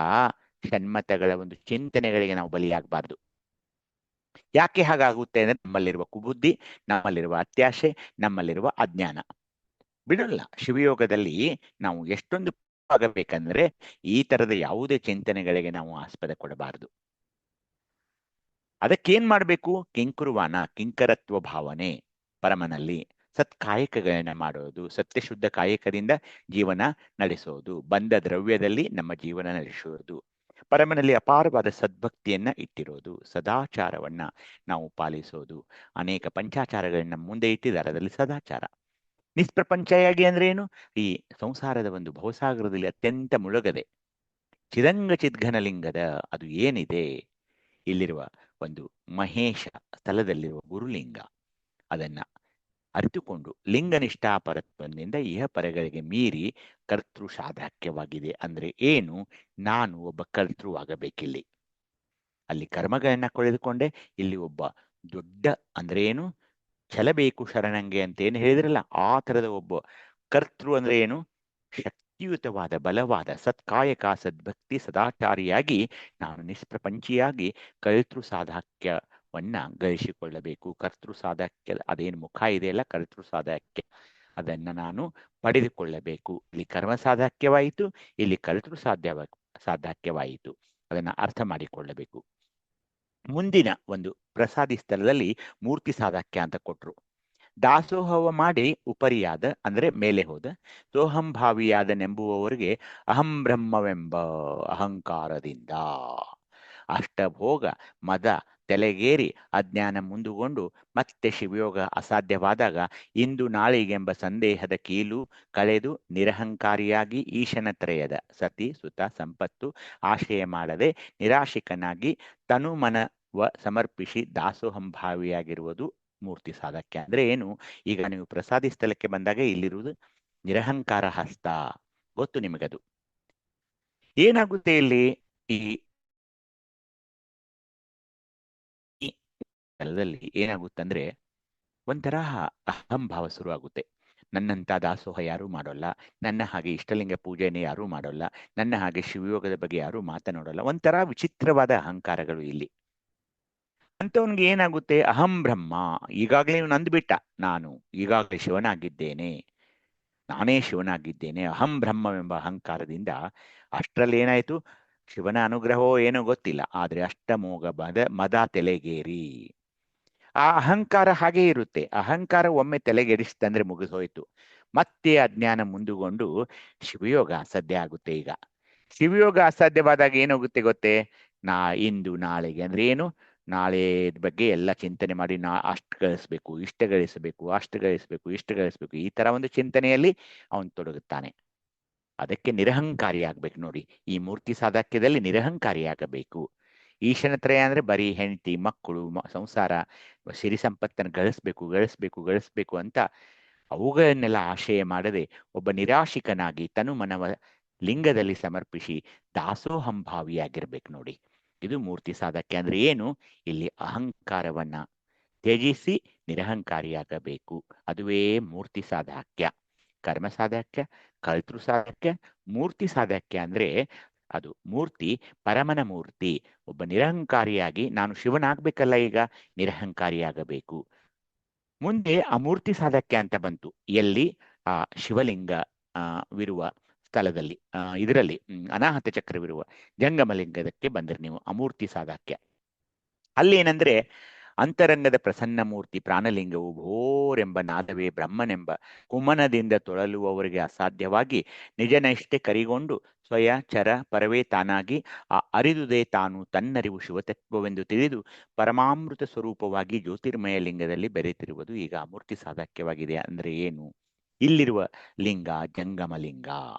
ಷಣ್ಮತಗಳ ಒಂದು ಚಿಂತನೆಗಳಿಗೆ ನಾವು ಬಲಿಯಾಗಬಾರ್ದು. ಯಾಕೆ ಹಾಗಾಗುತ್ತೆ ಅಂದ್ರೆ, ನಮ್ಮಲ್ಲಿರುವ ಕುಬುದ್ಧಿ, ನಮ್ಮಲ್ಲಿರುವ ಅತ್ಯಾಶೆ, ನಮ್ಮಲ್ಲಿರುವ ಅಜ್ಞಾನ ಬಿಡಲ್ಲ. ಶಿವಯೋಗದಲ್ಲಿ ನಾವು ಎಷ್ಟೊಂದು ಆಗಬೇಕಂದ್ರೆ ಈ ತರದ ಯಾವುದೇ ಚಿಂತನೆಗಳಿಗೆ ನಾವು ಆಸ್ಪದ ಕೊಡಬಾರದು. ಅದಕ್ಕೇನ್ ಮಾಡ್ಬೇಕು? ಕಿಂಕುರುವಾನ, ಕಿಂಕರತ್ವ ಭಾವನೆ ಪರಮನಲ್ಲಿ, ಸತ್ಕಾಯಕಗಳನ್ನ ಮಾಡೋದು, ಸತ್ಯಶುದ್ಧ ಕಾಯಕದಿಂದ ಜೀವನ ನಡೆಸೋದು, ಬಂದ ದ್ರವ್ಯದಲ್ಲಿ ನಮ್ಮ ಜೀವನ ನಡೆಸೋದು, ಪರಮನಲ್ಲಿ ಅಪಾರವಾದ ಸದ್ಭಕ್ತಿಯನ್ನ ಇಟ್ಟಿರೋದು, ಸದಾಚಾರವನ್ನ ನಾವು ಪಾಲಿಸೋದು. ಅನೇಕ ಪಂಚಾಚಾರಗಳನ್ನ ಮುಂದೆ ಇಟ್ಟಿದ್ದಾರೆ, ಅದರಲ್ಲಿ ಸದಾಚಾರ. ನಿಷ್ಪ್ರಪಂಚಯಾಗಿ ಅಂದ್ರೆ ಏನು? ಈ ಸಂಸಾರದ ಒಂದು ಭವಸಾಗರದಲ್ಲಿ ಅತ್ಯಂತ ಮುಳುಗದೆ ಚಿದಂಗ ಚಿದ್ಘನಲಿಂಗದ ಅದು ಏನಿದೆ, ಇಲ್ಲಿರುವ ಒಂದು ಮಹೇಶ ಸ್ಥಳದಲ್ಲಿರುವ ಗುರುಲಿಂಗ, ಅದನ್ನ ಅರಿತುಕೊಂಡು ಲಿಂಗನಿಷ್ಠಾಪರತ್ವದಿಂದ ಇಹ ಪರಗಳಿಗೆ ಮೀರಿ ಕರ್ತೃ ಸಾಧಾಕ್ಯವಾಗಿದೆ. ಅಂದ್ರೆ ಏನು? ನಾನು ಒಬ್ಬ ಕರ್ತೃ ಆಗಬೇಕಿಲ್ಲಿ. ಅಲ್ಲಿ ಕರ್ಮಗಳನ್ನ ಕೊಳೆದುಕೊಂಡೆ, ಇಲ್ಲಿ ಒಬ್ಬ ದೊಡ್ಡ ಅಂದ್ರೆ ಏನು? ಛಲಬೇಕು ಶರಣಂಗೆ ಅಂತ ಏನು ಹೇಳಿದ್ರಲ್ಲ, ಆ ತರದ ಒಬ್ಬ ಕರ್ತೃ ಅಂದ್ರೆ ಏನು? ಶಕ್ತಿಯುತವಾದ ಬಲವಾದ ಸತ್ಕಾಯಕ ಸದ್ಭಕ್ತಿ ಸದಾಚಾರಿಯಾಗಿ ನಾನು ನಿಷ್ಪ್ರಪಂಚಿಯಾಗಿ ಕರ್ತೃ ಸಾಧಾಕ್ಯವನ್ನ ಗಳಿಸಿಕೊಳ್ಳಬೇಕು. ಕರ್ತೃ ಸಾಧಾಕ್ಯ ಅದೇನು ಮುಖ ಇದೆಯಲ್ಲ, ಕರ್ತೃ ಸಾಧಾಕ್ಯ, ಅದನ್ನ ನಾನು ಪಡೆದುಕೊಳ್ಳಬೇಕು. ಇಲ್ಲಿ ಕರ್ಮ ಸಾಧಾಕ್ಯವಾಯಿತು, ಇಲ್ಲಿ ಕರ್ತೃ ಸಾಧಾಕ್ಯವಾಯಿತು. ಅದನ್ನ ಅರ್ಥ ಮಾಡಿಕೊಳ್ಳಬೇಕು. ಮುಂದಿನ ಒಂದು ಪ್ರಸಾದಿ ಸ್ಥಳದಲ್ಲಿ ಮೂರ್ತಿ ಸಾಧಾಕ್ಯ ಅಂತ ಕೊಟ್ರು. ದಾಸೋಹವ ಮಾಡಿ ಉಪರಿಯಾದ ಅಂದ್ರೆ ಮೇಲೆ ಹೋದ, ಸೋಹಂಭಾವಿಯಾದನೆಂಬುವವರಿಗೆ ಅಹಂ ಬ್ರಹ್ಮವೆಂಬ ಅಹಂಕಾರದಿಂದ ಅಷ್ಟಭೋಗ ಮದ ತಲೆಗೇರಿ ಅಜ್ಞಾನ ಮುಂದುಗೊಂಡು ಮತ್ತೆ ಶಿವಯೋಗ ಅಸಾಧ್ಯವಾದಾಗ ಇಂದು ನಾಳಿಗೆಂಬ ಸಂದೇಹದ ಕೀಲು ಕಳೆದು ನಿರಹಂಕಾರಿಯಾಗಿ ಈಶನತ್ರಯದ ಸತಿ ಸುತ ಸಂಪತ್ತು ಆಶ್ರಯ ಮಾಡದೆ ನಿರಾಶಿಕನಾಗಿ ತನು ಮನವ ಸಮರ್ಪಿಸಿ ದಾಸೋಹಂಭಾವಿಯಾಗಿರುವುದು ಮೂರ್ತಿ ಸಾಧಕ್ಯ. ಅಂದ್ರೆ ಏನು? ಈಗ ನೀವು ಪ್ರಸಾದಿ ಸ್ಥಳಕ್ಕೆ ಬಂದಾಗ ಇಲ್ಲಿರುವುದು ನಿರಹಂಕಾರ ಹಸ್ತ, ಗೊತ್ತು ನಿಮಗದು. ಏನಾಗುತ್ತೆ ಇಲ್ಲಿ? ಈ ಸ್ಥಳದಲ್ಲಿ ಏನಾಗುತ್ತಂದ್ರೆ ಒಂಥರ ಅಹಂಭಾವ ಶುರುವಾಗುತ್ತೆ. ನನ್ನಂತ ದಾಸೋಹ ಯಾರೂ ಮಾಡೋಲ್ಲ, ನನ್ನ ಹಾಗೆ ಇಷ್ಟಲಿಂಗ ಪೂಜೆನೇ ಯಾರೂ ಮಾಡೋಲ್ಲ, ನನ್ನ ಹಾಗೆ ಶಿವಯೋಗದ ಬಗ್ಗೆ ಯಾರೂ ಮಾತನಾಡೋಲ್ಲ. ಒಂಥರ ವಿಚಿತ್ರವಾದ ಅಹಂಕಾರಗಳು ಇಲ್ಲಿ. ಅಂತವನ್ಗೆ ಏನಾಗುತ್ತೆ? ಅಹಂ ಬ್ರಹ್ಮ, ಈಗಾಗಲೇ ಇವನು ಅಂದ್ಬಿಟ್ಟ, ನಾನು ಈಗಾಗಲೇ ಶಿವನಾಗಿದ್ದೇನೆ, ನಾನೇ ಶಿವನಾಗಿದ್ದೇನೆ, ಅಹಂ ಬ್ರಹ್ಮವೆಂಬ ಅಹಂಕಾರದಿಂದ ಅಷ್ಟರಲ್ಲಿ ಏನಾಯ್ತು? ಶಿವನ ಅನುಗ್ರಹವೋ ಏನೋ ಗೊತ್ತಿಲ್ಲ, ಆದ್ರೆ ಅಷ್ಟಮೋಘ ಮದ ತಲೆಗೇರಿ. ಆ ಅಹಂಕಾರ ಹಾಗೆ ಇರುತ್ತೆ. ಅಹಂಕಾರ ಒಮ್ಮೆ ತಲೆಗೆಡಿಸ್ತಂದ್ರೆ ಮುಗಿದೋಯ್ತು. ಮತ್ತೆ ಅಜ್ಞಾನ ಮುಂದುಗೊಂಡು ಶಿವಯೋಗ ಅಸಾಧ್ಯ ಆಗುತ್ತೆ. ಈಗ ಶಿವಯೋಗ ಅಸಾಧ್ಯವಾದಾಗ ಏನಾಗುತ್ತೆ ಗೊತ್ತೇ? ಇಂದು ನಾಳೆಗೆ ಅಂದ್ರೆ ಏನು? ನಾಳೆ ಬಗ್ಗೆ ಎಲ್ಲ ಚಿಂತನೆ ಮಾಡಿ, ಅಷ್ಟು ಗಳಿಸ್ಬೇಕು, ಇಷ್ಟು ಗಳಿಸಬೇಕು, ಅಷ್ಟು ಗಳಿಸ್ಬೇಕು, ಇಷ್ಟು ಗಳಿಸ್ಬೇಕು, ಈ ತರ ಒಂದು ಚಿಂತನೆಯಲ್ಲಿ ಅವನು ತೊಡಗುತ್ತಾನೆ. ಅದಕ್ಕೆ ನಿರಹಂಕಾರಿಯಾಗಬೇಕು ನೋಡಿ. ಈ ಮೂರ್ತಿ ಸಾಧಾಕ್ಯದಲ್ಲಿ ನಿರಹಂಕಾರಿಯಾಗಬೇಕು. ಈಶನತ್ರಯ ಅಂದ್ರೆ ಬರೀ ಹೆಂಡತಿ ಮಕ್ಕಳು ಸಂಸಾರ ಸಿರಿ ಸಂಪತ್ತನ್ನು ಗಳಿಸ್ಬೇಕು ಗಳಿಸ್ಬೇಕು ಗಳಿಸ್ಬೇಕು ಅಂತ ಅವುಗಳನ್ನೆಲ್ಲ ಆಶಯ ಮಾಡದೆ ಒಬ್ಬ ನಿರಾಶಿಕನಾಗಿ ತನು ಮನವ ಲಿಂಗದಲ್ಲಿ ಸಮರ್ಪಿಸಿ ದಾಸೋಹಂಭಾವಿಯಾಗಿರ್ಬೇಕು ನೋಡಿ. ಇದು ಮೂರ್ತಿ ಸಾಧಕ್ಯ. ಅಂದ್ರೆ ಏನು? ಇಲ್ಲಿ ಅಹಂಕಾರವನ್ನ ತ್ಯಜಿಸಿ ನಿರಹಂಕಾರಿಯಾಗಬೇಕು. ಅದುವೇ ಮೂರ್ತಿ ಸಾಧಾಕ್ಯ. ಕರ್ಮ ಸಾಧಾಕ್ಯ, ಕರ್ತೃ ಸಾಧಾಕ್ಯ, ಮೂರ್ತಿ ಸಾಧಾಕ್ಯ ಅಂದ್ರೆ ಅದು ಮೂರ್ತಿ ಪರಮನ ಮೂರ್ತಿ. ಒಬ್ಬ ನಿರಹಂಕಾರಿಯಾಗಿ ನಾನು ಶಿವನಾಗ್ಬೇಕಲ್ಲ, ಈಗ ನಿರಹಂಕಾರಿಯಾಗಬೇಕು. ಮುಂದೆ ಆ ಮೂರ್ತಿ ಸಾಧಕ್ಯ ಅಂತ ಬಂತು. ಎಲ್ಲಿ? ಆ ಶಿವಲಿಂಗ ವಿರುವ ಸ್ಥಳದಲ್ಲಿ, ಇದರಲ್ಲಿ ಅನಾಹತ ಚಕ್ರವಿರುವ ಜಂಗಮಲಿಂಗದಕ್ಕೆ ಬಂದ್ರಿ ನೀವು. ಅಮೂರ್ತಿ ಸಾಧಾಕ್ಯ ಅಲ್ಲಿ ಏನಂದ್ರೆ, ಅಂತರಂಗದ ಪ್ರಸನ್ನ ಮೂರ್ತಿ ಪ್ರಾಣಲಿಂಗವು ಭೋರೆಂಬ ನಾದವೇ ಬ್ರಹ್ಮನೆಂಬ ಕುಮನದಿಂದ ತೊಳಲುವವರಿಗೆ ಅಸಾಧ್ಯವಾಗಿ ನಿಜನಷ್ಟೇ ಕರಿಗೊಂಡು ಸ್ವಯ ಚರ ಪರವೇ ತಾನಾಗಿ ಆ ಅರಿದುದೇ ತಾನು ತನ್ನರಿವು ಶಿವತತ್ವವೆಂದು ತಿಳಿದು ಪರಮಾಮೃತ ಸ್ವರೂಪವಾಗಿ ಜ್ಯೋತಿರ್ಮಯ ಲಿಂಗದಲ್ಲಿ ಬೆರೆತಿರುವುದು ಈಗ ಅಮೂರ್ತಿ ಸಾಧಕ್ಯವಾಗಿದೆ. ಅಂದ್ರೆ ಏನು? ಇಲ್ಲಿರುವ ಲಿಂಗ ಜಂಗಮಲಿಂಗ,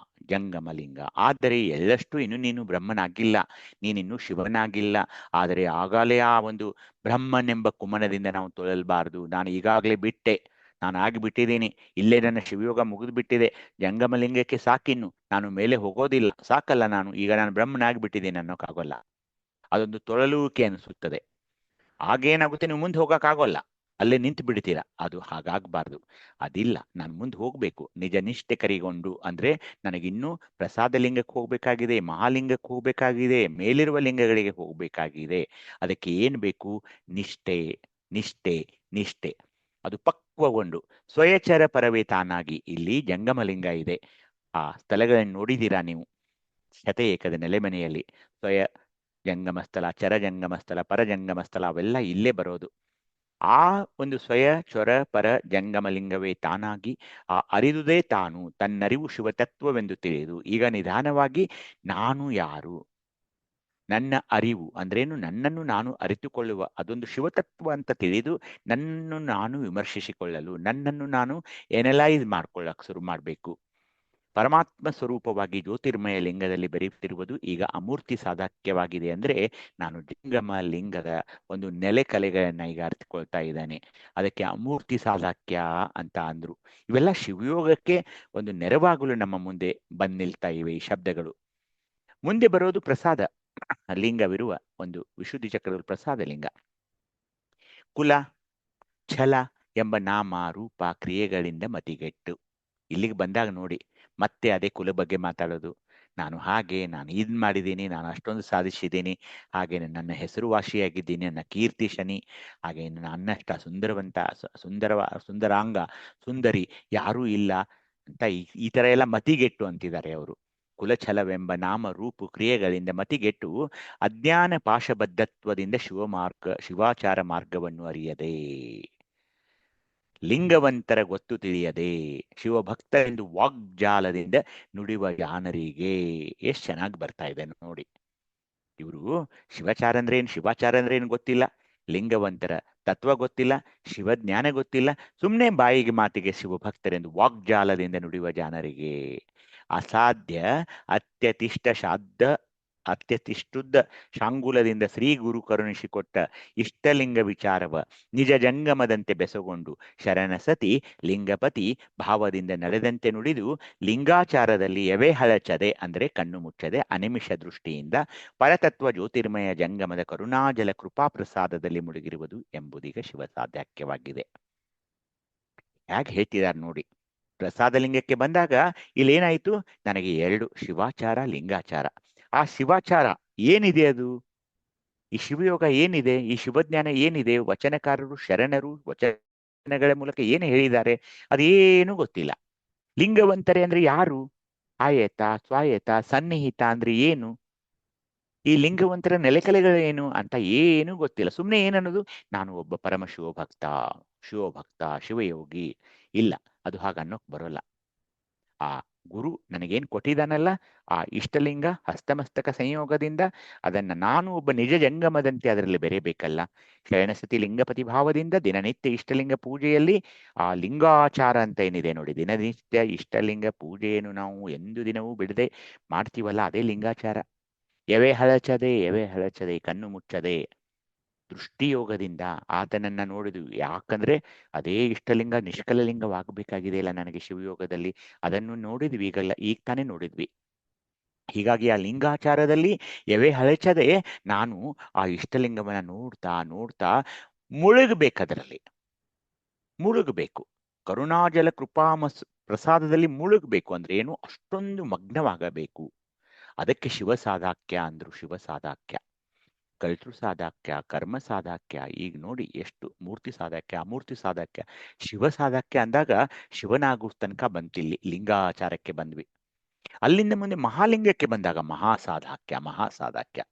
ಜಂಗಮಲಿಂಗ. ಆದರೆ ಎಳ್ಳಷ್ಟು ಇನ್ನು ನೀನು ಬ್ರಹ್ಮನಾಗಿಲ್ಲ, ನೀನಿನ್ನೂ ಶಿವನಾಗಿಲ್ಲ. ಆದರೆ ಆಗಾಲೇ ಆ ಒಂದು ಬ್ರಹ್ಮನೆಂಬ ಕುಮನದಿಂದ ನಾವು ತೊಳಲ್ಬಾರದು. ನಾನು ಈಗಾಗಲೇ ಬಿಟ್ಟೆ, ನಾನು ಆಗಿಬಿಟ್ಟಿದ್ದೀನಿ, ಇಲ್ಲೇ ನನ್ನ ಶಿವಯೋಗ ಮುಗಿದು ಬಿಟ್ಟಿದೆ, ಜಂಗಮ ಲಿಂಗಕ್ಕೆ ಸಾಕಿನ್ನು, ನಾನು ಮೇಲೆ ಹೋಗೋದಿಲ್ಲ, ಸಾಕಲ್ಲ, ಈಗ ನಾನು ಬ್ರಹ್ಮನಾಗಿಬಿಟ್ಟಿದ್ದೀನಿ ಅನ್ನೋಕ್ಕಾಗೋಲ್ಲ. ಅದೊಂದು ತೊಳಲುವಿಕೆ ಅನಿಸುತ್ತದೆ. ಆಗೇನಾಗುತ್ತೆ, ನೀವು ಮುಂದೆ ಹೋಗೋಕ್ಕಾಗೋಲ್ಲ, ಅಲ್ಲೇ ನಿಂತು ಬಿಡ್ತೀರಾ. ಅದು ಹಾಗಾಗಬಾರ್ದು. ಅದಿಲ್ಲ, ನಾನು ಮುಂದೆ ಹೋಗ್ಬೇಕು ನಿಜ ನಿಷ್ಠೆ ಕರಿಗೊಂಡು. ಅಂದ್ರೆ ನನಗಿನ್ನೂ ಪ್ರಸಾದ ಲಿಂಗಕ್ಕೆ ಹೋಗ್ಬೇಕಾಗಿದೆ, ಮಹಾಲಿಂಗಕ್ಕೆ ಹೋಗ್ಬೇಕಾಗಿದೆ, ಮೇಲಿರುವ ಲಿಂಗಗಳಿಗೆ ಹೋಗ್ಬೇಕಾಗಿದೆ. ಅದಕ್ಕೆ ಏನ್ ಬೇಕು? ನಿಷ್ಠೆ, ನಿಷ್ಠೆ, ನಿಷ್ಠೆ. ಅದು ಪಕ್ವಗೊಂಡು ಸ್ವಯಚರ ಪರವೇ ತಾನಾಗಿ. ಇಲ್ಲಿ ಜಂಗಮಲಿಂಗ ಇದೆ, ಆ ಸ್ಥಳಗಳನ್ನು ನೋಡಿದ್ದೀರಾ ನೀವು? ಶತ ಏಕದ ನೆಲೆಮನೆಯಲ್ಲಿ ಸ್ವಯ ಜಂಗಮ ಸ್ಥಳ, ಚರ ಜಂಗಮ ಸ್ಥಳ, ಪರಜಂಗಮ ಸ್ಥಳ ಅವೆಲ್ಲ ಇಲ್ಲೇ ಬರೋದು. ಆ ಒಂದು ಸ್ವಯ ಚೊರ ಪರ ಜಂಗಮಲಿಂಗವೇ ತಾನಾಗಿ ಆ ಅರಿದುದೇ ತಾನು, ತನ್ನರಿವು ಶಿವತತ್ವವೆಂದು ತಿಳಿದು ಈಗ ನಿಧಾನವಾಗಿ ನಾನು ಯಾರು, ನನ್ನ ಅರಿವು ಅಂದ್ರೇನು, ನನ್ನನ್ನು ನಾನು ಅರಿತುಕೊಳ್ಳುವ ಅದೊಂದು ಶಿವತತ್ವ ಅಂತ ತಿಳಿದು ನನ್ನನ್ನು ನಾನು ವಿಮರ್ಶಿಸಿಕೊಳ್ಳಲು, ನನ್ನನ್ನು ನಾನು ಎನಲೈಸ್ ಮಾಡ್ಕೊಳ್ಳಕ್ ಶುರು ಮಾಡಬೇಕು. ಪರಮಾತ್ಮ ಸ್ವರೂಪವಾಗಿ ಜ್ಯೋತಿರ್ಮಯ ಲಿಂಗದಲ್ಲಿ ಬೆರೆಯುತ್ತಿರುವುದು ಈಗ ಅಮೂರ್ತಿ ಸಾಧಕ್ಯವಾಗಿದೆ. ಅಂದ್ರೆ ನಾನು ಜಂಗಮ ಲಿಂಗದ ಒಂದು ನೆಲೆಕಲೆಗಳನ್ನ ಈಗ ಅರ್ಥಕೊಳ್ತಾ ಇದ್ದಾನೆ. ಅದಕ್ಕೆ ಅಮೂರ್ತಿ ಸಾಧಕ್ಯ ಅಂತ ಅಂದ್ರು. ಇವೆಲ್ಲ ಶಿವಯೋಗಕ್ಕೆ ಒಂದು ನೆರವಾಗಲು ನಮ್ಮ ಮುಂದೆ ಬಂದ್ ನಿಲ್ತಾ ಇವೆ ಈ ಶಬ್ದಗಳು. ಮುಂದೆ ಬರೋದು ಪ್ರಸಾದ ಲಿಂಗವಿರುವ ಒಂದು ವಿಶುದ್ಧಿ ಚಕ್ರದ ಪ್ರಸಾದ ಲಿಂಗ. ಕುಲ ಛಲ ಎಂಬ ನಾಮ ರೂಪ ಕ್ರಿಯೆಗಳಿಂದ ಮತಿಗೆಟ್ಟು ಇಲ್ಲಿಗೆ ಬಂದಾಗ ನೋಡಿ, ಮತ್ತೆ ಅದೇ ಕುಲ ಬಗ್ಗೆ ಮಾತಾಡೋದು. ನಾನು ಹಾಗೆ, ನಾನು ಇದ್ ಮಾಡಿದ್ದೀನಿ, ನಾನು ಅಷ್ಟೊಂದು ಸಾಧಿಸಿದ್ದೀನಿ, ಹಾಗೆ ನನ್ನ ಹೆಸರುವಾಸಿಯಾಗಿದ್ದೀನಿ, ನನ್ನ ಕೀರ್ತಿ ಶನಿ, ಹಾಗೆ ನನ್ನಷ್ಟ ಸುಂದರಾಂಗ ಸುಂದರಿ ಯಾರೂ ಇಲ್ಲ ಅಂತ ಈ ತರ ಎಲ್ಲ ಮತಿಗೆಟ್ಟು ಅಂತಿದ್ದಾರೆ ಅವರು. ಕುಲಛಲವೆಂಬ ನಾಮ ರೂಪು ಕ್ರಿಯೆಗಳಿಂದ ಮತಿಗೆಟ್ಟು ಅಜ್ಞಾನ ಪಾಶಬದ್ಧತ್ವದಿಂದ ಶಿವಾಚಾರ ಮಾರ್ಗವನ್ನು ಅರಿಯದೆ, ಲಿಂಗವಂತರ ಗೊತ್ತು ತಿಳಿಯದೆ, ಶಿವಭಕ್ತರೆಂದು ವಾಗ್ಜಾಲದಿಂದ ನುಡಿವ ಜಾನರಿಗೆ. ಎಷ್ಟು ಚೆನ್ನಾಗಿ ಬರ್ತಾ ಇದೆ ನೋಡಿ. ಇವರು ಶಿವಾಚಾರ ಅಂದ್ರೆ ಏನು ಗೊತ್ತಿಲ್ಲ, ಲಿಂಗವಂತರ ತತ್ವ ಗೊತ್ತಿಲ್ಲ, ಶಿವಜ್ಞಾನ ಗೊತ್ತಿಲ್ಲ, ಸುಮ್ಮನೆ ಬಾಯಿಗೆ ಮಾತಿಗೆ ಶಿವಭಕ್ತರೆಂದು ವಾಗ್ಜಾಲದಿಂದ ನುಡಿವ ಜಾನರಿಗೆ ಅಸಾಧ್ಯ ಅತ್ಯತಿಷ್ಠುದ್ದ ಶಾಂಗುಲದಿಂದ ಶ್ರೀ ಗುರು ಕರುಣಿಸಿಕೊಟ್ಟ ಇಷ್ಟಲಿಂಗ ವಿಚಾರವ ನಿಜ ಜಂಗಮದಂತೆ ಬೆಸಗೊಂಡು ಶರಣ ಸತಿ ಲಿಂಗಪತಿ ಭಾವದಿಂದ ನಡೆದಂತೆ ನುಡಿದು ಲಿಂಗಾಚಾರದಲ್ಲಿ ಎವೆ ಹಳಚದೆ ಅಂದ್ರೆ ಕಣ್ಣು ಮುಚ್ಚದೆ ಅನಿಮಿಷ ದೃಷ್ಟಿಯಿಂದ ಪರತತ್ವ ಜ್ಯೋತಿರ್ಮಯ ಜಂಗಮದ ಕರುಣಾಜಲ ಕೃಪಾ ಪ್ರಸಾದದಲ್ಲಿ ಮುಳುಗಿರುವುದು ಎಂಬುದೀಗ ಶಿವಸಾಧ್ಯಾಖ್ಯವಾಗಿದೆ. ಹೇಗೆ ಹೇಳ್ತಿದ್ದಾರೆ ನೋಡಿ. ಪ್ರಸಾದ ಲಿಂಗಕ್ಕೆ ಬಂದಾಗ ಇಲ್ಲೇನಾಯ್ತು, ನನಗೆ 2 ಶಿವಾಚಾರ ಲಿಂಗಾಚಾರ. ಆ ಶಿವಾಚಾರ ಏನಿದೆ, ಅದು ಈ ಶಿವಯೋಗ ಏನಿದೆ, ಈ ಶಿವಜ್ಞಾನ ಏನಿದೆ, ವಚನಕಾರರು ಶರಣರು ವಚನಗಳ ಮೂಲಕ ಏನು ಹೇಳಿದ್ದಾರೆ ಅದೇನು ಗೊತ್ತಿಲ್ಲ. ಲಿಂಗವಂತರೆ ಅಂದ್ರೆ ಯಾರು, ಆಯತ ಸ್ವಾಯತ ಸನ್ನಿಹಿತ ಅಂದ್ರೆ ಏನು, ಈ ಲಿಂಗವಂತರ ನೆಲೆಕಲೆಗಳೇನು ಅಂತ ಏನು ಗೊತ್ತಿಲ್ಲ. ಸುಮ್ಮನೆ ಏನನ್ನೋದು, ನಾನು ಒಬ್ಬ ಪರಮ ಶಿವಭಕ್ತ ಶಿವಯೋಗಿ. ಇಲ್ಲ, ಅದು ಹಾಗನ್ನೋಕ್ ಬರೋಲ್ಲ. ಆ ಗುರು ನನಗೇನು ಕೊಟ್ಟಿದ್ದಾನಲ್ಲ, ಆ ಇಷ್ಟಲಿಂಗ ಹಸ್ತಮಸ್ತಕ ಸಂಯೋಗದಿಂದ ಅದನ್ನ ನಾನು ಒಬ್ಬ ನಿಜ ಜಂಗಮದಂತೆ ಅದರಲ್ಲಿ ಬೆರೆಯಬೇಕಲ್ಲ. ಶರಣಸತಿ ಲಿಂಗಪತಿ ಭಾವದಿಂದ ದಿನನಿತ್ಯ ಇಷ್ಟಲಿಂಗ ಪೂಜೆಯಲ್ಲಿ ಆ ಲಿಂಗಾಚಾರ ಅಂತ ಏನಿದೆ ನೋಡಿ, ದಿನನಿತ್ಯ ಇಷ್ಟಲಿಂಗ ಪೂಜೆಯನ್ನು ನಾವು ಎಂದು ದಿನವೂ ಬಿಡದೆ ಮಾಡ್ತೀವಲ್ಲ, ಅದೇ ಲಿಂಗಾಚಾರ. ಎವೆ ಹಳಚದೆ ಕಣ್ಣು ಮುಚ್ಚದೆ ದೃಷ್ಟಿಯೋಗದಿಂದ ಆತನನ್ನ ನೋಡಿದ್ವಿ. ಯಾಕಂದ್ರೆ ಅದೇ ಇಷ್ಟಲಿಂಗ ನಿಷ್ಕಲಲಿಂಗವಾಗಬೇಕಾಗಿದೆ ಇಲ್ಲ ನನಗೆ ಶಿವಯೋಗದಲ್ಲಿ, ಅದನ್ನು ನೋಡಿದ್ವಿ, ಈಗ ತಾನೇ ನೋಡಿದ್ವಿ. ಹೀಗಾಗಿ ಆ ಲಿಂಗಾಚಾರದಲ್ಲಿ ಎವೆ ಹಳಚದೆ ನಾನು ಆ ಇಷ್ಟಲಿಂಗವನ್ನ ನೋಡ್ತಾ ಮುಳುಗಬೇಕದರಲ್ಲಿ, ಮುಳುಗಬೇಕು. ಕರುಣಾಜಲ ಪ್ರಸಾದದಲ್ಲಿ ಮುಳುಗಬೇಕು ಅಂದ್ರೆ ಏನು, ಅಷ್ಟೊಂದು ಮಗ್ನವಾಗಬೇಕು. ಅದಕ್ಕೆ ಶಿವಸಾಧಾಕ್ಯ ಅಂದ್ರು. ಶಿವಸಾಧಾಕ್ಯ, ಕರ್ತೃ ಸಾಧಾಕ್ಯ, ಕರ್ಮ ಸಾಧಾಕ್ಯ. ಈಗ ನೋಡಿ ಎಷ್ಟು ಮೂರ್ತಿ ಸಾಧಾಕ್ಯ, ಅಮೂರ್ತಿ ಸಾಧಾಕ್ಯ, ಶಿವ ಸಾಧಾಕ್ಯ ಅಂದಾಗ ಶಿವನಾಗೋ ತನಕ ಬಂತಿಲ್ಲಿ ಲಿಂಗಾಚಾರಕ್ಕೆ ಬಂದ್ವಿ. ಅಲ್ಲಿಂದ ಮುಂದೆ ಮಹಾಲಿಂಗಕ್ಕೆ ಬಂದಾಗ ಮಹಾಸಾಧಾಕ್ಯ.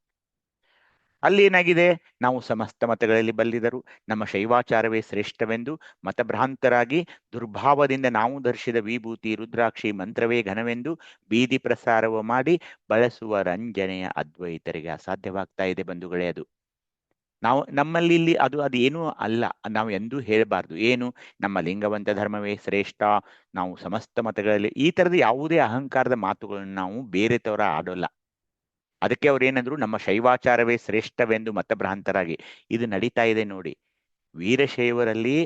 ಅಲ್ಲಿ ಏನಾಗಿದೆ, ನಾವು ಸಮಸ್ತ ಮತಗಳಲ್ಲಿ ಬಲ್ಲಿದರು ನಮ್ಮ ಶೈವಾಚಾರವೇ ಶ್ರೇಷ್ಠವೆಂದು ಮತಭ್ರಾಂತರಾಗಿ ದುರ್ಭಾವದಿಂದ ನಾವು ಧರಿಸಿದ ವಿಭೂತಿ ರುದ್ರಾಕ್ಷಿ ಮಂತ್ರವೇ ಘನವೆಂದು ಬೀದಿ ಪ್ರಸಾರವ ಮಾಡಿ ಬಳಸುವ ರಂಜನೆಯ ಅದ್ವೈತರಿಗೆ ಅಸಾಧ್ಯವಾಗ್ತಾ ಇದೆ ಬಂಧುಗಳೇ. ಅದು ನಮ್ಮಲ್ಲಿ ಇಲ್ಲಿ ಅದು ಏನೂ ಅಲ್ಲ, ನಾವು ಎಂದೂ ಹೇಳಬಾರ್ದು. ಏನು, ನಮ್ಮ ಲಿಂಗವಂತ ಧರ್ಮವೇ ಶ್ರೇಷ್ಠ, ನಾವು ಸಮಸ್ತ ಮತಗಳಲ್ಲಿ ಈ ತರದ ಯಾವುದೇ ಅಹಂಕಾರದ ಮಾತುಗಳನ್ನು ನಾವು ಬೇರೆ ತವರ ಆಡೋಲ್ಲ. ಅದಕ್ಕೆ ಅವ್ರು ಏನಂದ್ರು, ನಮ್ಮ ಶೈವಾಚಾರವೇ ಶ್ರೇಷ್ಠವೆಂದು ಮತಭ್ರಾಂತರಾಗಿ. ಇದು ನಡೀತಾ ಇದೆ ನೋಡಿ. ವೀರಶೈವರಲ್ಲಿ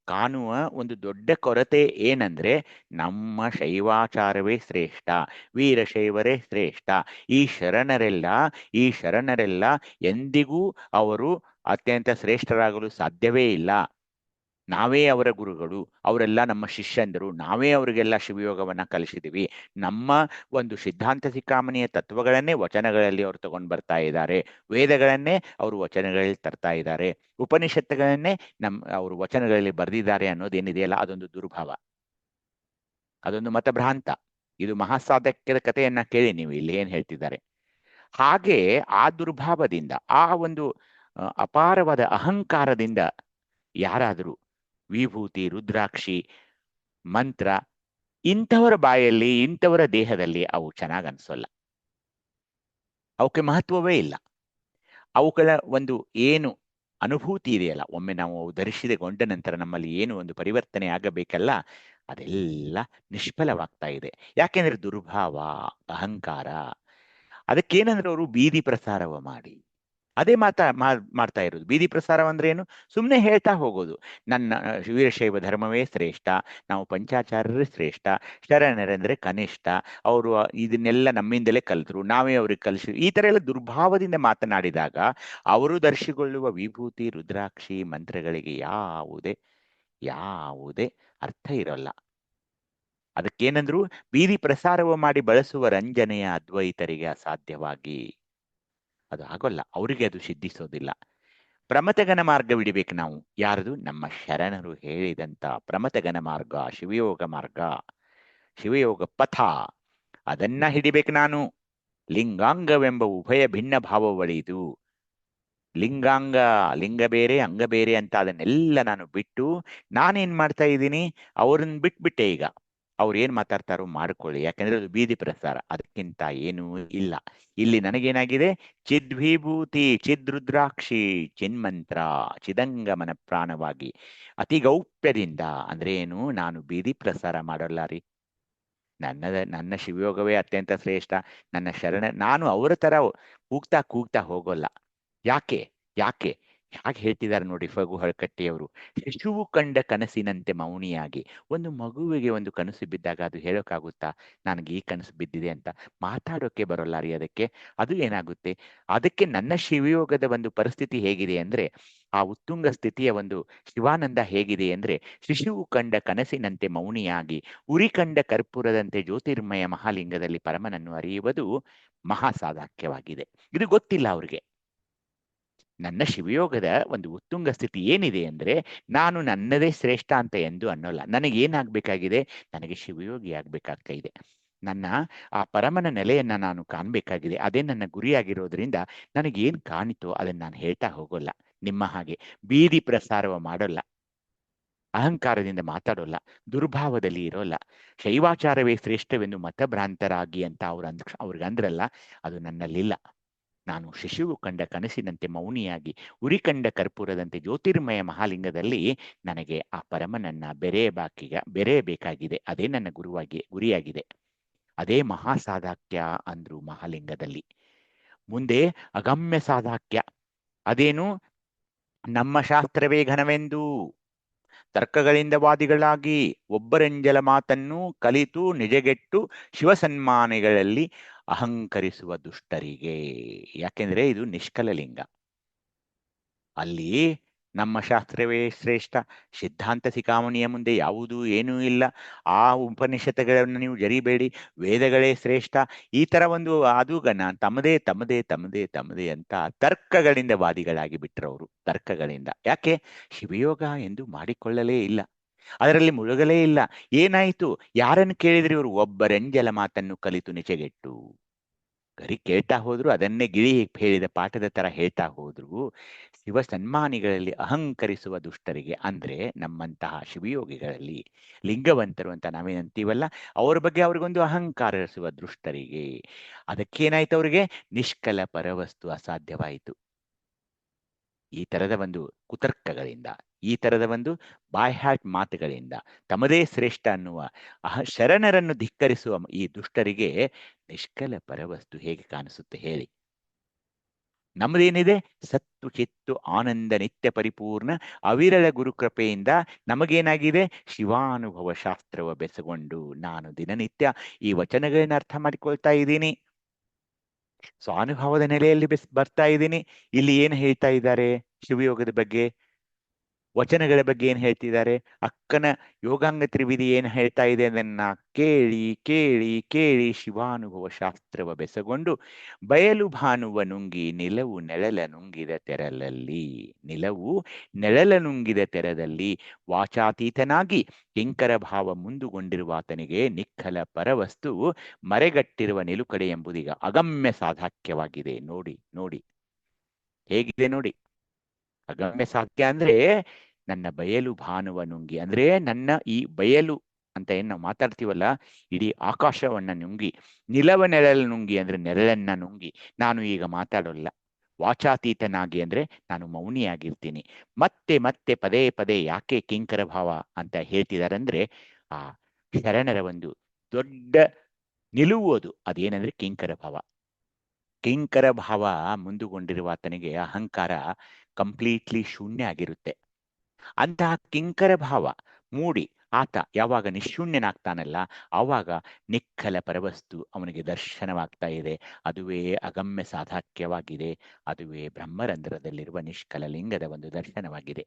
ಕಾಣುವ ಒಂದು ದೊಡ್ಡ ಕೊರತೆ ಏನಂದ್ರೆ ನಮ್ಮ ಶೈವಾಚಾರವೇ ಶ್ರೇಷ್ಠ, ವೀರಶೈವರೇ ಶ್ರೇಷ್ಠ. ಈ ಶರಣರೆಲ್ಲ ಎಂದಿಗೂ ಅವರು ಅತ್ಯಂತ ಶ್ರೇಷ್ಠರಾಗಲು ಸಾಧ್ಯವೇ ಇಲ್ಲ. ನಾವೇ ಅವರ ಗುರುಗಳು, ಅವರೆಲ್ಲ ನಮ್ಮ ಶಿಷ್ಯಂದರು, ನಾವೇ ಅವರಿಗೆಲ್ಲ ಶಿವಯೋಗವನ್ನ ಕಲಿಸಿದೀವಿ. ನಮ್ಮ ಒಂದು ಸಿದ್ಧಾಂತ ಶಿಖಾಮಣಿಯ ತತ್ವಗಳನ್ನೇ ವಚನಗಳಲ್ಲಿ ಅವರು ತಗೊಂಡು ಬರ್ತಾ ಇದ್ದಾರೆ, ವೇದಗಳನ್ನೇ ಅವರು ವಚನಗಳಲ್ಲಿ ತರ್ತಾ ಇದ್ದಾರೆ, ಉಪನಿಷತ್ತುಗಳನ್ನೇ ಅವರು ವಚನಗಳಲ್ಲಿ ಬರೆದಿದ್ದಾರೆ ಅನ್ನೋದೇನಿದೆಯಲ್ಲ, ಅದೊಂದು ದುರ್ಭಾವ, ಅದೊಂದು ಮತಭ್ರಾಂತ. ಇದು ಮಹಾಸಾಧಕ್ಯದ ಕಥೆಯನ್ನ ಕೇಳಿ ನೀವು ಇಲ್ಲಿ ಏನ್ ಹೇಳ್ತಿದ್ದಾರೆ. ಹಾಗೆ ಆ ದುರ್ಭಾವದಿಂದ, ಆ ಒಂದು ಅಪಾರವಾದ ಅಹಂಕಾರದಿಂದ ಯಾರಾದರೂ ವಿಭೂತಿ, ರುದ್ರಾಕ್ಷಿ, ಮಂತ್ರ ಇಂಥವರ ಬಾಯಲ್ಲಿ, ಇಂಥವರ ದೇಹದಲ್ಲಿ ಅವು ಚೆನ್ನಾಗಿ ಅನ್ಸೋಲ್ಲ, ಅವಕ್ಕೆ ಮಹತ್ವವೇ ಇಲ್ಲ. ಅವುಗಳ ಒಂದು ಏನು ಅನುಭೂತಿ ಇದೆಯಲ್ಲ, ಒಮ್ಮೆ ನಾವು ಧರಿಸಿದಗೊಂಡ ನಂತರ ನಮ್ಮಲ್ಲಿ ಏನು ಒಂದು ಪರಿವರ್ತನೆ ಆಗಬೇಕಲ್ಲ, ಅದೆಲ್ಲ ನಿಷ್ಫಲವಾಗ್ತಾ ಇದೆ. ಯಾಕೆಂದ್ರೆ ದುರ್ಭಾವ, ಅಹಂಕಾರ. ಅದಕ್ಕೇನಂದ್ರೆ ಅವರು ಬೀದಿ ಪ್ರಸಾರವ ಮಾಡಿ ಅದೇ ಮಾಡ್ತಾ ಇರೋದು. ಬೀದಿ ಪ್ರಸಾರ ಅಂದ್ರೆ ಏನು? ಸುಮ್ಮನೆ ಹೇಳ್ತಾ ಹೋಗೋದು, ನನ್ನ ವೀರಶೈವ ಧರ್ಮವೇ ಶ್ರೇಷ್ಠ, ನಾವು ಪಂಚಾಚಾರ್ಯರೇ ಶ್ರೇಷ್ಠ, ಶರಣರೆಂದ್ರೆ ಕನಿಷ್ಠ, ಅವರು ಇದನ್ನೆಲ್ಲ ನಮ್ಮಿಂದಲೇ ಕಲಿತರು, ನಾವೇ ಅವ್ರಿಗೆ ಕಲಿಸಿ, ಈ ತರ ಎಲ್ಲ ದುರ್ಭಾವದಿಂದ ಮಾತನಾಡಿದಾಗ ಅವರು ಧರಿಸಿಕೊಳ್ಳುವ ವಿಭೂತಿ, ರುದ್ರಾಕ್ಷಿ, ಮಂತ್ರಗಳಿಗೆ ಯಾವುದೇ ಅರ್ಥ ಇರಲ್ಲ. ಅದಕ್ಕೇನಂದ್ರು ಬೀದಿ ಪ್ರಸಾರವ ಮಾಡಿ ಬಳಸುವ ರಂಜನೆಯ ಅದ್ವೈತರಿಗೆ ಅಸಾಧ್ಯವಾಗಿ ಅದು ಆಗೋಲ್ಲ, ಅವರಿಗೆ ಅದು ಸಿದ್ಧಿಸೋದಿಲ್ಲ. ಪ್ರಮಥಗನ ಮಾರ್ಗವಿಡಬೇಕು ನಾವು. ಯಾರದು? ನಮ್ಮ ಶರಣರು ಹೇಳಿದಂತ ಪ್ರಮಥಗನ ಮಾರ್ಗ, ಶಿವಯೋಗ ಮಾರ್ಗ, ಶಿವಯೋಗ ಪಥ, ಅದನ್ನ ಹಿಡಿಬೇಕು ನಾನು. ಲಿಂಗಾಂಗವೆಂಬ ಉಭಯ ಭಿನ್ನ ಭಾವವಳಿದು, ಲಿಂಗ ಬೇರೆ ಅಂಗ ಬೇರೆ ಅಂತ ಅದನ್ನೆಲ್ಲ ನಾನು ಬಿಟ್ಟು ನಾನೇನ್ ಮಾಡ್ತಾ ಇದ್ದೀನಿ, ಅವ್ರನ್ನ ಬಿಟ್ಬಿಟ್ಟೆ. ಈಗ ಅವ್ರು ಏನ್ ಮಾತಾಡ್ತಾರೋ ಮಾಡ್ಕೊಳ್ಳಿ, ಯಾಕಂದ್ರೆ ಅದು ಬೀದಿ ಪ್ರಸಾರ, ಅದಕ್ಕಿಂತ ಏನೂ ಇಲ್ಲ. ಇಲ್ಲಿ ನನಗೇನಾಗಿದೆ, ಚಿದ್ವಿಭೂತಿ, ಚಿದ್ರುದ್ರಾಕ್ಷಿ, ಚಿನ್ಮಂತ್ರ, ಚಿದಂಗಮನ ಪ್ರಾಣವಾಗಿ ಅತಿ ಗೌಪ್ಯದಿಂದ ಅಂದ್ರೆ ಏನು, ನಾನು ಬೀದಿ ಪ್ರಸಾರ ಮಾಡೋಲ್ಲ ರೀ. ನನ್ನ ಶಿವಯೋಗವೇ ಅತ್ಯಂತ ಶ್ರೇಷ್ಠ, ನನ್ನ ಶರಣ, ನಾನು ಅವರ ತರ ಕೂಗ್ತಾ ಹೋಗೋಲ್ಲ. ಯಾಕೆ ಹಾಗೆ ಹೇಳ್ತಿದ್ದಾರೆ ನೋಡಿ ಫಗು ಹಳಕಟ್ಟಿಯವರು. ಶಿಶುವು ಕಂಡ ಕನಸಿನಂತೆ ಮೌನಿಯಾಗಿ. ಒಂದು ಮಗುವಿಗೆ ಒಂದು ಕನಸು ಬಿದ್ದಾಗ ಅದು ಹೇಳೋಕ್ಕಾಗುತ್ತಾ, ನನಗೆ ಈ ಕನಸು ಬಿದ್ದಿದೆ ಅಂತ? ಮಾತಾಡೋಕೆ ಬರೋಲ್ಲ ರೀ ಅದಕ್ಕೆ. ಅದು ಏನಾಗುತ್ತೆ, ಅದಕ್ಕೆ ನನ್ನ ಶಿವಯೋಗದ ಒಂದು ಪರಿಸ್ಥಿತಿ ಹೇಗಿದೆ ಅಂದ್ರೆ, ಆ ಉತ್ತುಂಗ ಸ್ಥಿತಿಯ ಒಂದು ಶಿವಾನಂದ ಹೇಗಿದೆ ಅಂದ್ರೆ, ಶಿಶುವು ಕಂಡ ಕನಸಿನಂತೆ ಮೌನಿಯಾಗಿ, ಉರಿ ಕಂಡ ಕರ್ಪೂರದಂತೆ ಜ್ಯೋತಿರ್ಮಯ ಮಹಾಲಿಂಗದಲ್ಲಿ ಪರಮನನ್ನು ಅರಿಯುವುದು ಮಹಾಸಾಧಾಕ್ಯವಾಗಿದೆ. ಇದು ಗೊತ್ತಿಲ್ಲ ಅವ್ರಿಗೆ. ನನ್ನ ಶಿವಯೋಗದ ಒಂದು ಉತ್ತುಂಗ ಸ್ಥಿತಿ ಏನಿದೆ ಅಂದ್ರೆ, ನಾನು ನನ್ನದೇ ಶ್ರೇಷ್ಠ ಅಂತ ಎಂದು ಅನ್ನೋಲ್ಲ. ನನಗೇನಾಗ್ಬೇಕಾಗಿದೆ, ನನಗೆ ಶಿವಯೋಗಿ ಆಗ್ಬೇಕಾಗ್ತಾ ಇದೆ. ನನ್ನ ಆ ಪರಮನ ನೆಲೆಯನ್ನ ನಾನು ಕಾಣ್ಬೇಕಾಗಿದೆ. ಅದೇ ನನ್ನ ಗುರಿಯಾಗಿರೋದ್ರಿಂದ ನನಗೇನ್ ಕಾಣಿತೋ ಅದನ್ನ ನಾನು ಹೇಳ್ತಾ ಹೋಗೋಲ್ಲ. ನಿಮ್ಮ ಹಾಗೆ ಬೀದಿ ಪ್ರಸಾರವ ಮಾಡೋಲ್ಲ, ಅಹಂಕಾರದಿಂದ ಮಾತಾಡೋಲ್ಲ, ದುರ್ಭಾವದಲ್ಲಿ ಇರೋಲ್ಲ. ಶೈವಾಚಾರವೇ ಶ್ರೇಷ್ಠವೆಂದು ಮತಭ್ರಾಂತರಾಗಿ ಅಂತ ಅವ್ರಿಗಂದ್ರಲ್ಲ, ಅದು ನನ್ನಲ್ಲಿಲ್ಲ. ನಾನು ಶಿಶುವು ಕಂಡ ಕನಸಿನಂತೆ ಮೌನಿಯಾಗಿ, ಉರಿ ಕಂಡ ಕರ್ಪೂರದಂತೆ ಜ್ಯೋತಿರ್ಮಯ ಮಹಾಲಿಂಗದಲ್ಲಿ ನನಗೆ ಆ ಪರಮನನ್ನ ಬೆರೆಯಬೇಕಾಗಿದೆ. ಅದೇ ನನ್ನ ಗುರಿಯಾಗಿದೆ. ಅದೇ ಮಹಾಸಾಧಾಕ್ಯ ಅಂದ್ರು ಮಹಾಲಿಂಗದಲ್ಲಿ. ಮುಂದೆ ಅಗಮ್ಯ ಸಾಧಾಕ್ಯ. ಅದೇನು? ನಮ್ಮ ಶಾಸ್ತ್ರವೇ ಘನವೆಂದು ತರ್ಕಗಳಿಂದ ವಾದಿಗಳಾಗಿ ಒಬ್ಬರೆಂಜಲ ಮಾತನ್ನು ಕಲಿತು ನಿಜಗೆಟ್ಟು ಶಿವಸನ್ಮಾನಿಗಳಲ್ಲಿ ಅಹಂಕರಿಸುವ ದುಷ್ಟರಿಗೆ. ಯಾಕೆಂದ್ರೆ ಇದು ನಿಷ್ಕಲಲಿಂಗ. ಅಲ್ಲಿ ನಮ್ಮ ಶಾಸ್ತ್ರವೇ ಶ್ರೇಷ್ಠ, ಸಿದ್ಧಾಂತ ಶಿಖಾಮಣಿಯ ಮುಂದೆ ಯಾವುದೂ ಏನೂ ಇಲ್ಲ, ಆ ಉಪನಿಷತ್ತುಗಳನ್ನು ನೀವು ಜರಿಬೇಡಿ, ವೇದಗಳೇ ಶ್ರೇಷ್ಠ, ಈ ತರ ಒಂದು ಅದು ತಮ್ಮದೇ ಅಂತ ತರ್ಕಗಳಿಂದ ವಾದಿಗಳಾಗಿ ಬಿಟ್ಟರವರು. ತರ್ಕಗಳಿಂದ. ಯಾಕೆ? ಶಿವಯೋಗ ಎಂದು ಮಾಡಿಕೊಳ್ಳಲೇ ಇಲ್ಲ, ಅದರಲ್ಲಿ ಮುಳುಗಲೇ ಇಲ್ಲ. ಏನಾಯಿತು? ಯಾರನ್ನು ಕೇಳಿದ್ರೆ ಇವರು ಒಬ್ಬರೆಂಜಲ ಮಾತನ್ನು ಕಲಿತು ನಿಚೆಗೆಟ್ಟು ಗರಿ ಕೇಳ್ತಾ ಹೋದ್ರು, ಅದನ್ನೇ ಗಿಳಿ ಹೇಳಿದ ಪಾಠದ ತರ ಹೇಳ್ತಾ ಹೋದ್ರು. ಶಿವ ಸನ್ಮಾನಿಗಳಲ್ಲಿ ಅಹಂಕರಿಸುವ ದುಷ್ಟರಿಗೆ, ಅಂದ್ರೆ ನಮ್ಮಂತಹ ಶಿವಯೋಗಿಗಳಲ್ಲಿ ಲಿಂಗವಂತರು ಅಂತ ನಾವೇನಂತೀವಲ್ಲ, ಅವ್ರ ಬಗ್ಗೆ ಅವ್ರಿಗೊಂದು ಅಹಂಕಾರಿಸುವ ದುಷ್ಟರಿಗೆ, ಅದಕ್ಕೇನಾಯ್ತು? ಅವ್ರಿಗೆ ನಿಷ್ಕಲ ಪರವಸ್ತು ಅಸಾಧ್ಯವಾಯಿತು. ಈ ತರದ ಒಂದು ಕುತರ್ಕಗಳಿಂದ, ಈ ತರದ ಒಂದು ಬಾಯ್ಹಾಟ್ ಮಾತುಗಳಿಂದ ತಮ್ಮದೇ ಶ್ರೇಷ್ಠ ಅನ್ನುವ ಶರಣರನ್ನು ಧಿಕ್ಕರಿಸುವ ಈ ದುಷ್ಟರಿಗೆ ನಿಷ್ಕಲ ಪರವಸ್ತು ಹೇಗೆ ಕಾಣಿಸುತ್ತೆ ಹೇಳಿ? ನಮ್ದೇನಿದೆ? ಸತ್ತು ಚಿತ್ತು ಆನಂದ ನಿತ್ಯ ಪರಿಪೂರ್ಣ ಅವಿರಳ ಗುರುಕೃಪೆಯಿಂದ ನಮಗೇನಾಗಿದೆ? ಶಿವಾನುಭವ ಶಾಸ್ತ್ರವ ಬೆಸಗೊಂಡು ನಾನು ದಿನನಿತ್ಯ ಈ ವಚನಗಳನ್ನ ಅರ್ಥ ಮಾಡಿಕೊಳ್ತಾ ಇದ್ದೀನಿ. ಸ್ವಾನುಭವದ ನೆಲೆಯಲ್ಲಿ ಬರ್ತಾ ಇದ್ದೀನಿ. ಇಲ್ಲಿ ಏನು ಹೇಳ್ತಾ ಇದ್ದಾರೆ? ಶಿವಯೋಗದ ಬಗ್ಗೆ, ವಚನಗಳ ಬಗ್ಗೆ ಏನ್ ಹೇಳ್ತಿದ್ದಾರೆ? ಅಕ್ಕನ ಯೋಗಾಂಗ ತ್ರಿವಿಧಿ ಏನ್ ಹೇಳ್ತಾ ಇದೆ ಅದನ್ನ ಕೇಳಿ ಕೇಳಿ ಕೇಳಿ ಶಿವಾನುಭವ ಶಾಸ್ತ್ರವ ಬೆಸಗೊಂಡು ಬಯಲು ಭಾನುವ ನುಂಗಿ ನಿಲವು ನೆಳಲ ನುಂಗಿದ ತೆರಲಲ್ಲಿ, ನಿಲವು ನೆಳಲ ನುಂಗಿದ ತೆರದಲ್ಲಿ ವಾಚಾತೀತನಾಗಿ ಕಿಂಕರ ಭಾವ ಮುಂದುಗೊಂಡಿರುವ ಆತನಿಗೆ ನಿಖಲ ಪರವಸ್ತು ಮರೆಗಟ್ಟಿರುವ ನಿಲುಕಡೆ ಎಂಬುದೀಗ ಅಗಮ್ಯ ಸಾಧಾಕ್ಯವಾಗಿದೆ. ನೋಡಿ ನೋಡಿ ಹೇಗಿದೆ ನೋಡಿ. ಅಗಮ್ಯ ಸಾಧ್ಯ ಅಂದ್ರೆ ನನ್ನ ಬಯಲು ಭಾನುವ ನುಂಗಿ ಅಂದ್ರೆ ನನ್ನ ಈ ಬಯಲು ಅಂತ ಏನ್ ನಾವು ಮಾತಾಡ್ತೀವಲ್ಲ, ಇಡೀ ಆಕಾಶವನ್ನ ನುಂಗಿ, ನಿಲವ ನೆರಳು ನುಂಗಿ ಅಂದ್ರೆ ನೆರಳನ್ನ ನುಂಗಿ ನಾನು ಈಗ ಮಾತಾಡೋಲ್ಲ. ವಾಚಾತೀತನಾಗಿ ಅಂದ್ರೆ ನಾನು ಮೌನಿಯಾಗಿರ್ತೀನಿ. ಮತ್ತೆ ಮತ್ತೆ ಪದೇ ಪದೇ ಯಾಕೆ ಕಿಂಕರ ಭಾವ ಅಂತ ಹೇಳ್ತಿದ್ದಾರೆ ಅಂದ್ರೆ ಆ ಶರಣರ ಒಂದು ದೊಡ್ಡ ನಿಲುವು ಅದು. ಅದೇನಂದ್ರೆ ಕಿಂಕರ ಭಾವ. ಕಿಂಕರ ಭಾವ ಮುಂದುಗೊಂಡಿರುವ ಆತನಿಗೆ ಅಹಂಕಾರ ಕಂಪ್ಲೀಟ್ಲಿ ಶೂನ್ಯ ಆಗಿರುತ್ತೆ. ಅಂತಹ ಕಿಂಕರ ಭಾವ ಮೂಡಿ ಆತ ಯಾವಾಗ ನಿಶೂನ್ಯನಾಗ್ತಾನಲ್ಲ, ಆವಾಗ ನಿಖಲ ಪರವಸ್ತು ಅವನಿಗೆ ದರ್ಶನವಾಗ್ತಾ ಇದೆ. ಅದುವೇ ಅಗಮ್ಯ ಸಾಧಾಕ್ಯವಾಗಿದೆ. ಅದುವೇ ಬ್ರಹ್ಮರಂಧ್ರದಲ್ಲಿರುವ ನಿಷ್ಕಲ ಲಿಂಗದ ಒಂದು ದರ್ಶನವಾಗಿದೆ.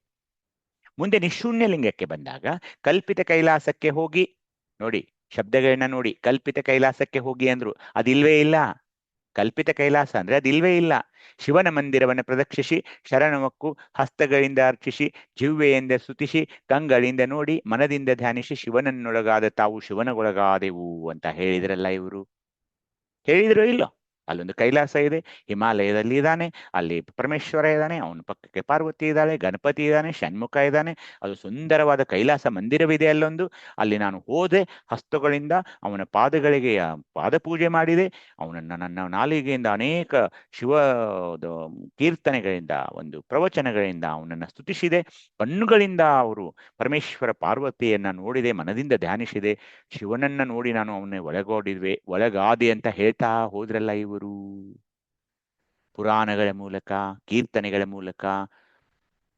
ಮುಂದೆ ನಿಶೂನ್ಯ ಲಿಂಗಕ್ಕೆ ಬಂದಾಗ ಕಲ್ಪಿತ ಕೈಲಾಸಕ್ಕೆ ಹೋಗಿ ನೋಡಿ, ಶಬ್ದಗಳನ್ನ ನೋಡಿ. ಕಲ್ಪಿತ ಕೈಲಾಸಕ್ಕೆ ಹೋಗಿ ಅಂದ್ರು, ಅದಿಲ್ವೇ ಇಲ್ಲ. ಕಲ್ಪಿತ ಕೈಲಾಸ ಅಂದ್ರೆ ಅದಿಲ್ವೇ ಇಲ್ಲ. ಶಿವನ ಮಂದಿರವನ್ನು ಪ್ರದಕ್ಷಿಸಿ ಶರಣಮಕ್ಕು ಹಸ್ತಗಳಿಂದ ಅರ್ಚಿಸಿ ಜಿವ್ವೆಯಿಂದ ಸ್ತುತಿಸಿ ಕಂಗಳಿಂದ ನೋಡಿ ಮನದಿಂದ ಧ್ಯಾನಿಸಿ ಶಿವನನ್ನೊಳಗಾದ ತಾವು ಶಿವನಗೊಳಗಾದೆವು ಅಂತ ಹೇಳಿದ್ರಲ್ಲ ಇವರು. ಹೇಳಿದ್ರು ಇಲ್ಲೋ? ಅಲ್ಲೊಂದು ಕೈಲಾಸ ಇದೆ, ಹಿಮಾಲಯದಲ್ಲಿ ಇದ್ದಾನೆ, ಅಲ್ಲಿ ಪರಮೇಶ್ವರ ಇದ್ದಾನೆ, ಅವನ ಪಕ್ಕಕ್ಕೆ ಪಾರ್ವತಿ ಇದ್ದಾಳೆ, ಗಣಪತಿ ಇದ್ದಾನೆ, ಷಣ್ಮುಖ ಇದ್ದಾನೆ. ಅದು ಸುಂದರವಾದ ಕೈಲಾಸ ಮಂದಿರವಿದೆ ಅಲ್ಲೊಂದು. ಅಲ್ಲಿ ನಾನು ಹೋದೆ, ಹಸ್ತಗಳಿಂದ ಅವನ ಪಾದಗಳಿಗೆ ಪಾದಪೂಜೆ ಮಾಡಿದೆ. ಅವನನ್ನ ನನ್ನ ನಾಲಿಗೆಯಿಂದ ಅನೇಕ ಶಿವ ಕೀರ್ತನೆಗಳಿಂದ ಒಂದು ಪ್ರವಚನಗಳಿಂದ ಅವನನ್ನ ಸ್ತುತಿಸಿದೆ. ಕಣ್ಣುಗಳಿಂದ ಅವರು ಪರಮೇಶ್ವರ ಪಾರ್ವತಿಯನ್ನ ನೋಡಿದೆ, ಮನದಿಂದ ಧ್ಯಾನಿಸಿದೆ. ಶಿವನನ್ನ ನೋಡಿ ನಾನು ಅವನ ಒಳಗಾದೆ ಅಂತ ಹೇಳ್ತಾ ಹೋದ್ರಲ್ಲ ಇವರು. ಪುರಾಣಗಳ ಮೂಲಕ, ಕೀರ್ತನೆಗಳ ಮೂಲಕ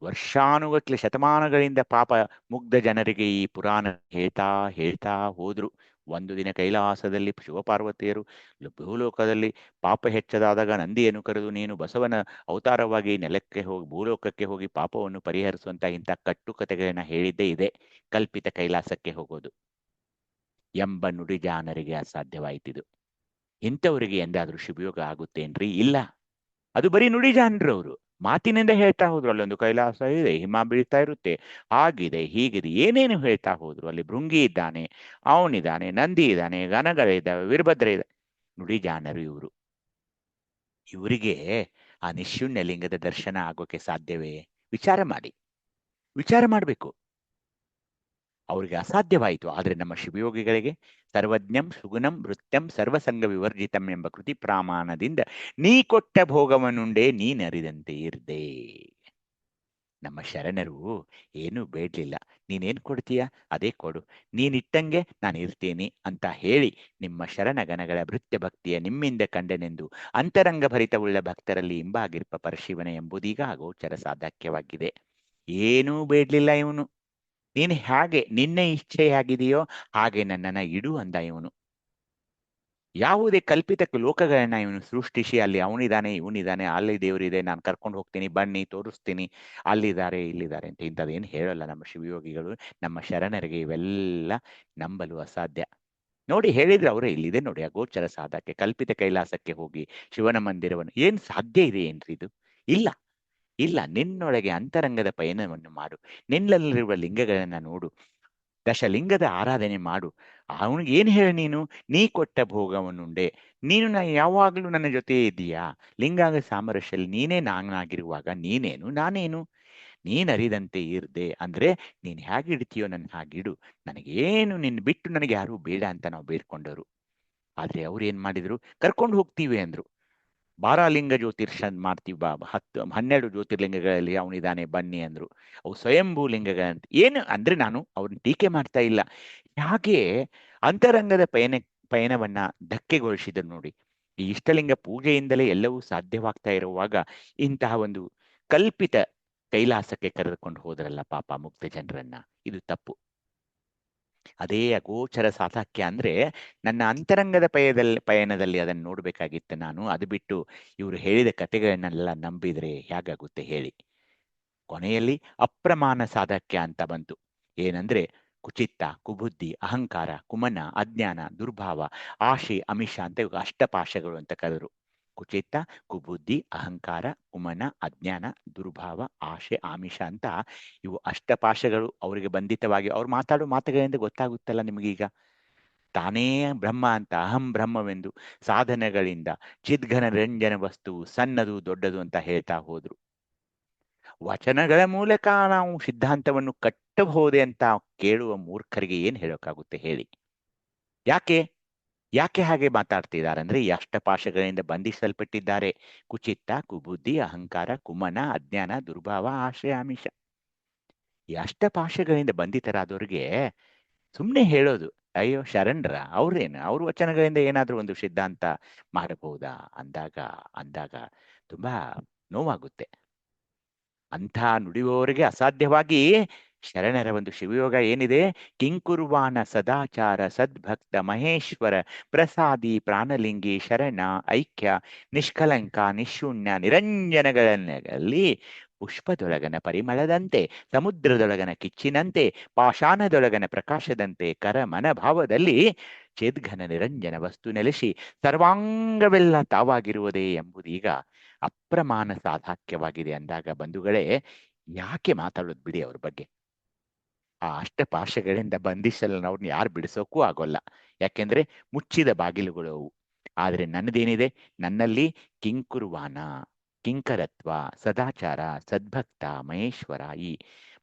ವರ್ಷಾನುಗಟ್ಲೆ ಶತಮಾನಗಳಿಂದ ಪಾಪ ಮುಗ್ಧ ಜನರಿಗೆ ಈ ಪುರಾಣ ಹೇಳ್ತಾ ಹೇಳ್ತಾ ಹೋದ್ರು. ಒಂದು ದಿನ ಕೈಲಾಸದಲ್ಲಿ ಶಿವಪಾರ್ವತಿಯರು ಭೂಲೋಕದಲ್ಲಿ ಪಾಪ ಹೆಚ್ಚದಾದಾಗ ನಂದಿಯನ್ನು ಕರೆದು ನೀನು ಬಸವನ ಅವತಾರವಾಗಿ ನೆಲಕ್ಕೆ ಹೋಗಿ ಭೂಲೋಕಕ್ಕೆ ಹೋಗಿ ಪಾಪವನ್ನು ಪರಿಹರಿಸುವಂತ ಇಂಥ ಕಟ್ಟುಕತೆಗಳನ್ನ ಹೇಳಿದ್ದೇ ಇದೆ ಕಲ್ಪಿತ ಕೈಲಾಸಕ್ಕೆ ಹೋಗೋದು ಎಂಬ ನುಡಿಜಾನರಿಗೆ ಅಸಾಧ್ಯವಾಯಿತಿದು. ಇಂಥವರಿಗೆ ಎಂದಾದ್ರೂ ಶಿವಯೋಗ ಆಗುತ್ತೇನ್ರಿ? ಇಲ್ಲ. ಅದು ಬರೀ ನುಡಿಜಾನರು. ಅವರು ಮಾತಿನಿಂದ ಹೇಳ್ತಾ ಹೋದ್ರು ಅಲ್ಲೊಂದು ಕೈಲಾಸ ಇದೆ, ಹಿಮ ಬೀಳ್ತಾ ಇರುತ್ತೆ, ಹಾಗಿದೆ ಹೀಗಿದೆ, ಏನೇನು ಹೇಳ್ತಾ ಹೋದ್ರು. ಅಲ್ಲಿ ಭೃಂಗಿ ಇದ್ದಾನೆ, ಅವನಿದ್ದಾನೆ, ನಂದಿ ಇದ್ದಾನೆ, ಗಣಗಳಿದ್ದಾವೆ, ವೀರಭದ್ರ ಇದ್ದಾನೆ. ನುಡಿಜಾನರು ಇವರು. ಇವರಿಗೆ ಆ ನಿಶೂನ್ಯ ಲಿಂಗದ ದರ್ಶನ ಆಗೋಕೆ ಸಾಧ್ಯವೇ? ವಿಚಾರ ಮಾಡಿ, ವಿಚಾರ ಮಾಡಬೇಕು. ಅವರಿಗೆ ಅಸಾಧ್ಯವಾಯಿತು. ಆದರೆ ನಮ್ಮ ಶಿವಯೋಗಿಗಳಿಗೆ ಸರ್ವಜ್ಞಂ ಸುಗುಣಂ ನೃತ್ಯಂ ಸರ್ವಸಂಗ ವಿವರ್ಜಿತಂ ಎಂಬ ಕೃತಿ ಪ್ರಮಾಣದಿಂದ ನೀ ಕೊಟ್ಟ ಭೋಗವನ್ನುಂಡೆ ನೀನರಿದಂತೆ ಇರ್ದೆ. ನಮ್ಮ ಶರಣರು ಏನೂ ಬೇಡ್ಲಿಲ್ಲ. ನೀನೇನು ಕೊಡ್ತೀಯ ಅದೇ ಕೊಡು, ನೀನಿಟ್ಟಂಗೆ ನಾನು ಇರ್ತೀನಿ ಅಂತ ಹೇಳಿ ನಿಮ್ಮ ಶರಣಗಣಗಳ ಭೃತ್ಯ ಭಕ್ತಿಯ ನಿಮ್ಮಿಂದ ಕಂಡೆನೆಂದು ಅಂತರಂಗ ಭರಿತವುಳ್ಳ ಭಕ್ತರಲ್ಲಿ ಇಂಬಾಗಿರ್ಪ ಪರಶಿವನ ಎಂಬುದೀಗ ಗೋಚರ ಸಾಧ್ಯವಾಗಿದೆ. ಏನೂ ಬೇಡ್ಲಿಲ್ಲ ಇವನು. ನೀನು ಹೇಗೆ ನಿನ್ನೆ ಇಚ್ಛೆಯಾಗಿದೆಯೋ ಹಾಗೆ ನನ್ನನ್ನ ಇಡು ಅಂದ ಇವನು. ಯಾವುದೇ ಕಲ್ಪಿತ ಲೋಕಗಳನ್ನ ಇವನು ಸೃಷ್ಟಿಸಿ ಅಲ್ಲಿ ಅವನಿದ್ದಾನೆ ಇವನಿದ್ದಾನೆ, ಅಲ್ಲಿ ದೇವರಿದೆ, ನಾನು ಕರ್ಕೊಂಡು ಹೋಗ್ತೀನಿ, ಬನ್ನಿ ತೋರಿಸ್ತೀನಿ, ಅಲ್ಲಿದ್ದಾರೆ ಇಲ್ಲಿದ್ದಾರೆ ಅಂತ ಇಂಥದ್ದೇನು ಹೇಳಲ್ಲ ನಮ್ಮ ಶಿವಯೋಗಿಗಳು. ನಮ್ಮ ಶರಣರಿಗೆ ಇವೆಲ್ಲ ನಂಬಲು ಅಸಾಧ್ಯ. ನೋಡಿ ಹೇಳಿದ್ರೆ ಅವರೇ, ಇಲ್ಲಿದೆ ನೋಡಿ ಅಗೋಚರ ಸಾಧಕ್ಕೆ ಕಲ್ಪಿತ ಕೈಲಾಸಕ್ಕೆ ಹೋಗಿ ಶಿವನ ಮಂದಿರವನ್ನು. ಏನ್ ಸಾಧ್ಯ ಇದೆ ಏನ್ರಿ ಇದು? ಇಲ್ಲ ಇಲ್ಲ. ನಿನ್ನೊಳಗೆ ಅಂತರಂಗದ ಪಯಣವನ್ನು ಮಾಡು, ನಿನ್ನಲ್ಲಿರುವ ಲಿಂಗಗಳನ್ನ ನೋಡು, ದಶಲಿಂಗದ ಆರಾಧನೆ ಮಾಡು. ಅವನಿಗೆ ಏನು ಹೇಳಿ ನೀನು? ನೀ ಕೊಟ್ಟ ಭೋಗವನ್ನುಂಡೆ. ನೀನು ಯಾವಾಗಲೂ ನನ್ನ ಜೊತೆ ಇದೀಯಾ? ಲಿಂಗಾಂಗ ಸಾಮರಸ್ಯಲ್ಲಿ ನೀನೇ ನಾನಾಗಿರುವಾಗ ನೀನೇನು ನಾನೇನು? ನೀನರಿದಂತೆ ಇರ್ದೆ ಅಂದ್ರೆ ನೀನು ಹೇಗೆ ಇಡ್ತೀಯೋ ನನ್ನ ಹಾಗಿಡು, ನನಗೇನು ನಿನ್ನ ಬಿಟ್ಟು ನನಗೆ ಯಾರೂ ಬೇಡ ಅಂತ ನಾವು ಬೇಡ್ಕೊಂಡವರು. ಆದ್ರೆ ಅವ್ರು ಏನ್ ಮಾಡಿದ್ರು? ಕರ್ಕೊಂಡು ಹೋಗ್ತೀವಿ ಅಂದ್ರು. ಬಾರಾಲಿಂಗ ಜ್ಯೋತಿರ್ಷನ್ ಮಾಡ್ತೀವಿ, 12 ಜ್ಯೋತಿರ್ಲಿಂಗಗಳಲ್ಲಿ ಅವನಿದ್ದಾನೆ ಬನ್ನಿ ಅಂದ್ರು. ಅವು ಸ್ವಯಂಭೂ ಲಿಂಗಗಳಂತ ಏನು ಅಂದ್ರೆ, ನಾನು ಅವ್ರನ್ನ ಟೀಕೆ ಮಾಡ್ತಾ ಇಲ್ಲ. ಹಾಗೆ ಅಂತರಂಗದ ಪಯಣವನ್ನ ಧಕ್ಕೆಗೊಳಿಸಿದ್ರು ನೋಡಿ. ಈ ಇಷ್ಟಲಿಂಗ ಪೂಜೆಯಿಂದಲೇ ಎಲ್ಲವೂ ಸಾಧ್ಯವಾಗ್ತಾ ಇರುವಾಗ ಇಂತಹ ಒಂದು ಕಲ್ಪಿತ ಕೈಲಾಸಕ್ಕೆ ಕರೆದುಕೊಂಡು ಹೋದ್ರಲ್ಲ ಪಾಪ ಮುಕ್ತ ಜನರನ್ನ, ಇದು ತಪ್ಪು. ಅದೇ ಅಗೋಚರ ಸಾಧಕ್ಯ ಅಂದ್ರೆ ನನ್ನ ಅಂತರಂಗದ ಪಯಣದಲ್ಲಿ ಅದನ್ನು ನೋಡ್ಬೇಕಾಗಿತ್ತು ನಾನು. ಅದು ಬಿಟ್ಟು ಇವರು ಹೇಳಿದ ಕಥೆಗಳನ್ನೆಲ್ಲ ನಂಬಿದ್ರೆ ಹೇಗಾಗುತ್ತೆ ಹೇಳಿ. ಕೊನೆಯಲ್ಲಿ ಅಪ್ರಮಾಣ ಸಾಧಕ್ಯ ಅಂತ ಬಂತು. ಏನಂದ್ರೆ ಕುಚಿತ್ತ, ಕುಬುದ್ಧಿ, ಅಹಂಕಾರ, ಕುಮನ, ಅಜ್ಞಾನ, ದುರ್ಭಾವ, ಆಶೆ, ಅಮಿಷ ಅಂತ ಇವು ಅಷ್ಟಪಾಶಗಳು ಅಂತ ಕರೆದ್ರು. ಕುಚಿತ್ತ, ಕುಬುದ್ಧಿ, ಅಹಂಕಾರ, ಕುಮನ, ಅಜ್ಞಾನ, ದುರ್ಭಾವ, ಆಶೆ, ಆಮಿಷ ಅಂತ ಇವು ಅಷ್ಟಪಾಶಗಳು ಅವರಿಗೆ ಬಂಧಿತವಾಗಿ ಅವ್ರು ಮಾತಾಡೋ ಮಾತುಗಳಿಂದ ಗೊತ್ತಾಗುತ್ತಲ್ಲ ನಿಮಗೀಗ. ತಾನೇ ಬ್ರಹ್ಮ ಅಂತ ಅಹಂ ಬ್ರಹ್ಮವೆಂದು ಸಾಧನೆಗಳಿಂದ ಚಿದ್ಘನ ರಂಜನ ವಸ್ತು ಸಣ್ಣದು ದೊಡ್ಡದು ಅಂತ ಹೇಳ್ತಾ ಹೋದ್ರು. ವಚನಗಳ ಮೂಲಕ ನಾವು ಸಿದ್ಧಾಂತವನ್ನು ಕಟ್ಟಬಹುದೇ ಅಂತ ಕೇಳುವ ಮೂರ್ಖರಿಗೆ ಏನ್ ಹೇಳೋಕ್ಕಾಗುತ್ತೆ ಹೇಳಿ. ಯಾಕೆ ಹಾಗೆ ಮಾತಾಡ್ತಿದ್ದಾರೆ ಅಂದ್ರೆ ಈ ಅಷ್ಟಪಾಶಗಳಿಂದ ಬಂಧಿಸಲ್ಪಟ್ಟಿದ್ದಾರೆ. ಕುಚಿತ್ತ, ಕುಬುದ್ಧಿ, ಅಹಂಕಾರ, ಕುಮನ, ಅಜ್ಞಾನ, ದುರ್ಭಾವ, ಆಶ್ರಯ, ಆಮಿಷ. ಈ ಅಷ್ಟಪಾಶಗಳಿಂದ ಬಂಧಿತರಾದವ್ರಿಗೆ ಸುಮ್ಮನೆ ಹೇಳೋದು ಅಯ್ಯೋ ಶರಣ್ರ ಅವ್ರ ವಚನಗಳಿಂದ ಏನಾದ್ರೂ ಒಂದು ಸಿದ್ಧಾಂತ ಮಾಡಬಹುದಾ ಅಂದಾಗ ತುಂಬಾ ನೋವಾಗುತ್ತೆ. ಅಂಥ ನುಡಿಯುವವರಿಗೆ ಅಸಾಧ್ಯವಾಗಿ ಶರಣರ ಒಂದು ಶಿವಯೋಗ ಏನಿದೆ, ಕಿಂಕುರ್ವಾನ ಸದಾಚಾರ ಸದ್ಭಕ್ತ ಮಹೇಶ್ವರ ಪ್ರಸಾದಿ ಪ್ರಾಣಲಿಂಗಿ ಶರಣ ಐಕ್ಯ ನಿಷ್ಕಲಂಕ ನಿಶೂನ್ಯ ನಿರಂಜನಗಳಲ್ಲಿ ಪುಷ್ಪದೊಳಗನ ಪರಿಮಳದಂತೆ ಸಮುದ್ರದೊಳಗನ ಕಿಚ್ಚಿನಂತೆ ಪಾಷಾಣದೊಳಗನ ಪ್ರಕಾಶದಂತೆ ಕರ ಮನಭಾವದಲ್ಲಿ ಚೇದ್ಘನ ನಿರಂಜನ ವಸ್ತು ನೆಲೆಸಿ ಸರ್ವಾಂಗವೆಲ್ಲ ತಾವಾಗಿರುವುದೇ ಎಂಬುದೀಗ ಅಪ್ರಮಾಣ ಸಾಧಾಕ್ಯವಾಗಿದೆ ಅಂದಾಗ ಬಂಧುಗಳೇ, ಯಾಕೆ ಮಾತಾಡೋದು ಬಿಡಿ ಅವ್ರ ಬಗ್ಗೆ. ಆ ಅಷ್ಟಪಾಶಗಳಿಂದ ಬಂಧಿಸಲು ಅವ್ರನ್ನ ಯಾರು ಬಿಡಿಸೋಕ್ಕೂ ಆಗೋಲ್ಲ. ಯಾಕೆಂದ್ರೆ ಮುಚ್ಚಿದ ಬಾಗಿಲುಗಳು ಅವು. ಆದ್ರೆ ನನ್ನದೇನಿದೆ, ನನ್ನಲ್ಲಿ ಕಿಂಕುರ್ವಾನ ಕಿಂಕರತ್ವ ಸದಾಚಾರ ಸದ್ಭಕ್ತ ಮಹೇಶ್ವರ ಈ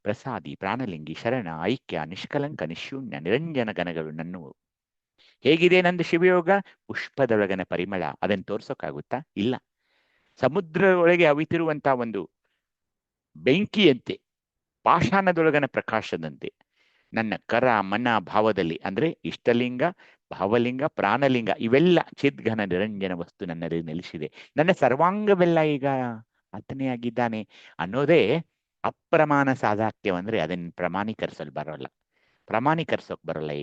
ಪ್ರಸಾದಿ ಪ್ರಾಣಲಿಂಗಿ ಶರಣ ಐಕ್ಯ ನಿಷ್ಕಲಂಕ ನಿಶೂನ್ಯ ನಿರಂಜನ ಗಣಗಳು ನನ್ನವು. ಹೇಗಿದೆ ನಂದು ಶಿವಯೋಗ? ಪುಷ್ಪದೊಳಗನ ಪರಿಮಳ. ಅದನ್ನು ತೋರ್ಸೋಕ್ಕಾಗುತ್ತಾ? ಇಲ್ಲ. ಸಮುದ್ರ ಒಳಗೆ ಅವಿತಿರುವಂತಹ ಒಂದು ಬೆಂಕಿಯಂತೆ ಪಾಷಾಣದೊಳಗನ ಪ್ರಕಾಶದಂತೆ ನನ್ನ ಕರ ಮನ ಭಾವದಲ್ಲಿ ಅಂದ್ರೆ ಇಷ್ಟಲಿಂಗ ಭಾವಲಿಂಗ ಪ್ರಾಣಲಿಂಗ ಇವೆಲ್ಲ ಚಿದ್ಘನ ನಿರಂಜನ ವಸ್ತು ನನ್ನಲ್ಲಿ ನೆಲೆಸಿದೆ. ನನ್ನ ಸರ್ವಾಂಗವೆಲ್ಲ ಈಗ ಆತನೇ ಆಗಿದ್ದಾನೆ ಅನ್ನೋದೇ ಅಪ್ರಮಾಣ ಸಾಧಾಕ್ಯವಂದ್ರೆ ಅದನ್ನು ಪ್ರಮಾಣೀಕರಿಸೋಕ್ ಬರೋಲ್ಲ.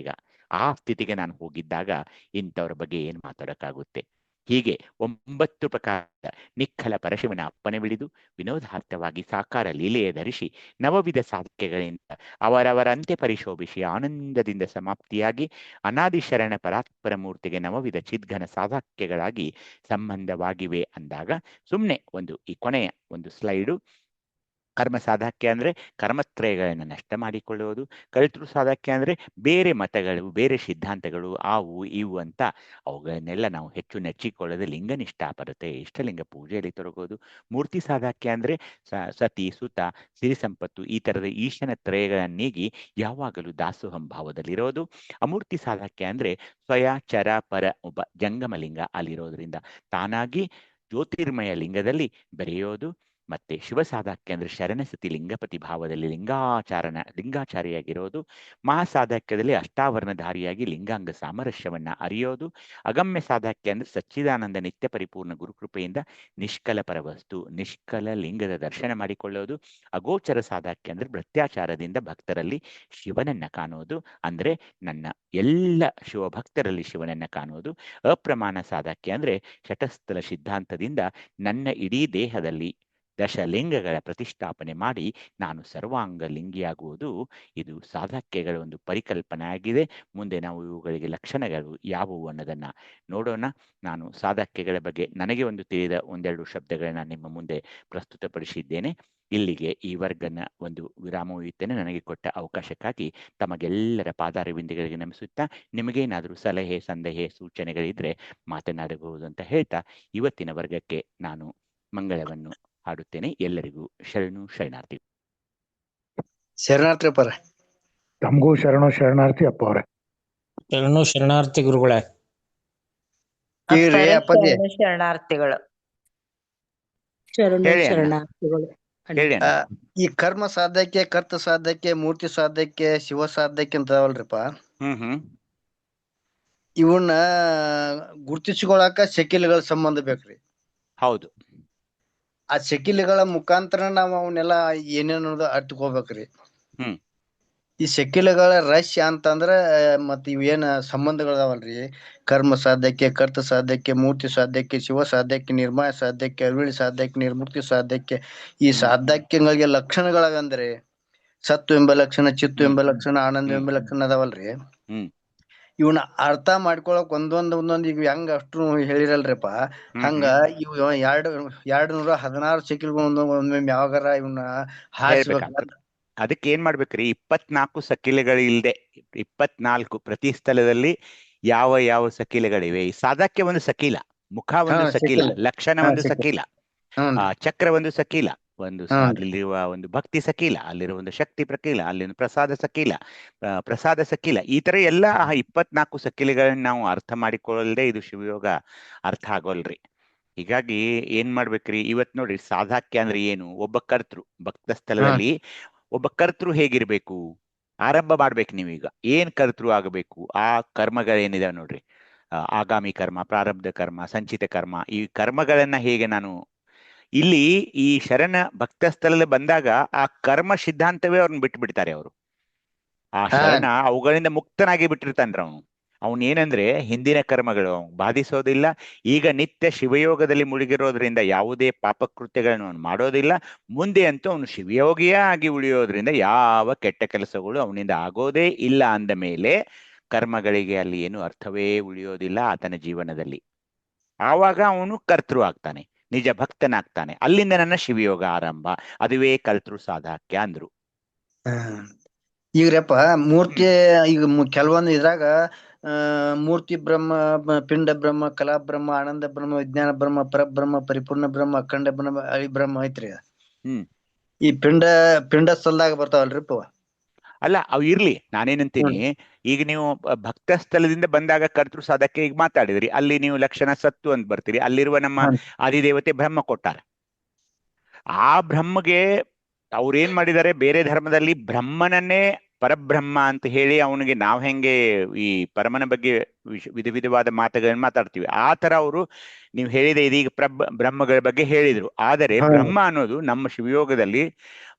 ಈಗ ಆ ಸ್ಥಿತಿಗೆ ನಾನು ಹೋಗಿದ್ದಾಗ ಇಂಥವ್ರ ಬಗ್ಗೆ ಏನ್ ಮಾತಾಡೋಕ್ಕಾಗುತ್ತೆ? ಹೀಗೆ 9 ಪ್ರಕಾರದ ನಿಖಲ ಪರಶಿವನ ಅಪ್ಪನೆ ಬಿಡಿದು ವಿನೋದಾರ್ಥವಾಗಿ ಸಾಕಾರ ಲೀಲೆಯ ಧರಿಸಿ ನವವಿಧ ಸಾಧಕ್ಯಗಳಿಂದ ಅವರವರಂತೆ ಪರಿಶೋಭಿಸಿ ಆನಂದದಿಂದ ಸಮಾಪ್ತಿಯಾಗಿ ಅನಾದಿ ಶರಣ ಪರಾತ್ಪರ ಮೂರ್ತಿಗೆ ನವವಿಧ ಚಿದ್ಘನ ಸಾಧಕ್ಯಗಳಾಗಿ ಸಂಬಂಧವಾಗಿವೆ ಅಂದಾಗ ಸುಮ್ಮನೆ ಈ ಕೊನೆಯ ಒಂದು ಸ್ಲೈಡು. ಕರ್ಮ ಸಾಧಕ್ಯ ಅಂದ್ರೆ ಕರ್ಮತ್ರಯಗಳನ್ನು ನಷ್ಟ ಮಾಡಿಕೊಳ್ಳುವುದು. ಕರ್ತೃ ಸಾಧಕ್ಯ ಅಂದ್ರೆ ಬೇರೆ ಮತಗಳು ಬೇರೆ ಸಿದ್ಧಾಂತಗಳು ಅವು ಇವು ಅಂತ ಅವುಗಳನ್ನೆಲ್ಲ ನಾವು ಹೆಚ್ಚು ನೆಚ್ಚಿಕೊಳ್ಳದೆ ಲಿಂಗನಿಷ್ಠಾಪರತೆ ಇಷ್ಟಲಿಂಗ ಪೂಜೆಯಲ್ಲಿ ತೊಡಗೋದು. ಮೂರ್ತಿ ಸಾಧಕ್ಯ ಅಂದ್ರೆ ಸತಿ ಸುತ ಸಿರಿ ಸಂಪತ್ತು ಈ ತರದ ಈಶನ ತ್ರಯಗಳನ್ನೀಗಿ ಯಾವಾಗಲೂ ದಾಸೋಹಂ ಭಾವದಲ್ಲಿರೋದು. ಅಮೂರ್ತಿ ಸಾಧಕ್ಯ ಅಂದ್ರೆ ಸ್ವಯ ಚರ ಪರ ಒಬ್ಬ ಜಂಗಮ ಲಿಂಗ ಅಲ್ಲಿರೋದ್ರಿಂದ ತಾನಾಗಿ ಜ್ಯೋತಿರ್ಮಯ ಲಿಂಗದಲ್ಲಿ ಬೆರೆಯೋದು. ಮತ್ತೆ ಶಿವ ಸಾಧಕ್ಯ ಅಂದ್ರೆ ಶರಣಸತಿ ಲಿಂಗಪತಿ ಭಾವದಲ್ಲಿ ಲಿಂಗಾಚಾರಿಯಾಗಿರೋದು. ಮಹಾಸಾಧಕ್ಯದಲ್ಲಿ ಅಷ್ಟಾವರ್ಣಧಾರಿಯಾಗಿ ಲಿಂಗಾಂಗ ಸಾಮರಸ್ಯವನ್ನ ಅರಿಯೋದು. ಅಗಮ್ಯ ಸಾಧಕ್ಯ ಅಂದ್ರೆ ಸಚ್ಚಿದಾನಂದ ನಿತ್ಯ ಪರಿಪೂರ್ಣ ಗುರುಕೃಪೆಯಿಂದ ನಿಷ್ಕಲ ಪರವಸ್ತು ನಿಷ್ಕಲ ಲಿಂಗದ ದರ್ಶನ ಮಾಡಿಕೊಳ್ಳೋದು. ಅಗೋಚರ ಸಾಧಕ್ಯ ಅಂದ್ರೆ ಭೃತ್ಯಾಚಾರದಿಂದ ಭಕ್ತರಲ್ಲಿ ಶಿವನನ್ನ ಕಾಣೋದು, ಅಂದ್ರೆ ನನ್ನ ಎಲ್ಲ ಶಿವಭಕ್ತರಲ್ಲಿ ಶಿವನನ್ನ ಕಾಣೋದು. ಅಪ್ರಮಾಣ ಸಾಧಕ್ಯ ಅಂದ್ರೆ ಶಟಸ್ಥಲ ಸಿದ್ಧಾಂತದಿಂದ ನನ್ನ ಇಡೀ ದೇಹದಲ್ಲಿ ದಶಲಿಂಗಗಳ ಪ್ರತಿಷ್ಠಾಪನೆ ಮಾಡಿ ನಾನು ಸರ್ವಾಂಗ ಲಿಂಗಿಯಾಗುವುದು. ಇದು ಸಾಧಕ್ಯಗಳ ಒಂದು ಪರಿಕಲ್ಪನೆ ಆಗಿದೆ. ಮುಂದೆ ನಾವು ಇವುಗಳಿಗೆ ಲಕ್ಷಣಗಳು ಯಾವುವು ಅನ್ನೋದನ್ನ ನೋಡೋಣ. ನಾನು ಸಾಧಕ್ಯಗಳ ಬಗ್ಗೆ ನನಗೆ ಒಂದು ತಿಳಿದ ಒಂದೆರಡು ಶಬ್ದಗಳನ್ನ ನಿಮ್ಮ ಮುಂದೆ ಪ್ರಸ್ತುತಪಡಿಸಿದ್ದೇನೆ. ಇಲ್ಲಿಗೆ ಈ ವರ್ಗನ ಒಂದು ವಿರಾಮವು ಇತ್ತೇನೆ. ನನಗೆ ಕೊಟ್ಟ ಅವಕಾಶಕ್ಕಾಗಿ ತಮಗೆಲ್ಲರ ಪಾದಾರವಿಂದಗಳಿಗೆ ನಮಿಸುತ್ತಾ ನಿಮಗೇನಾದರೂ ಸಲಹೆ ಸಂದೇಹ ಸೂಚನೆಗಳಿದ್ರೆ ಮಾತನಾಡಬಹುದು ಅಂತ ಹೇಳ್ತಾ ಇವತ್ತಿನ ವರ್ಗಕ್ಕೆ ನಾನು ಮಂಗಳವನ್ನು ಹಾಡುತ್ತೇನೆ. ಎಲ್ಲರಿಗೂ ಶರಣು ಶರಣಾರ್ಥಿ. ಶರಣಾರ್ಥಿ ಅಪ್ಪರ. ತಮಗೂ ಶರಣಾರ್ಥಿ ಅಪ್ಪ ಅವ್ರೆ. ಶರಣು ಶರಣಾರ್ಥಿ ಗುರುಗಳೇ. ತೀರ್ರಿ ಅಪ್ಪಾಜಿ. ಶರಣಾರ್ಥಿಗಳು. ಶರಣಾರ್ಥಿಗಳು. ಈ ಕರ್ಮ ಸಾಧಕ್ಕೆ ಕರ್ತ ಸಾಧಕ್ಕೆ ಮೂರ್ತಿ ಸಾಧಕ್ಕೆ ಶಿವ ಸಾಧಕ್ಕೆ ಅಂತ ಅವಲ್ರಿಪ್ಪ. ಇವನ್ನ ಗುರ್ತಿಸ್ಕೊಳಕ ಶಕಿಲ್ಗಳ ಸಂಬಂಧ ಬೇಕ್ರಿ. ಹೌದು. ಆ ಶಕಿಲ್ಗಳ ಮುಖಾಂತರ ನಾವು ಅವನ್ನೆಲ್ಲ ಏನೇನು ಅರ್ತ್ಕೋಬೇಕ್ರಿ. ಹ್ಮ್. ಈ ಶಕಿಲಗಳ ರಹಸ್ಯ ಅಂತಂದ್ರ ಮತ್ ಇವೇನ ಸಂಬಂಧಗಳದಾವಲ್ರಿ, ಕರ್ಮ ಸಾಧ್ಯಕ್ಕೆ, ಕರ್ತ ಸಾಧ್ಯಕ್ಕೆ, ಮೂರ್ತಿ ಸಾಧ್ಯಕ್ಕೆ, ಶಿವ ಸಾಧ್ಯಕ್ಕೆ, ನಿರ್ಮಾಯ ಸಾಧ್ಯಕ್ಕೆ, ಅರುಳಿ ಸಾಧ್ಯಕ್ಕೆ, ನಿರ್ಮುಕ್ತಿ ಸಾಧ್ಯಕ್ಕೆ, ಈ ಸಾಧ್ಯಕ್ಕೆ ಲಕ್ಷಣಗಳಂದ್ರೆ ಸತ್ತು ಎಂಬ ಲಕ್ಷಣ, ಚಿತ್ತು ಎಂಬ ಲಕ್ಷಣ, ಆನಂದ ಎಂಬ ಲಕ್ಷಣ ಅದಾವಲ್ರಿ. ಇವನ್ನ ಅರ್ಥ ಮಾಡ್ಕೊಳಕ್ ಒಂದೊಂದ್ ಈಗ ಹೆಂಗ ಅಷ್ಟು ಹೇಳಿರಲ್ರಿಪ್ಪ, ಹಂಗ ಇವ್ 216 ಶಕಿಲ್ಗಳು ಒಮ್ಮೆ ಯಾವಾಗಾರ ಇವನ್ನ ಹಾರಿಸ್ಬೇಕು. ಅದಕ್ಕೆ ಏನ್ ಮಾಡ್ಬೇಕ್ರಿ, 24 ಸಕಿಲೆಗಳಿಲ್ದೆ 24 ಪ್ರತಿ ಸ್ಥಳದಲ್ಲಿ ಯಾವ ಯಾವ ಸಕಿಲೆಗಳಿವೆ. ಈ ಸಾಧಕ್ಕೆ ಒಂದು ಸಕೀಲ, ಮುಖ ಒಂದು ಸಕೀಲ, ಲಕ್ಷಣ ಒಂದು ಸಕೀಲ, ಚಕ್ರ ಒಂದು ಸಕೀಲ, ಒಂದು ಅಲ್ಲಿರುವ ಒಂದು ಭಕ್ತಿ ಸಕೀಲ, ಅಲ್ಲಿರುವ ಒಂದು ಶಕ್ತಿ ಪ್ರಕೀಲ, ಅಲ್ಲಿನ ಪ್ರಸಾದ ಸಕೀಲ, ಈ ತರ ಎಲ್ಲ 24 ಸಕೀಲೆಗಳನ್ನ ನಾವು ಅರ್ಥ ಮಾಡಿಕೊಳ್ಳದೆ ಇದು ಶಿವಯೋಗ ಅರ್ಥ ಆಗೋಲ್ರಿ. ಹೀಗಾಗಿ ಏನ್ ಮಾಡ್ಬೇಕ್ರಿ, ಇವತ್ ನೋಡ್ರಿ ಸಾಧಕ್ಯ ಅಂದ್ರೆ ಏನು, ಒಬ್ಬ ಕರ್ತೃ ಭಕ್ತ ಸ್ಥಳದಲ್ಲಿ ಒಬ್ಬ ಕರ್ತೃ ಹೇಗಿರ್ಬೇಕು, ಆರಂಭ ಮಾಡ್ಬೇಕು ನೀವೀಗ. ಏನ್ ಕರ್ತೃ ಆಗಬೇಕು, ಆ ಕರ್ಮಗಳೇನಿದೆ ನೋಡ್ರಿ, ಆಗಾಮಿ ಕರ್ಮ, ಪ್ರಾರಬ್ಧ ಕರ್ಮ, ಸಂಚಿತ ಕರ್ಮ, ಈ ಕರ್ಮಗಳನ್ನ ಹೇಗೆ ನಾನು ಇಲ್ಲಿ ಈ ಶರಣ ಭಕ್ತ ಸ್ಥಳದಲ್ಲಿ ಬಂದಾಗ ಆ ಕರ್ಮ ಸಿದ್ಧಾಂತವೇ ಅವ್ರನ್ನ ಬಿಟ್ಟು ಬಿಡ್ತಾರೆ ಅವರು. ಆ ಶರಣ ಅವುಗಳಿಂದ ಮುಕ್ತನಾಗಿ ಬಿಟ್ಟಿರ್ತಾನ್ರ ಅವನು ಏನಂದ್ರೆ ಹಿಂದಿನ ಕರ್ಮಗಳು ಬಾಧಿಸೋದಿಲ್ಲ. ಈಗ ನಿತ್ಯ ಶಿವಯೋಗದಲ್ಲಿ ಮುಳುಗಿರೋದ್ರಿಂದ ಯಾವುದೇ ಪಾಪಕೃತ್ಯಗಳನ್ನು ಅವನು ಮಾಡೋದಿಲ್ಲ. ಮುಂದೆ ಅಂತೂ ಅವನು ಶಿವಯೋಗಿಯೇ ಆಗಿ ಉಳಿಯೋದ್ರಿಂದ ಯಾವ ಕೆಟ್ಟ ಕೆಲಸಗಳು ಅವನಿಂದ ಆಗೋದೇ ಇಲ್ಲ ಅಂದ ಮೇಲೆ ಕರ್ಮಗಳಿಗೆ ಅಲ್ಲಿ ಏನು ಅರ್ಥವೇ ಉಳಿಯೋದಿಲ್ಲ ಆತನ ಜೀವನದಲ್ಲಿ. ಆವಾಗ ಅವನು ಕರ್ತೃ ಆಗ್ತಾನೆ, ನಿಜ ಭಕ್ತನಾಗ್ತಾನೆ. ಅಲ್ಲಿಂದ ನನ್ನ ಶಿವಯೋಗ ಆರಂಭ, ಅದುವೇ ಕರ್ತೃ ಸಾಧಕ್ಯ ಅಂದ್ರು. ಈಗ್ರಪ್ಪ ಮೂರ್ತಿ ಈಗ ಕೆಲವೊಂದು ಇದ್ರಾಗ ಮೂರ್ತಿ ಬ್ರಹ್ಮ, ಪಿಂಡ ಬ್ರಹ್ಮ, ಕಲಾ ಬ್ರಹ್ಮ, ಆನಂದ ಬ್ರಹ್ಮ, ವಿಜ್ಞಾನ ಬ್ರಹ್ಮ, ಪರಬ್ರಹ್ಮ, ಪರಿಪೂರ್ಣ ಬ್ರಹ್ಮ, ಅಖಂಡ ಬ್ರಹ್ಮ, ಅಳಿ ಬ್ರಹ್ಮ ಐತ್ರಿ. ಈ ಪಿಂಡ ಸ್ಥಳದಾಗ ಬರ್ತಾವಲ್ರಿಪ್ಪ. ಅಲ್ಲ ಅವು ಇರ್ಲಿ, ನಾನೇನಂತೀನಿ, ಈಗ ನೀವು ಭಕ್ತ ಸ್ಥಳದಿಂದ ಬಂದಾಗ ಕರ್ತೃ ಸಾಧಕ್ಕೆ ಈಗ ಮಾತಾಡಿದ್ರಿ, ಅಲ್ಲಿ ನೀವು ಲಕ್ಷಣ ಸತ್ತು ಅಂತ ಬರ್ತೀರಿ. ಅಲ್ಲಿರುವ ನಮ್ಮ ಆದಿದೇವತೆ ಬ್ರಹ್ಮ ಕೊಟ್ಟಾರ. ಆ ಬ್ರಹ್ಮಗೆ ಅವ್ರೇನ್ ಮಾಡಿದ್ದಾರೆ, ಬೇರೆ ಧರ್ಮದಲ್ಲಿ ಬ್ರಹ್ಮನನ್ನೇ ಪರಬ್ರಹ್ಮ ಅಂತ ಹೇಳಿ ಅವನಿಗೆ ನಾವು ಹೆಂಗೆ ಈ ಪರಮನ ಬಗ್ಗೆ ವಿಧ ವಿಧವಾದ ಮಾತುಗಳನ್ನ ಮಾತಾಡ್ತೀವಿ, ಆ ತರ ಅವರು ನೀವು ಹೇಳಿದ ಇದೀಗ ಬ್ರಹ್ಮಗಳ ಬಗ್ಗೆ ಹೇಳಿದ್ರು. ಆದರೆ ಬ್ರಹ್ಮ ಅನ್ನೋದು ನಮ್ಮ ಶಿವಯೋಗದಲ್ಲಿ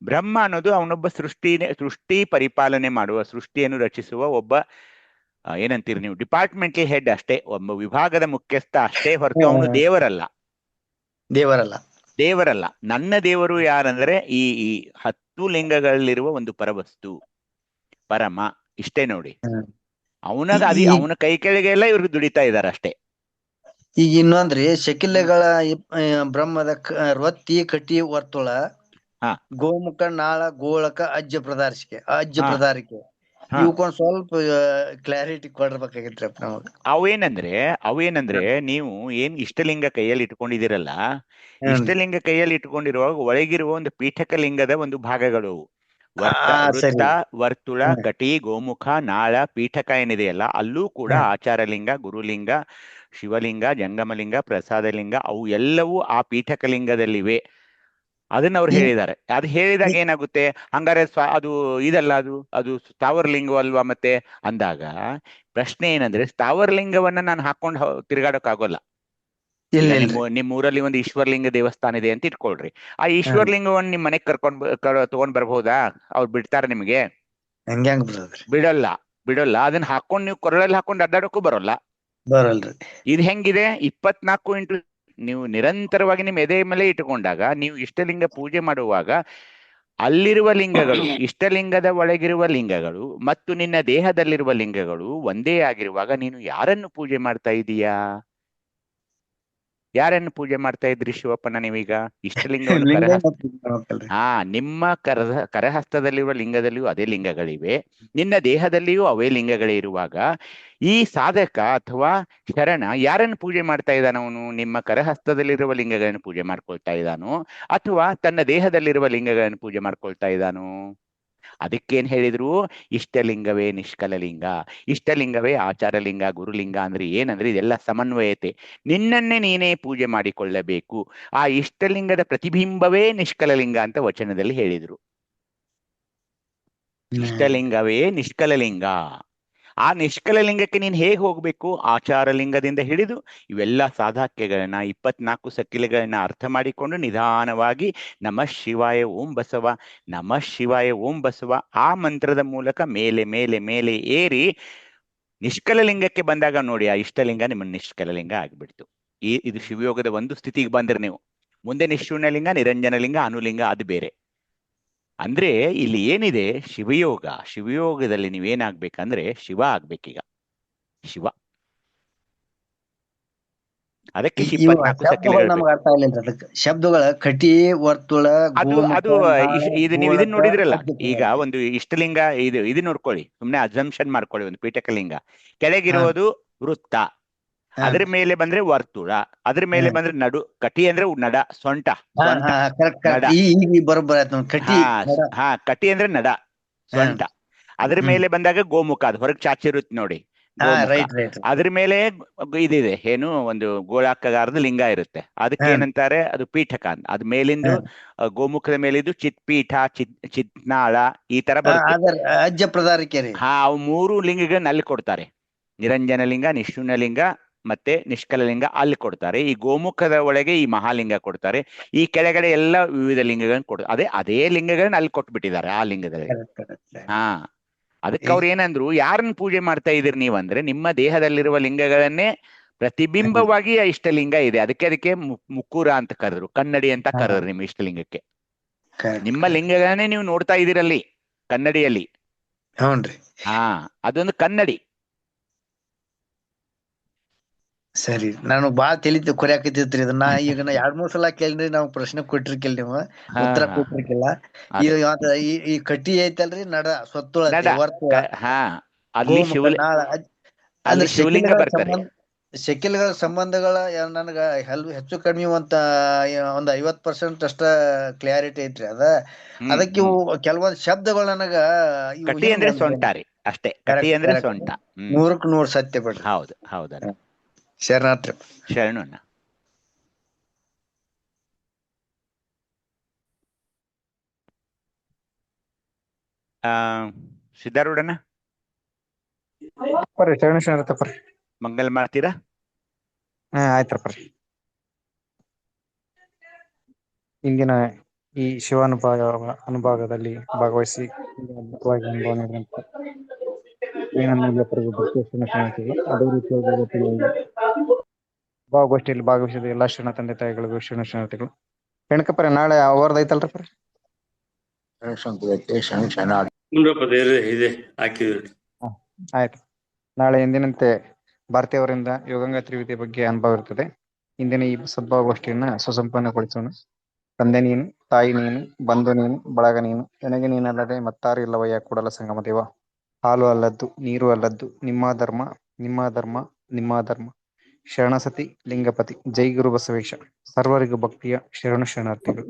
ಬ್ರಹ್ಮ ಅನ್ನೋದು ಅವನೊಬ್ಬ ಸೃಷ್ಟಿ ಪರಿಪಾಲನೆ ಮಾಡುವ, ಸೃಷ್ಟಿಯನ್ನು ರಚಿಸುವ ಒಬ್ಬ ಏನಂತೀರಿ ನೀವು, ಡಿಪಾರ್ಟ್ಮೆಂಟಲ್ ಹೆಡ್ ಅಷ್ಟೇ, ಒಬ್ಬ ವಿಭಾಗದ ಮುಖ್ಯಸ್ಥ ಅಷ್ಟೇ ಹೊರತು ಅವನು ದೇವರಲ್ಲ. ನನ್ನ ದೇವರು ಯಾರಂದ್ರೆ ಈ 10 ಲಿಂಗಗಳಲ್ಲಿರುವ ಒಂದು ಪರವಸ್ತು, ಪರಮ, ಇಷ್ಟೇ ನೋಡಿ. ಅವನ ಕೈ ಕೆಳಗೆ ಎಲ್ಲ ಇವ್ರಿಗೆ ದುಡಿತಾ ಇದಾರೆ ಅಷ್ಟೇ. ಈಗ ಇನ್ನೊಂದ್ರಿ, ಶಕಿಲೆಗಳ ಬ್ರಹ್ಮದ ರೊತ್ತಿ, ಕಟಿ, ವರ್ತುಳ, ಗೋಮುಖ, ನಾಳ, ಗೋಳಕ, ಅಜ್ಜ ಪ್ರದಾರಿಕೆ ಇವಕ್ಕೊಂದ್ ಸ್ವಲ್ಪ ಕ್ಲಾರಿಟಿ ಕೊಡ್ಬೇಕಾಗಿತ್ರಿ ನಮಗ. ಅವೇನಂದ್ರೆ ನೀವು ಏನ್ ಇಷ್ಟಲಿಂಗ ಕೈಯಲ್ಲಿ ಇಟ್ಕೊಂಡಿದ್ದೀರಲ್ಲ, ಇಷ್ಟಲಿಂಗ ಕೈಯಲ್ಲಿ ಇಟ್ಕೊಂಡಿರುವಾಗ ಒಳಗಿರುವ ಒಂದು ಪೀಠಕ ಲಿಂಗದ ಒಂದು ಭಾಗಗಳು, ವೃತ್ತ, ವರ್ತುಳ, ಕಟಿ, ಗೋಮುಖ, ನಾಳ, ಪೀಠಕ ಏನಿದೆಯಲ್ಲ, ಅಲ್ಲೂ ಕೂಡ ಆಚಾರಲಿಂಗ, ಗುರುಲಿಂಗ, ಶಿವಲಿಂಗ, ಜಂಗಮಲಿಂಗ, ಪ್ರಸಾದಲಿಂಗ, ಅವು ಎಲ್ಲವೂ ಆ ಪೀಠಕ ಲಿಂಗದಲ್ಲಿವೆ. ಅದನ್ನ ಅವ್ರು ಹೇಳಿದ್ದಾರೆ. ಅದು ಹೇಳಿದಾಗ ಏನಾಗುತ್ತೆ, ಹಂಗಾರೆ ಅದು ಇದಲ್ಲ, ಅದು ಸ್ಥಾವರ ಲಿಂಗ ಅಲ್ವಾ ಮತ್ತೆ ಅಂದಾಗ ಪ್ರಶ್ನೆ ಏನಂದ್ರೆ, ಸ್ಥಾವರ ಲಿಂಗವನ್ನ ನಾನು ಹಾಕೊಂಡು ತಿರ್ಗಾಡೋಕ್ಕಾಗೋಲ್ಲ. ನಿಮ್ ಊರಲ್ಲಿ ಒಂದು ಈಶ್ವರಲಿಂಗ ದೇವಸ್ಥಾನ ಇದೆ ಅಂತ ಇಟ್ಕೊಳ್ರಿ, ಆ ಈಶ್ವರಲಿಂಗವನ್ನ ನಿಮ್ ಮನೆಗ್ ತಗೊಂಡ್ ಬರ್ಬೋದಾ? ಅವ್ರು ಬಿಡ್ತಾರ ನಿಮ್ಗೆ? ಬಿಡಲ್ಲ. ಅದನ್ನ ಹಾಕೊಂಡ್ ನೀವು ಕೊರಳಲ್ಲಿ ಹಾಕೊಂಡು ಅಡ್ಡಾಡಕ್ಕೂ ಬರೋಲ್ಲ. ಇದು ಹೆಂಗಿದೆ, 24 ನೀವು ನಿರಂತರವಾಗಿ ನಿಮ್ ಎದೆ ಮೇಲೆ ಇಟ್ಟುಕೊಂಡಾಗ, ನೀವು ಇಷ್ಟಲಿಂಗ ಪೂಜೆ ಮಾಡುವಾಗ ಅಲ್ಲಿರುವ ಲಿಂಗಗಳು, ಇಷ್ಟಲಿಂಗದ ಒಳಗಿರುವ ಲಿಂಗಗಳು ಮತ್ತು ನಿನ್ನ ದೇಹದಲ್ಲಿರುವ ಲಿಂಗಗಳು ಒಂದೇ ಆಗಿರುವಾಗ ನೀನು ಯಾರನ್ನು ಪೂಜೆ ಮಾಡ್ತಾ ಇದೀಯಾ? ಯಾರನ್ನು ಪೂಜೆ ಮಾಡ್ತಾ ಇದ್ರಿ ಶಿವಪ್ಪನ ನೀವೀಗ? ಇಷ್ಟಲಿಂಗವನ್ನು ನಿಮ್ಮ ಕರಹಸ್ತದಲ್ಲಿರುವ ಲಿಂಗದಲ್ಲಿಯೂ ಅದೇ ಲಿಂಗಗಳಿವೆ, ನಿನ್ನ ದೇಹದಲ್ಲಿಯೂ ಅವೇ ಲಿಂಗಗಳೇ ಇರುವಾಗ ಈ ಸಾಧಕ ಅಥವಾ ಶರಣ ಯಾರನ್ನು ಪೂಜೆ ಮಾಡ್ತಾ ಇದ್ದಾನ? ಅವನು ನಿಮ್ಮ ಕರಹಸ್ತದಲ್ಲಿರುವ ಲಿಂಗಗಳನ್ನು ಪೂಜೆ ಮಾಡ್ಕೊಳ್ತಾ ಇದ್ದಾನೋ ಅಥವಾ ತನ್ನ ದೇಹದಲ್ಲಿರುವ ಲಿಂಗಗಳನ್ನು ಪೂಜೆ ಮಾಡ್ಕೊಳ್ತಾ ಇದ್ದಾನೋ? ಅದಕ್ಕೇನ್ ಹೇಳಿದ್ರು, ಇಷ್ಟಲಿಂಗವೇ ನಿಷ್ಕಲಲಿಂಗ, ಇಷ್ಟಲಿಂಗವೇ ಆಚಾರಲಿಂಗ, ಗುರುಲಿಂಗ. ಅಂದ್ರೆ ಏನಂದ್ರೆ ಇದೆಲ್ಲ ಸಮನ್ವಯತೆ, ನಿನ್ನನ್ನೇ ನೀನೇ ಪೂಜೆ ಮಾಡಿಕೊಳ್ಳಬೇಕು. ಆ ಇಷ್ಟಲಿಂಗದ ಪ್ರತಿಬಿಂಬವೇ ನಿಷ್ಕಲಲಿಂಗ ಅಂತ ವಚನದಲ್ಲಿ ಹೇಳಿದ್ರು. ಇಷ್ಟಲಿಂಗವೇ ನಿಷ್ಕಲಲಿಂಗ. ಆ ನಿಷ್ಕಲ ಲಿಂಗಕ್ಕೆ ನೀನ್ ಹೇಗೆ ಹೋಗ್ಬೇಕು? ಆಚಾರ ಲಿಂಗದಿಂದ ಹಿಡಿದು ಇವೆಲ್ಲ ಸಾಧಾಕ್ಯಗಳನ್ನ 24 ಸಕ್ಕಿಲೆಗಳನ್ನ ಅರ್ಥ ಮಾಡಿಕೊಂಡು ನಿಧಾನವಾಗಿ ನಮಃ ಶಿವಾಯ ಓಂ ಬಸವ, ನಮಃ ಶಿವಾಯ ಓಂ ಬಸವ ಆ ಮಂತ್ರದ ಮೂಲಕ ಮೇಲೆ ಮೇಲೆ ಮೇಲೆ ಏರಿ ನಿಷ್ಕಲ ಲಿಂಗಕ್ಕೆ ಬಂದಾಗ ನೋಡಿ ಆ ಇಷ್ಟಲಿಂಗ ನಿಮ್ಮ ನಿಷ್ಕಲ ಲಿಂಗ ಆಗ್ಬಿಡ್ತು. ಇದು ಶಿವಯೋಗದ ಒಂದು ಸ್ಥಿತಿಗೆ ಬಂದ್ರೆ ನೀವು ಮುಂದೆ ನಿಶೂನ್ಯ ಲಿಂಗ, ನಿರಂಜನ ಲಿಂಗ, ಅನುಲಿಂಗ ಅದು ಬೇರೆ. ಅಂದ್ರೆ ಇಲ್ಲಿ ಏನಿದೆ ಶಿವಯೋಗ, ಶಿವಯೋಗದಲ್ಲಿ ನೀವೇನಾಗ್ಬೇಕಂದ್ರೆ ಶಿವ ಆಗ್ಬೇಕೀಗ, ಶಿವ. ಅದಕ್ಕೆ 24 ಸಕ್ಕಿಲೆಗಳು ನಮ್ಗೆ ಅರ್ಥ ಆಗ್ಲಿಲ್ಲ ಅದಕ್ಕೆ ಶಬ್ದಗಳ ಕಟಿ, ವರ್ತುಳ, ಅದು ಅದು ಇದು ನೀವು ಇದನ್ನ ನೋಡಿದ್ರಲ್ಲ, ಈಗ ಒಂದು ಇಷ್ಟಲಿಂಗ ಇದು ನೋಡ್ಕೊಳ್ಳಿ, ಸುಮ್ನೆ ಅಸಂಪ್ಷನ್ ಮಾಡ್ಕೊಳ್ಳಿ. ಒಂದು ಪೀಠಕ ಲಿಂಗ ಕೆಳಗಿರುವುದು ವೃತ್ತ, ಅದ್ರ ಮೇಲೆ ಬಂದ್ರೆ ವರ್ತುಳ, ಅದ್ರ ಮೇಲೆ ಬಂದ್ರೆ ನಡು, ಕಟಿ ಅಂದ್ರೆ ನಡ, ಸೊಂಟ, ಕಟಿ. ಹಾ ಕಟಿ ಅಂದ್ರೆ ನಡ, ಸೊಂಟ. ಅದ್ರ ಮೇಲೆ ಬಂದಾಗ ಗೋಮುಖ, ಅದು ಹೊರಗೆ ಚಾಚಿರುತ್ತೆ ನೋಡಿ, ಅದ್ರ ಮೇಲೆ ಇದಿದೆ ಏನು, ಒಂದು ಗೋಳಾಕಾರದ ಲಿಂಗ ಇರುತ್ತೆ, ಅದಕ್ಕೆ ಏನಂತಾರೆ, ಅದು ಪೀಠಕ ಅಂತ. ಅದ್ ಮೇಲಿಂದು ಗೋಮುಖದ ಮೇಲಿದ್ದು ಚಿತ್ಪೀಠ, ಚಿತ್ನಾಳ ಈ ತರ ಬರುತ್ತೆ. ಹಾ, ಅವು 3 ಲಿಂಗಗಳನ್ನ ಅಲ್ಲಿ ಕೊಡ್ತಾರೆ. ನಿರಂಜನ ಲಿಂಗ, ನಿಶೂನ್ಯ ಲಿಂಗ ಮತ್ತೆ ನಿಷ್ಕಲ ಲಿಂಗ ಅಲ್ಲಿ ಕೊಡ್ತಾರೆ. ಈ ಗೋಮುಖದ ಒಳಗೆ ಈ ಮಹಾಲಿಂಗ ಕೊಡ್ತಾರೆ. ಈ ಕೆಳಗಡೆ ಎಲ್ಲ ವಿವಿಧ ಲಿಂಗಗಳನ್ನ ಕೊಡ್ತಾರೆ. ಅದೇ ಲಿಂಗಗಳನ್ನ ಅಲ್ಲಿ ಕೊಟ್ಬಿಟ್ಟಿದ್ದಾರೆ ಆ ಲಿಂಗದಲ್ಲಿ. ಹಾ, ಅದಕ್ಕೆ ಅವ್ರು ಏನಂದ್ರು, ಯಾರನ್ನ ಪೂಜೆ ಮಾಡ್ತಾ ಇದೀರಿ ನೀವಂದ್ರೆ ನಿಮ್ಮ ದೇಹದಲ್ಲಿರುವ ಲಿಂಗಗಳನ್ನೇ ಪ್ರತಿಬಿಂಬವಾಗಿ ಆ ಇಷ್ಟಲಿಂಗ ಇದೆ. ಅದಕ್ಕೆ ಮುಕ್ಕೂರ ಅಂತ ಕರೆದ್ರು, ಕನ್ನಡಿ ಅಂತ ಕರೆದ್ರು ನಿಮ್ಮ ಇಷ್ಟಲಿಂಗಕ್ಕೆ. ನಿಮ್ಮ ಲಿಂಗಗಳನ್ನೇ ನೀವು ನೋಡ್ತಾ ಇದೀರಲ್ಲಿ ಕನ್ನಡಿಯಲ್ಲಿ. ಹಾ, ಅದೊಂದು ಕನ್ನಡಿ. ಸರಿ, ನಾನು ಬಾಳ ತಿಳಿತು ಕೊರಿಯಾಕತ್ತಿತ್ರಿ ಇದನ್ನ. ಈಗ 2-3 ಸಲ ಕೇಳ್ರಿ, ನಾವು ಪ್ರಶ್ನೆ ಕೊಟ್ಟಿರ್ಕಿಲ್ಲ, ನೀವು ಉತ್ತರ ಕೊಟ್ಟಿರ್ಕಿಲ್ಲ. ಈ ಕಟಿ ಐತಲ್ರಿ, ನಡ, ಸ್ವತ್ತುಳ, ಅಂದ್ರೆ ಶಕಿಲ್ಗಳ ಸಂಬಂಧಗಳ ನನಗ ಹೆಚ್ಚು ಕಡಿಮೆ ಒಂದು 50% ಅಷ್ಟ ಕ್ಲಾರಿಟಿ ಐತ್ರಿ. ಅದಕ್ಕೆ ಕೆಲವೊಂದು ಶಬ್ದಗಳು ನನಗ ಕಟಿ ಅಂದ್ರೆ ಸೊಂಟ ರೀ, ಅಷ್ಟೇ. ಕಟಿ ಅಂದ್ರೆ ಸೊಂಟ. 100ಕ್ಕೆ 100 ಸತ್ಯ ಬಿಡ್ರಿ. ಹೌದು ಹೌದಣ್ಣ. ಶರಣಾರ್ಥಿ. ಶರಣಣ್ಣ. ಸಿದ್ಧಾರೂಢಣ್ಣ ಶರಣ ಮಂಗಲ್ ಮಾಡ್ತೀರಾ? ಆಯ್ತಪ್ಪ. ಇಂದಿನ ಈ ಅನುಭಾಗದಲ್ಲಿ ಭಾಗವಹಿಸಿ ಅದೇ ರೀತಿಯಾಗಿ ಭಾವಗೋಷ್ಠಿಯಲ್ಲಿ ಭಾಗವಹಿಸಿದ ಎಲ್ಲಾ ಶರಣ ತಂದೆ ತಾಯಿಗಳಿಗೂ ಶರಣತೆಗಳು. ಹೆಣ್ಕಪ್ಪರ ನಾಳೆ ಅವರ್ದ ಐತಲ್ರಿ ಪರ ಆಯ್ತು. ನಾಳೆ ಎಂದಿನಂತೆ ಭಾರತೀಯವರಿಂದ ಯೋಗಾಂಗ ತ್ರಿವಿಧಿಯ ಬಗ್ಗೆ ಅನುಭವ ಇರ್ತದೆ. ಇಂದಿನ ಈ ಸದ್ಭಾವಗೋಷ್ಠಿಯನ್ನ ಸುಸಂಪನ್ನಗೊಳಿಸೋಣ. ತಂದೆ ನೀನು, ತಾಯಿ ನೀನು, ಬಂಧು ನೀನು, ಬಳಗ ನೀನು, ನನಗೆ ನೀನಲ್ಲದೆ ಮತ್ತಾರು ಇಲ್ಲವಯ್ಯ ಕೂಡಲ ಸಂಗಮ ದೇವ. ಹಾಲು ಅಲ್ಲದ್ದು, ನೀರು ಅಲ್ಲದ್ದು, ನಿಮ್ಮ ಧರ್ಮ ನಿಮ್ಮ ಧರ್ಮ ನಿಮ್ಮ ಧರ್ಮ. ಶರಣಸತಿ ಲಿಂಗಪತಿ. ಜೈ ಗುರು ಬಸವೇಶ. ಸರ್ವರಿಗೂ ಭಕ್ತಿಯ ಶರಣಾರ್ಥಿಗಳು.